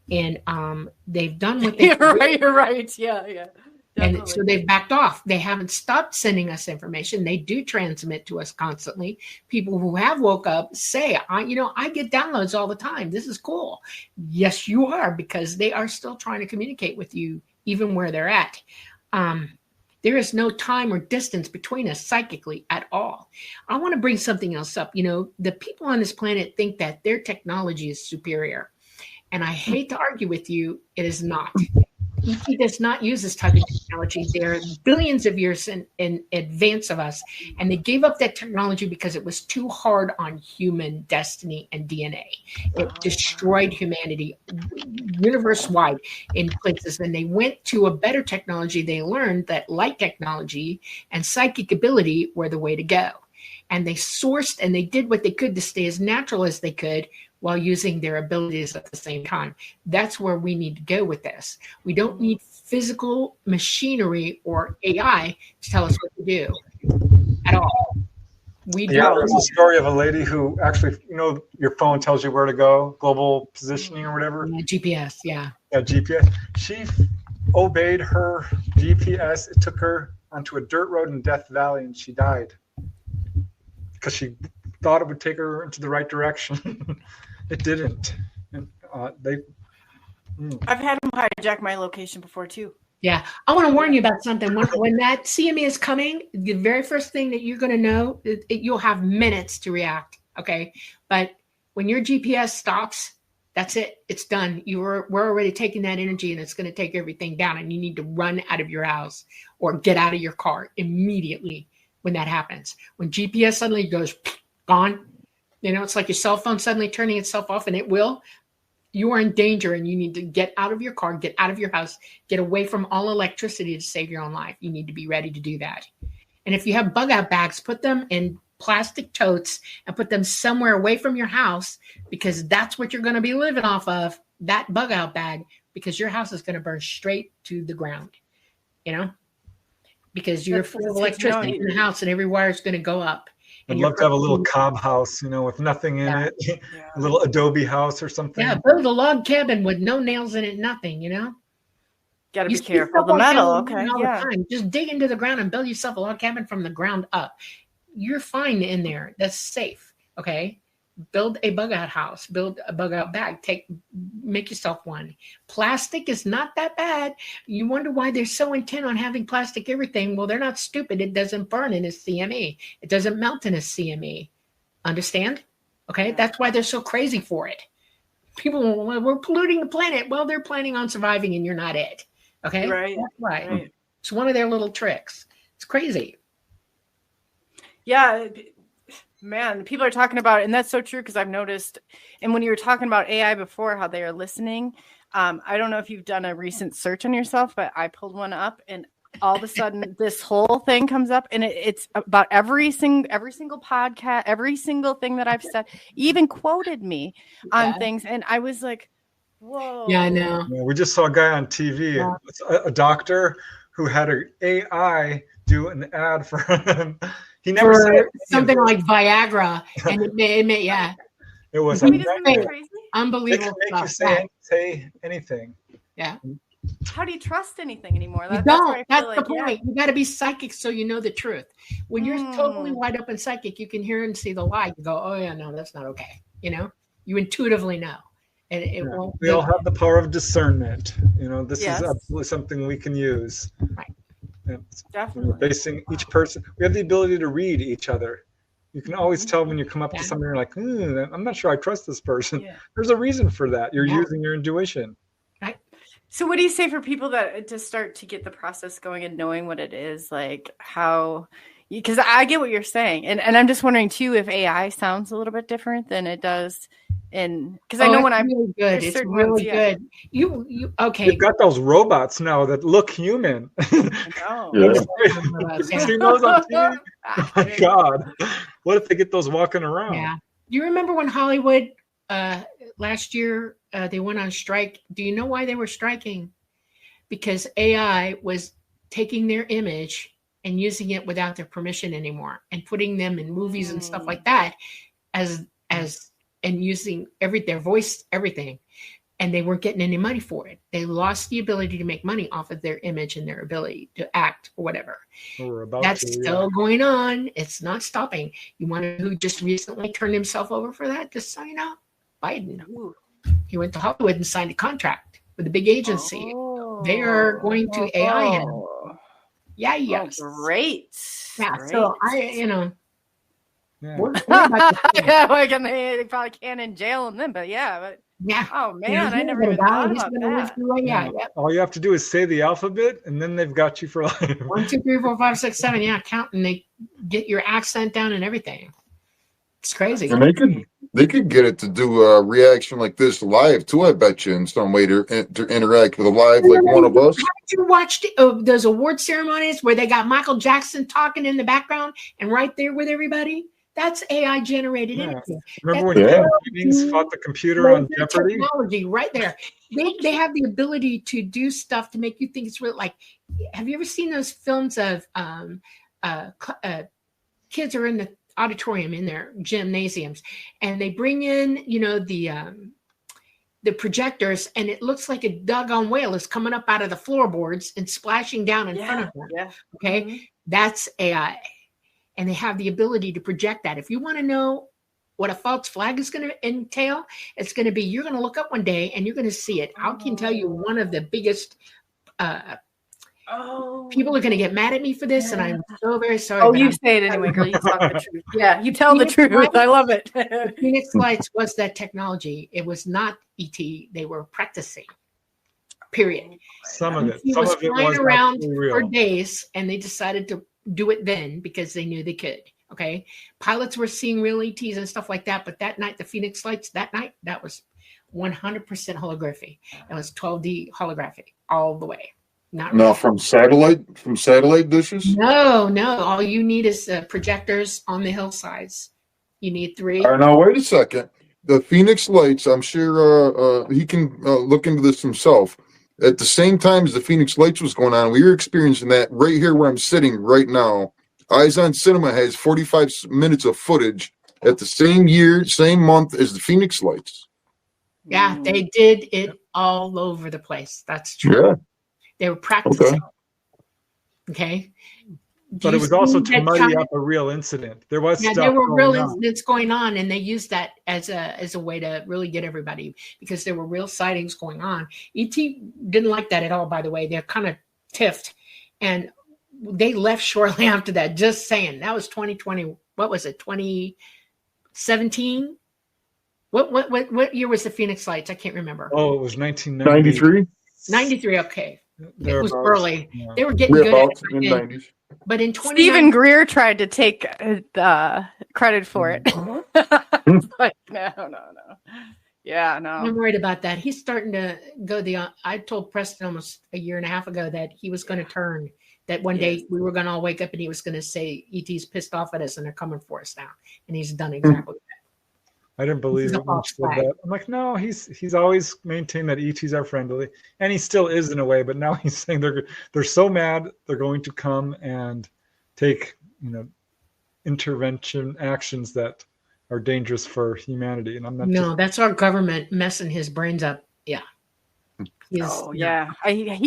And they've done what they You're right. Yeah. Definitely. And so they've backed off. They haven't stopped sending us information. They do transmit to us constantly. People who have woke up say, I get downloads all the time. This is cool. Yes, you are, because they are still trying to communicate with you even where they're at. There is no time or distance between us psychically at all. I want to bring something else up. The people on this planet think that their technology is superior. And I hate to argue with you. It is not. ET does not use this type of technology. They're billions of years in advance of us. And they gave up that technology because it was too hard on human destiny and DNA. It destroyed humanity universe-wide in places. And they went to a better technology. They learned that light technology and psychic ability were the way to go. And they sourced and they did what they could to stay as natural as they could while using their abilities at the same time. That's where we need to go with this. We don't need physical machinery or AI to tell us what to do at all. There's a story of a lady who actually, your phone tells you where to go, global positioning or whatever. GPS, yeah. Yeah, GPS. She obeyed her GPS. It took her onto a dirt road in Death Valley, and she died. because she thought it would take her into the right direction. It didn't. And I've had them hijack my location before too. Yeah, I want to warn you about something. When that CME is coming, the very first thing that you're going to know, you'll have minutes to react. Okay, but when your GPS stops, that's it. It's done. We're already taking that energy, and it's going to take everything down. And you need to run out of your house or get out of your car immediately when that happens. When GPS suddenly goes gone, it's like your cell phone suddenly turning itself off, and it will. You are in danger, and you need to get out of your car, get out of your house, get away from all electricity to save your own life. You need to be ready to do that. And if you have bug out bags, put them in plastic totes and put them somewhere away from your house, because that's what you're going to be living off of, that bug out bag, because your house is going to burn straight to the ground, because you're full of electricity in the house and every wire is going to go up. I'd love to have a little cob house, with nothing in it, a little adobe house or something. Yeah, build a log cabin with no nails in it, nothing, Got to be careful. The metal, okay, yeah. Just dig into the ground and build yourself a log cabin from the ground up. You're fine in there. That's safe, okay? Build a bug out house. Build a bug out bag. Make yourself one. Plastic is not that bad. You wonder why they're so intent on having plastic everything. Well, they're not stupid. It doesn't burn in a CME. It doesn't melt in a CME. Understand? Okay, that's why they're so crazy for it. People, we're polluting the planet. Well, they're planning on surviving, and you're not it. Okay, right? That's right. It's one of their little tricks. It's crazy. Yeah. Man, people are talking about it, and that's so true, because I've noticed, and when you were talking about AI before, how they are listening, I don't know if you've done a recent search on yourself, but I pulled one up, and all of a sudden this whole thing comes up, and it's about every single podcast, every single thing that I've said, even quoted me on things, and I was like, whoa. Yeah, I know. Yeah, we just saw a guy on TV, a doctor who had an AI do an ad for him. He never said something like Viagra, and it may, yeah. It was unbelievable. It can make you say anything. Yeah. How do you trust anything anymore? You don't. That's the point. You got to be psychic so you know the truth. When you're totally wide open psychic, you can hear and see the lie. You go, oh yeah, no, that's not okay. You intuitively know, and it won't. We all have the power of discernment. This is absolutely something we can use. Right. Definitely. We're basing each person. We have the ability to read each other. You can always tell when you come up to somebody, you're like, I'm not sure I trust this person. Yeah. There's a reason for that. You're using your intuition. Right. So what do you say for people that to start to get the process going and knowing what it is, like how, because I get what you're saying. And I'm just wondering too, if AI sounds a little bit different than it does because I know when I'm really good, it's really good. You okay? You've got those robots now that look human. I know. You see those on TV? Oh my God! What if they get those walking around? Yeah. Do you remember when Hollywood last year they went on strike? Do you know why they were striking? Because AI was taking their image and using it without their permission anymore, and putting them in movies and stuff like that, and using their voice, everything, and they weren't getting any money for it. They lost the ability to make money off of their image and their ability to act or whatever. That's still going on. It's not stopping. You want to know who just recently turned himself over for that? Just so you know, Biden. He went to Hollywood and signed a contract with a big agency. They are going to AI him. Yeah, yes. Great. Yeah, great. so Yeah. They probably can't in jail and then, but oh man, I never even thought about that. All you have to do is say the alphabet, and then they've got you for life. 1, 2, 3, 4, 5, 6, 7. Yeah, count, and they get your accent down and everything. It's crazy. And they could get it to do a reaction like this live too. I bet you in some way to interact with a live like one of us. Haven't you watched those award ceremonies where they got Michael Jackson talking in the background and right there with everybody? That's AI generated energy. Remember when human beings fought the computer on Jeopardy? Technology right there. They have the ability to do stuff to make you think it's real. Like, have you ever seen those films of kids are in the auditorium in their gymnasiums, and they bring in, the projectors, and it looks like a doggone whale is coming up out of the floorboards and splashing down in front of them. Yeah. Okay, that's AI. and they have the ability to project that. If you want to know what a false flag is going to entail, it's going to be, you're going to look up one day and you're going to see it. I can tell you one of the biggest people are going to get mad at me for this, and I'm so very sorry. Oh, you say it anyway, girl. You talk the truth. Yeah, you tell the truth. I love it. The Phoenix Lights was that technology. It was not ET. They were practicing. Period. Some of it. He Some was of it flying was around actually real. for days, and they decided to do it then because they knew they could. Okay, pilots were seeing real ETs and stuff like that, but that night, the Phoenix Lights, that was 100% holography. It was 12D holographic all the way. Not Now real. from satellite dishes. No. All you need is projectors on the hillsides. You need 3. All right, now wait a second. The Phoenix Lights, I'm sure he can look into this himself. At the same time as the Phoenix Lights was going on, we were experiencing that right here where I'm sitting right now. Eyes on Cinema has 45 minutes of footage at the same year, same month as the Phoenix Lights. Yeah, they did it all over the place. That's true. Yeah. They were practicing. Okay. But it was also to muddy up a real incident. There was stuff there were real going on. incidents going on, and they used that as a way to really get everybody, because there were real sightings going on. ET didn't like that at all, by the way. They're kind of tiffed, and they left shortly after that. Just saying. That was 2020. What was it? 2017? What year was the Phoenix Lights? I can't remember. Oh, it was 1990. 93? 93. Okay. It was Thereabouts. early. Yeah. They were getting good at About in it. 90s. But in Stephen Greer tried to take credit for it. But no. Yeah, no. I'm worried about that. He's starting to go I told Preston almost a year and a half ago that he was going to turn, that one day we were going to all wake up and he was going to say, ET's pissed off at us and they're coming for us now. And he's done exactly that. I didn't believe it when he said that. I'm like, no, he's always maintained that ETs are friendly, and he still is in a way. But now he's saying they're so mad they're going to come and take intervention actions that are dangerous for humanity. And I'm not. No, that's our government messing his brains up. Yeah. He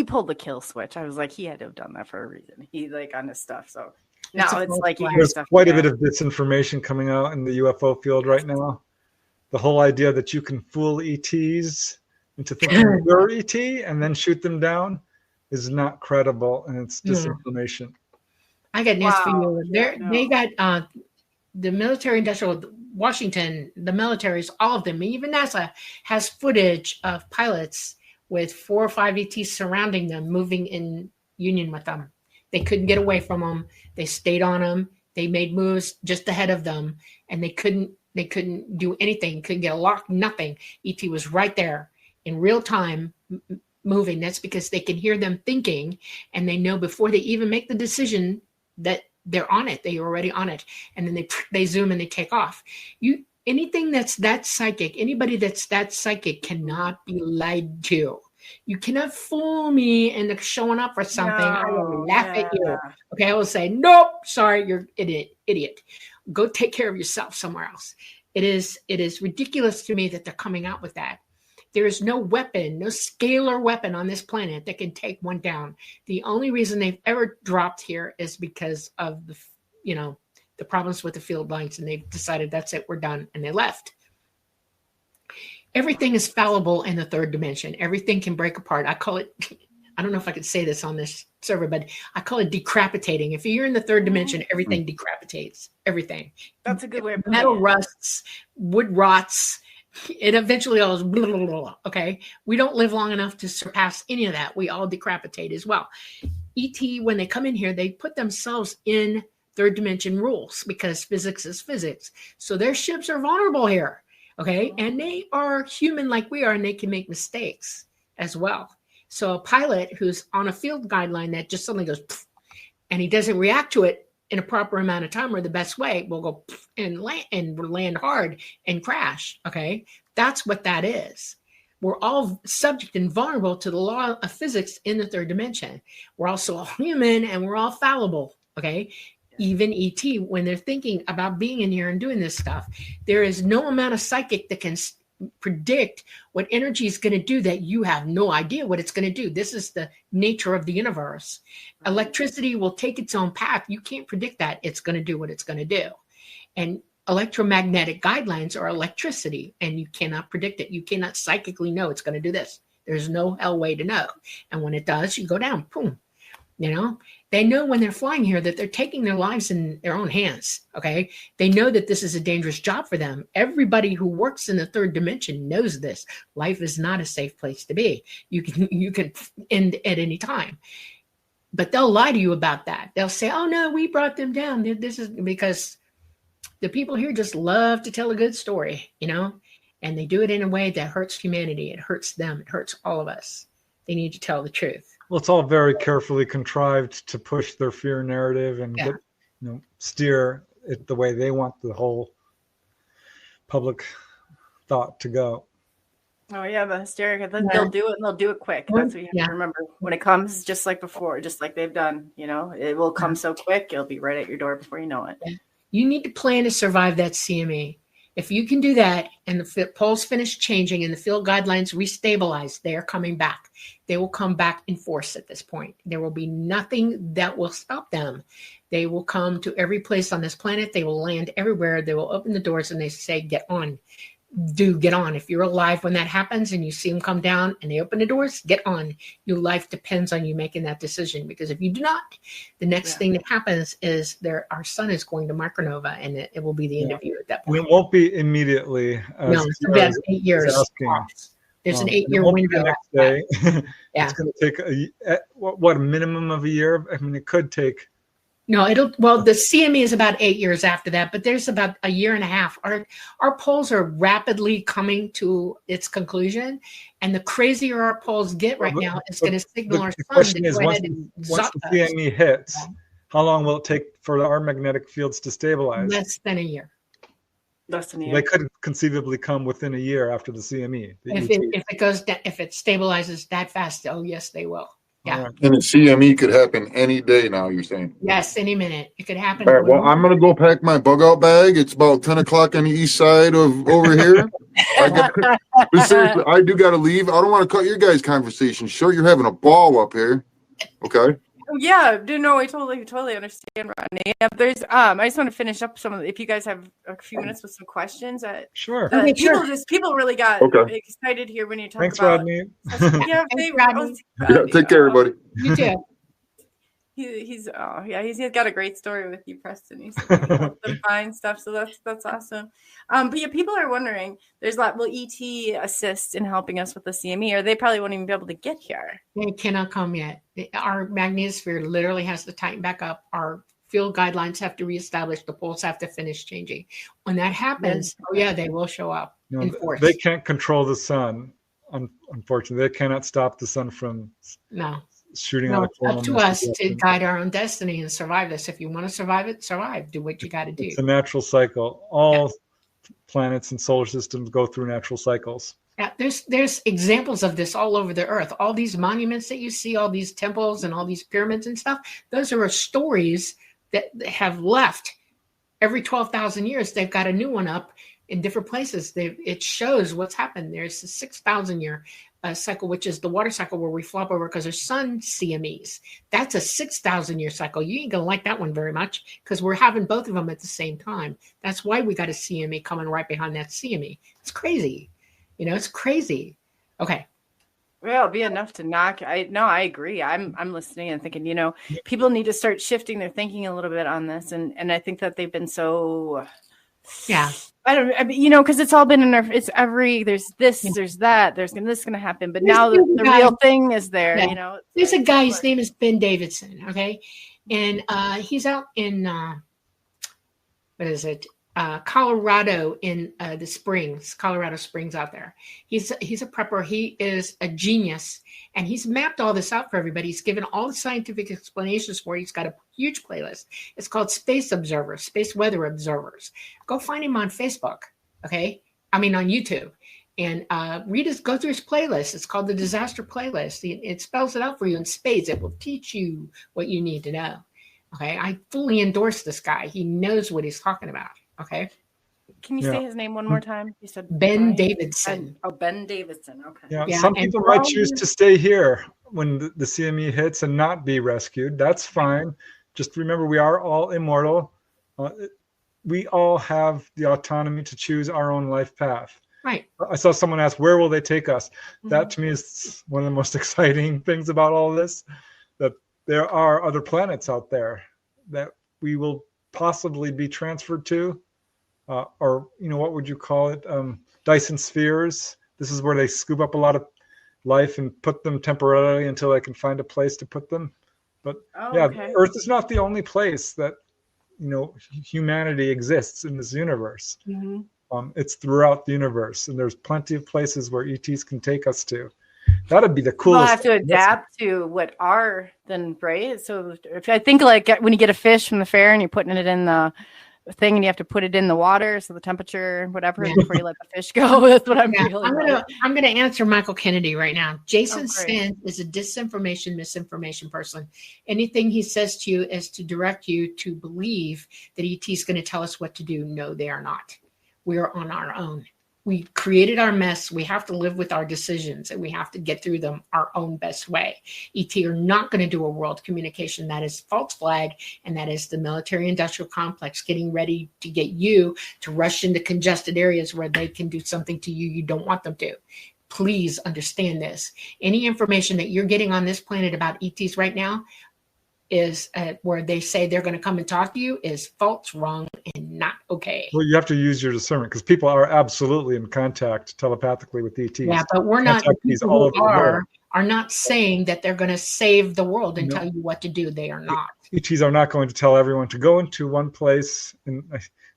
pulled the kill switch. I was like, he had to have done that for a reason. He on his stuff. So now it's like there's quite a bit of disinformation coming out in the UFO field right now. The whole idea that you can fool ETs into thinking you're ET and then shoot them down is not credible, and it's disinformation. I got news for you. They got the military industrial Washington, the militaries, all of them, even NASA has footage of pilots with 4 or 5 ETs surrounding them, moving in union with them. They couldn't get away from them. They stayed on them. They made moves just ahead of them, and they couldn't do anything, couldn't get a lock, nothing. ET was right there in real time moving. That's because they can hear them thinking, and they know before they even make the decision that they're on it. They are already on it. And then they zoom and they take off. Anything that's that psychic, anybody that's that psychic cannot be lied to. You cannot fool me into showing up for something. I will laugh at you. Okay, I will say, nope, sorry, you're an idiot. Go take care of yourself somewhere else. It is ridiculous to me that they're coming out with that. There is no weapon, no scalar weapon on this planet that can take one down. The only reason they've ever dropped here is because of the problems with the field lights, and they've decided that's it, we're done, and they left. Everything is fallible in the third dimension. Everything can break apart. I call it, I don't know if I could say this on this server, but I call it decrapitating. If you're in the third dimension, everything decrapitates. Everything. That's a good way of putting metal it. rusts, wood rots. It eventually all is blah, blah, blah, okay? We don't live long enough to surpass any of that. We all decrapitate as well. ET, when they come in here, they put themselves in third dimension rules because physics is physics. So their ships are vulnerable here, okay? And they are human like we are, and they can make mistakes as well. So a pilot who's on a field guideline that just suddenly goes, and he doesn't react to it in a proper amount of time or the best way, will go and land hard and crash, okay? That's what that is. We're all subject and vulnerable to the law of physics in the third dimension. We're also all human, and we're all fallible, okay? Even ET, when they're thinking about being in here and doing this stuff, there is no amount of psychic that can predict what energy is going to do that you have no idea what it's going to do. This is the nature of the universe. Electricity will take its own path. You can't predict that. It's going to do what it's going to do. And electromagnetic guidelines are electricity, and you cannot predict it. You cannot psychically know it's going to do this. There's no hell way to know. And when it does, you go down, boom. You know, they know when they're flying here that they're taking their lives in their own hands. Okay. They know that this is a dangerous job for them. Everybody who works in the third dimension knows this. Life is not a safe place to be. You can end at any time. But they'll lie to you about that. They'll say, oh no, we brought them down. This is because the people here just love to tell a good story, you know, and they do it in a way that hurts humanity. It hurts them. It hurts all of us. They need to tell the truth. Well, it's all very carefully contrived to push their fear narrative and get, steer it the way they want the whole public thought to go. Oh yeah, the hysteria. They'll do it, and they'll do it quick. That's what you have to remember. When it comes, just like before, just like they've done, you know, it will come so quick. It'll be right at your door before you know it. You need to plan to survive that CME. If you can do that and the poles finish changing and the field guidelines restabilize, they are coming back. They will come back in force at this point. There will be nothing that will stop them. They will come to every place on this planet. They will land everywhere. They will open the doors and they say, get on. Get on. If you're alive when that happens and you see them come down and they open the doors, get on. Your life depends on you making that decision, because if you do not, the next thing that happens is our sun is going to micronova, and it will be the end of you at that point. It won't be immediately. No, it's about 8 years. There's an 8-year window. It's going to take a minimum of a year. I mean, it could take. No, the CME is about 8 years after that, but there's about a year and a half. Our polls are rapidly coming to its conclusion, and the crazier our polls get right now, it's going to signal our sun to go ahead and once the CME hits, how long will it take for our magnetic fields to stabilize? Less than a year. Less than a year. They could conceivably come within a year after the CME. If it stabilizes that fast, oh yes, they will. Yeah. Right. And the CME could happen any day now, you're saying? Yes, any minute. It could happen. All right, well, I'm going to go pack my bug out bag. It's about 10 o'clock on the east side of over here. But seriously, I do got to leave. I don't want to cut your guys' conversation short. You're having a ball up here. Okay. Yeah, no, I totally understand, Rodney. Yeah, there's I just want to finish up some of if you guys have a few minutes with some questions. Sure. People really got excited here when you talk Thanks, about. Rodney. Thanks, Rodney. Yeah, take care, everybody. You too. He's got a great story with you, Preston. He's them find stuff, so that's awesome. But yeah, people are wondering. There's a lot. Will ET assist in helping us with the CME, or they probably won't even be able to get here? They cannot come yet. Our magnetosphere literally has to tighten back up. Our field guidelines have to reestablish. The poles have to finish changing. When that happens, they will show up in force. They can't control the sun. Unfortunately, they cannot stop the sun from shooting out. It's up to us to guide our own destiny and survive this. If you want to survive it, survive. Do what you got to do. It's a natural cycle. All planets and solar systems go through natural cycles. Yeah, there's examples of this all over the earth. All these monuments that you see, all these temples and all these pyramids and stuff, those are stories that have left. Every 12,000 years, they've got a new one up in different places. It shows what's happened. There's a 6,000 year cycle, which is the water cycle where we flop over because there's sun CMEs. That's a 6,000 year cycle. You ain't gonna like that one very much because we're having both of them at the same time. That's why we got a CME coming right behind that CME. It's crazy. It's crazy. Okay. Well, it'll be enough to knock. I agree. I'm listening and thinking, people need to start shifting their thinking a little bit on this. And I think that they've been so, because it's all been in there's this, there's that, there's this going to happen. But now the real thing is there, There's a guy, his name is Ben Davidson. Okay. And he's out in, Colorado in the Springs, Colorado Springs out there. He's a prepper. He is a genius, and he's mapped all this out for everybody. He's given all the scientific explanations for it. He's got a huge playlist. It's called Space Observers, Space Weather Observers. Go find him on Facebook, okay? On YouTube. And go through his playlist. It's called the Disaster Playlist. It spells it out for you in spades. It will teach you what you need to know, okay? I fully endorse this guy. He knows what he's talking about. Okay. Can you say his name one more time? You said Ben Brian? Davidson. Ben Davidson. Okay. Yeah, Yeah, some and people for might all choose you- to stay here when the CME hits and not be rescued. That's fine. Just remember, we are all immortal. We all have the autonomy to choose our own life path. Right. I saw someone ask, where will they take us? That to me is one of the most exciting things about all this, that there are other planets out there that we will possibly be transferred to, or, what would you call it? Dyson spheres. This is where they scoop up a lot of life and put them temporarily until they can find a place to put them. But okay. Earth is not the only place that, humanity exists in this universe. It's throughout the universe, and there's plenty of places where ETs can take us to. That'd be the We'll coolest. have to adapt to what are then, right? So if I think like when you get a fish from the fair and you're putting it in the thing and you have to put it in the water, so the temperature, whatever, before you let the fish go. That's what I'm feeling. I'm gonna answer Michael Kennedy right now. Jason great. Sand is a disinformation, misinformation person. Anything he says to you is to direct you to believe that ET is going to tell us what to do. No, they are not. We are on our own. We created our mess. We have to live with our decisions, and we have to get through them our own best way. ET are not going to do a world communication. That is false flag, and that is the military-industrial complex getting ready to get you to rush into congested areas where they can do something to you don't want them to. Please understand this. Any information that you're getting on this planet about ETs right now is where they say they're going to come and talk to you is false, wrong, and not okay. Well, you have to use your discernment, because people are absolutely in contact telepathically with ETs. Yeah, but we're not. Contactees People all who over the world. are not saying that they're going to save the world and tell you what to do. They are not. ETs are not going to tell everyone to go into one place. And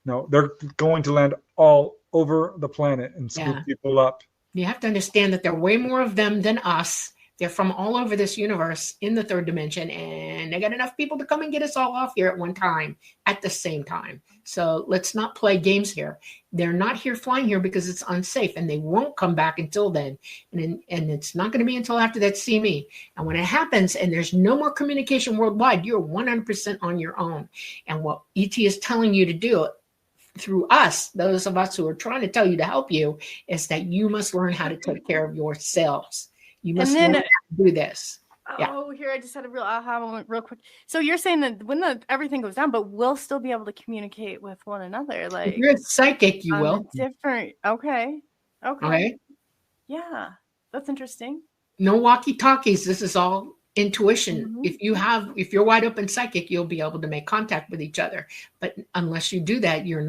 no, they're going to land all over the planet and scoop people up. You have to understand that there are way more of them than us. They're from all over this universe in the third dimension, and they got enough people to come and get us all off here at one time, at the same time. So let's not play games here. They're not here flying here because it's unsafe, and they won't come back until then. And it's not going to be until after that CME. And when it happens and there's no more communication worldwide, you're 100% on your own. And what ET is telling you to do through us, those of us who are trying to tell you to help you, is that you must learn how to take care of yourselves. You must learn how to do this. Oh, here, I just had a real aha moment real quick. So you're saying that when everything goes down, but we'll still be able to communicate with one another. Like, if you're psychic, you will. Different. Okay. Yeah, that's interesting. No walkie-talkies. This is all intuition. If you're wide open psychic, you'll be able to make contact with each other. But unless you do that, you're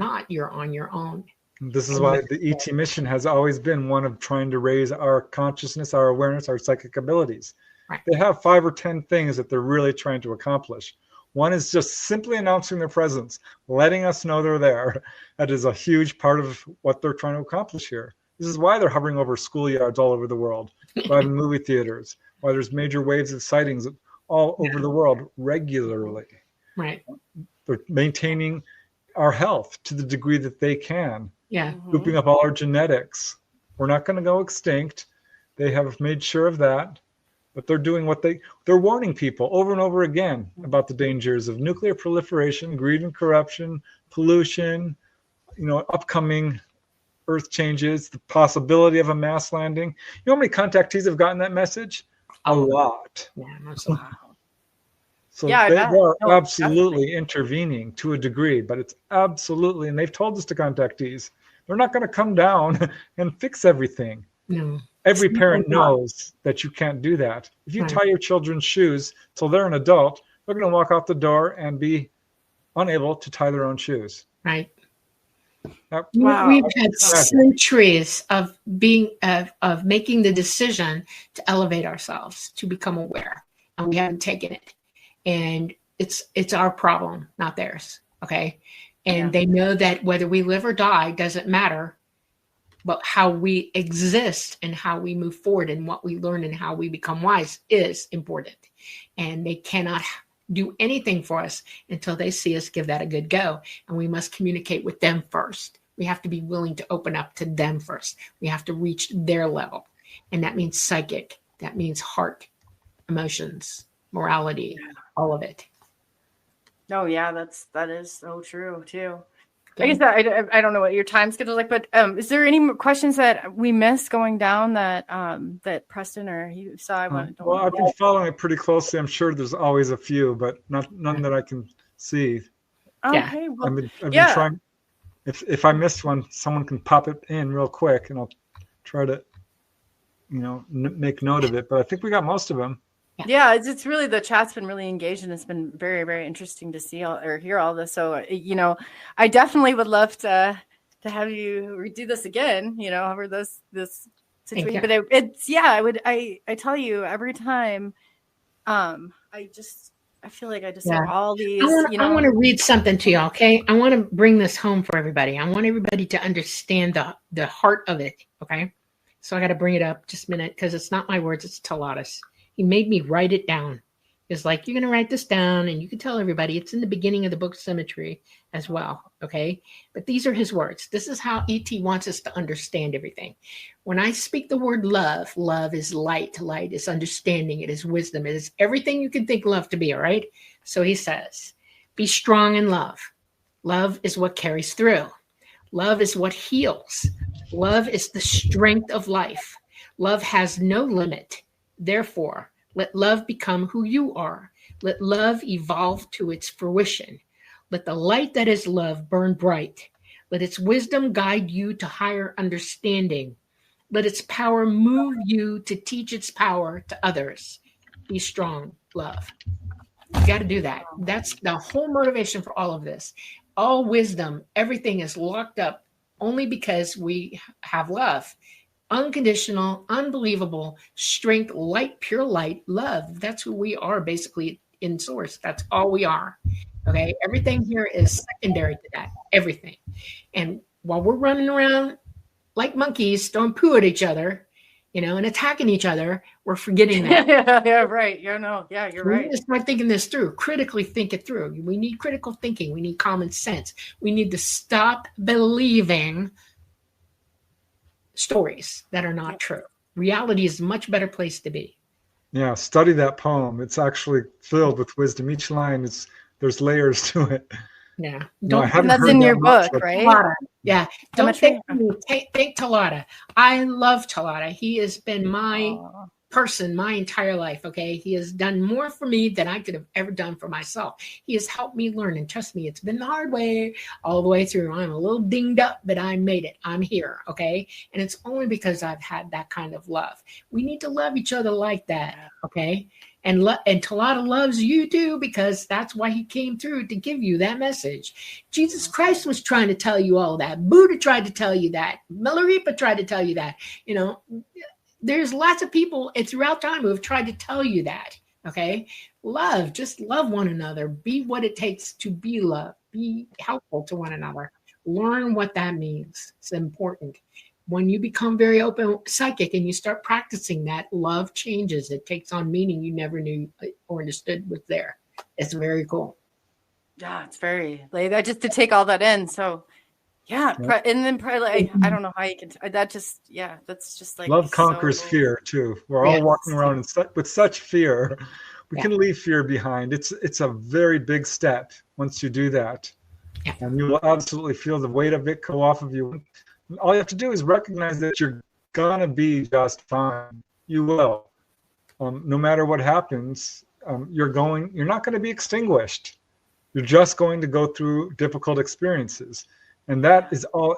on your own. This is why the ET mission has always been one of trying to raise our consciousness, our awareness, our psychic abilities. Right. They have 5 or 10 things that they're really trying to accomplish. One is just simply announcing their presence, letting us know they're there. That is a huge part of what they're trying to accomplish here. This is why they're hovering over schoolyards all over the world, driving movie theaters, why there's major waves of sightings all over the world regularly. Right. They're maintaining our health to the degree that they can. Yeah. Scooping up all our genetics. We're not going to go extinct. They have made sure of that. But they're doing they're warning people over and over again about the dangers of nuclear proliferation, greed and corruption, pollution, upcoming Earth changes, the possibility of a mass landing. You know how many contactees have gotten that message? A lot. Yeah, that's a lot. So they are absolutely intervening to a degree, but it's absolutely, and they've told us to contactees, they're not going to come down and fix everything. No. Every parent knows that you can't do that. If you tie your children's shoes till they're an adult, they're going to walk out the door and be unable to tie their own shoes. Right. Wow. We've had centuries of making the decision to elevate ourselves, to become aware, and we haven't taken it. And it's our problem, not theirs. Okay. And they know that whether we live or die doesn't matter, but how we exist and how we move forward and what we learn and how we become wise is important. And they cannot do anything for us until they see us give that a good go. And we must communicate with them first. We have to be willing to open up to them first. We have to reach their level. And that means psychic. That means heart, emotions, morality, all of it. Oh yeah, that is so true too. I guess I don't know what your time schedule is like, but is there any questions that we missed going down that that Preston or you saw? Well, I've been following it pretty closely. I'm sure there's always a few, but none that I can see. Okay, well, I've been trying. If I missed one, someone can pop it in real quick, and I'll try to, make note of it. But I think we got most of them. Yeah, it's really, the chat's been really engaged, and it's been very, very interesting to see or hear all this. So, I definitely would love to have you redo this again, over this situation. But I tell you every time, I feel like I just have all these, I want to read something to you, okay? I want to bring this home for everybody. I want everybody to understand the heart of it, okay? So I got to bring it up just a minute, because it's not my words, it's Talata's. He made me write it down. It's like, you're going to write this down, and you can tell everybody. It's in the beginning of the book Symmetry as well, okay? But these are his words. This is how E.T. wants us to understand everything. When I speak the word love, love is light. Light is understanding. It is wisdom. It is everything you can think love to be, all right? So he says, be strong in love. Love is what carries through. Love is what heals. Love is the strength of life. Love has no limit. Therefore, let love become who you are. Let love evolve to its fruition. Let the light that is love burn bright. Let its wisdom guide you to higher understanding. Let its power move you to teach its power to others. Be strong, love. You got to do that. That's the whole motivation for all of this. All wisdom, everything is locked up only because we have love. Unconditional, unbelievable strength, light, pure light, love. That's who we are basically in source. That's all we are. Okay. Everything here is secondary to that. Everything. And while we're running around like monkeys, throwing poo at each other, and attacking each other, we're forgetting that. Yeah, right. You're right. We need to start thinking this through, critically think it through. We need critical thinking. We need common sense. We need to stop believing stories that are not true. Reality is a much better place to be. Yeah, study that poem. It's actually filled with wisdom. Each line there's layers to it. Yeah. And that's in your book, right? Talata. Yeah. Don't thank Talata. I love Talata. He has been my person my entire life. Okay. He has done more for me than I could have ever done for myself. He has helped me learn, and trust me, it's been the hard way all the way through. I'm a little dinged up, but I made it. I'm here. Okay. And it's only because I've had that kind of love. We need to love each other like that. Okay. And Talata loves you too, because that's why he came through, to give you that message. Jesus Christ was trying to tell you all that. Buddha tried to tell you that. Milarepa tried to tell you that. There's lots of people throughout time who have tried to tell you that. Okay. Just love one another. Be what it takes to be loved. Be helpful to one another. Learn what that means. It's important. When you become very open psychic and you start practicing that, love changes. It takes on meaning you never knew or understood was there. It's very cool. Yeah, it's very just to take all that in. So and then probably I don't know how you can that's just like love conquers fear too. We're all walking around with such fear. We can leave fear behind. It's a very big step once you do that. Yeah. And you will absolutely feel the weight of it go off of you. All you have to do is recognize that you're gonna be just fine. You will. No matter what happens, you're not going to be extinguished. You're just going to go through difficult experiences. And that is all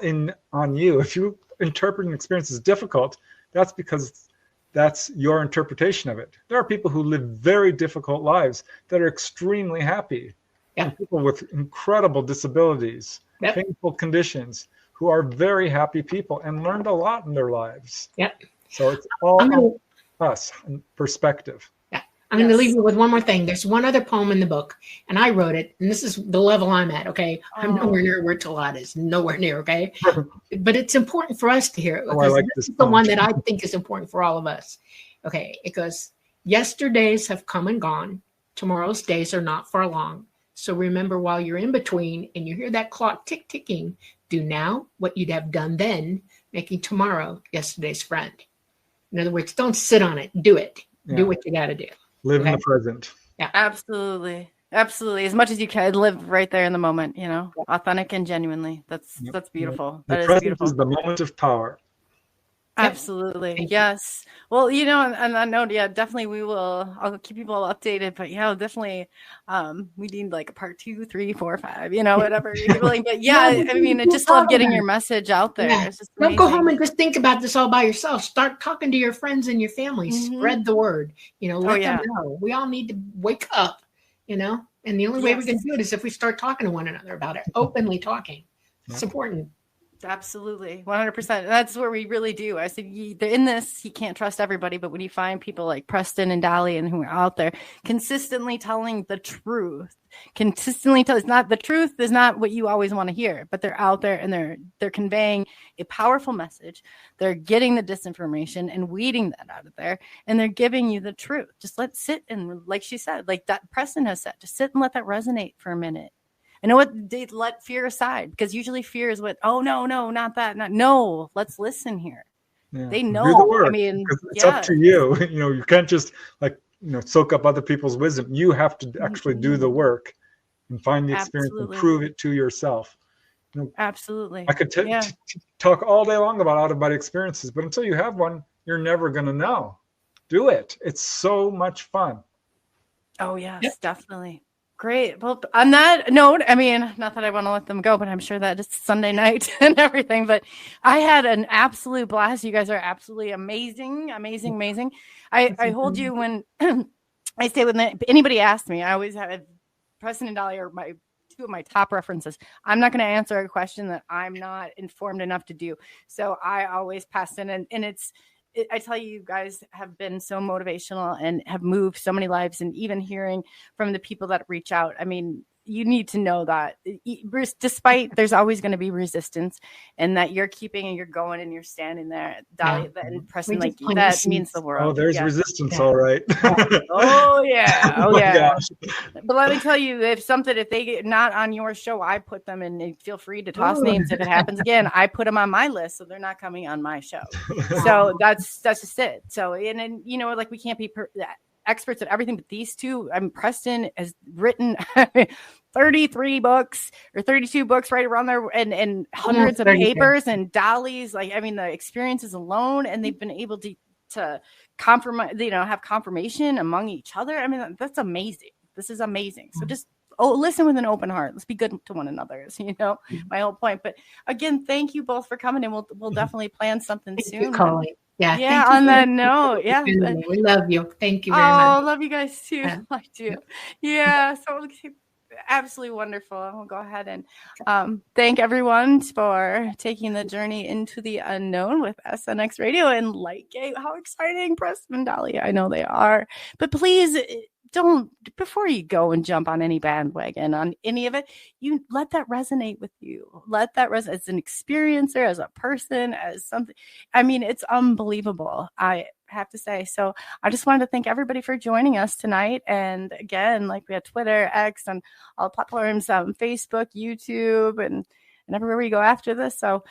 on you. If you interpret an experience as difficult, that's because that's your interpretation of it. There are people who live very difficult lives that are extremely happy. Yeah. And people with incredible disabilities, painful conditions, who are very happy people and learned a lot in their lives. Yep. So it's all on us in perspective. Yeah. I'm going to leave you with one more thing. There's one other poem in the book, and I wrote it, and this is the level I'm at, okay? I'm nowhere near where Talata is, nowhere near, okay? But it's important for us to hear it, because this is the one that I think is important for all of us. Okay, it goes, yesterdays have come and gone. Tomorrow's days are not far long. So remember, while you're in between and you hear that clock ticking, do now what you'd have done then, making tomorrow yesterday's friend. In other words, don't sit on it. Do it. Yeah. Do what you got to do. Live in the present. Yeah, absolutely. Absolutely. As much as you can live right there in the moment, authentic and genuinely. That's beautiful. The That is present beautiful. is the moment of power. Absolutely. Thank you. Yes. Well, on that note, yeah, definitely I'll keep people updated, but yeah, definitely we need like a part 2, 3, 4, 5, whatever you're feeling. But yeah, I mean, I just love getting your message out there. Yeah. It's just Don't go amazing. home and just think about this all by yourself. Start talking to your friends and your family. Spread the word. Let them know. We all need to wake up, and the only way we can do it is if we start talking to one another about it, openly talking. It's important. Absolutely. 100%. That's where we really do. I said, in this, you can't trust everybody, but when you find people like Preston and Dolly and who are out there consistently telling the truth, it's not the truth is not what you always want to hear, but they're out there and they're conveying a powerful message. They're getting the disinformation and weeding that out of there, and they're giving you the truth. Just let it sit, and like she said, like that Preston has said, just sit and let that resonate for a minute. I know what they let fear aside, because usually fear is what, oh, no, not that. No, let's listen here. Yeah. They know. Do the work, I mean, it's up to you. You can't just soak up other people's wisdom. You have to actually do the work and find the experience and prove it to yourself. Absolutely. I could talk all day long about out-of-body experiences, but until you have one, you're never going to know. Do it. It's so much fun. Oh, yes, definitely. Great. Well, on that note, I mean, not that I want to let them go, but I'm sure that it's Sunday night and everything. But I had an absolute blast. You guys are absolutely amazing. I hold you when I say when anybody asks me, I always have Preston and Dolly are two of my top references. I'm not going to answer a question that I'm not informed enough to do. So I always pass in, and I tell you guys have been so motivational and have moved so many lives, and even hearing from the people that reach out. I mean, you need to know that despite there's always going to be resistance, and that you're keeping and you're going and you're standing there, Dolly and Preston, like that means the world. Oh, there's resistance. All right. Oh yeah. Oh yeah. Gosh. But let me tell you, if they get not on your show, I put them in, and feel free to toss names if it happens again. I put them on my list, so they're not coming on my show. So that's just it. So, and like we can't be experts at everything, but these two, Preston has written 33 books or 32 books right around there, and hundreds of papers, and Dolly's the experiences alone, and they've been able to compromise, have confirmation among each other. I mean, that's amazing. This is amazing. So just listen with an open heart. Let's be good to one another, my whole point. But again, thank you both for coming, and we'll definitely plan something soon. You, Coley. Yeah. On that note, we love you. Thank you very much. I love you guys too. Yeah. I do. Yeah. So absolutely wonderful. We'll go ahead and thank everyone for taking the journey into the unknown with SNX Radio and Lightgate. How exciting, Preston and Dolly. I know they are. But please don't, before you go and jump on any bandwagon on any of it, you let that resonate with you. Let that resonate as an experiencer, as a person, as something. I mean, it's unbelievable, I have to say. So I just wanted to thank everybody for joining us tonight. And again, like we had Twitter, X, and all platforms, Facebook, YouTube, and everywhere we go after this. So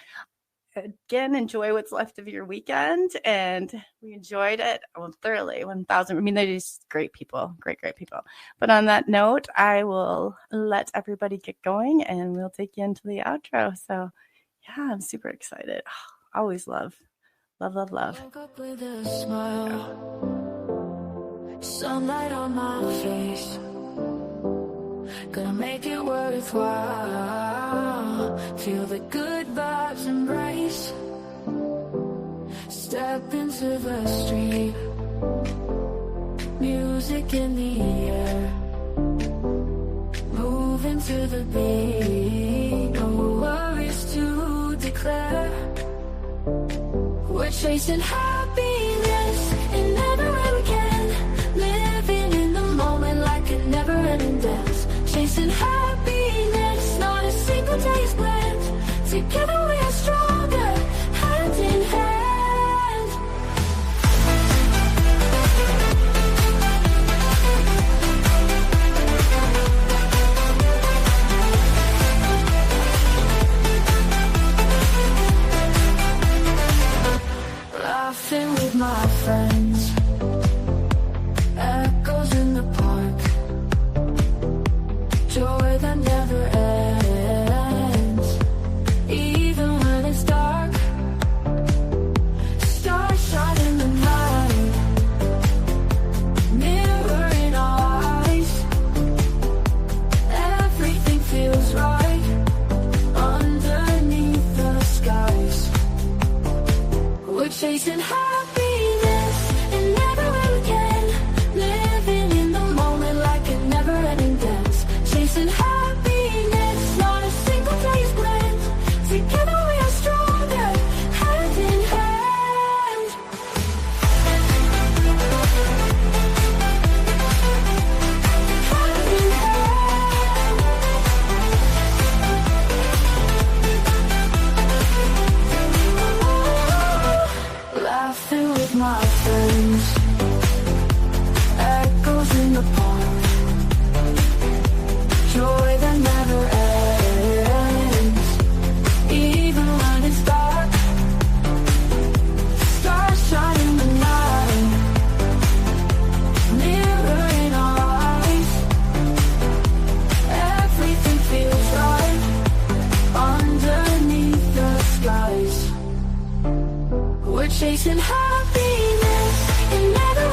again, enjoy what's left of your weekend, and we enjoyed it thoroughly. 1,000. I mean, they're just great people, great people. But on that note, I will let everybody get going, and we'll take you into the outro. So, yeah, I'm super excited. Always love. Woke up with a smile, sunlight on my face. Gonna make it worthwhile. Feel the good vibes embrace. Step into the street, music in the air. Move into the beat, no worries to declare. We're chasing happiness and never ever can. Living in the moment like a never-ending dance. Chasing happiness, not a single day is planned. Together we are stronger, hand in hand. Laughing with my friends, echoes in the park. We're chasing happiness and never will again. Living in the moment like a never-ending dance. Chasing happiness, not a single day is planned. Together we are stronger, hand in hand. Hand in hand. Laughing with my friends, echoes in the park, joy that never ends, even when it's dark. Stars shine in the night, mirror in our eyes. Everything feels right underneath the skies. We're chasing happiness and never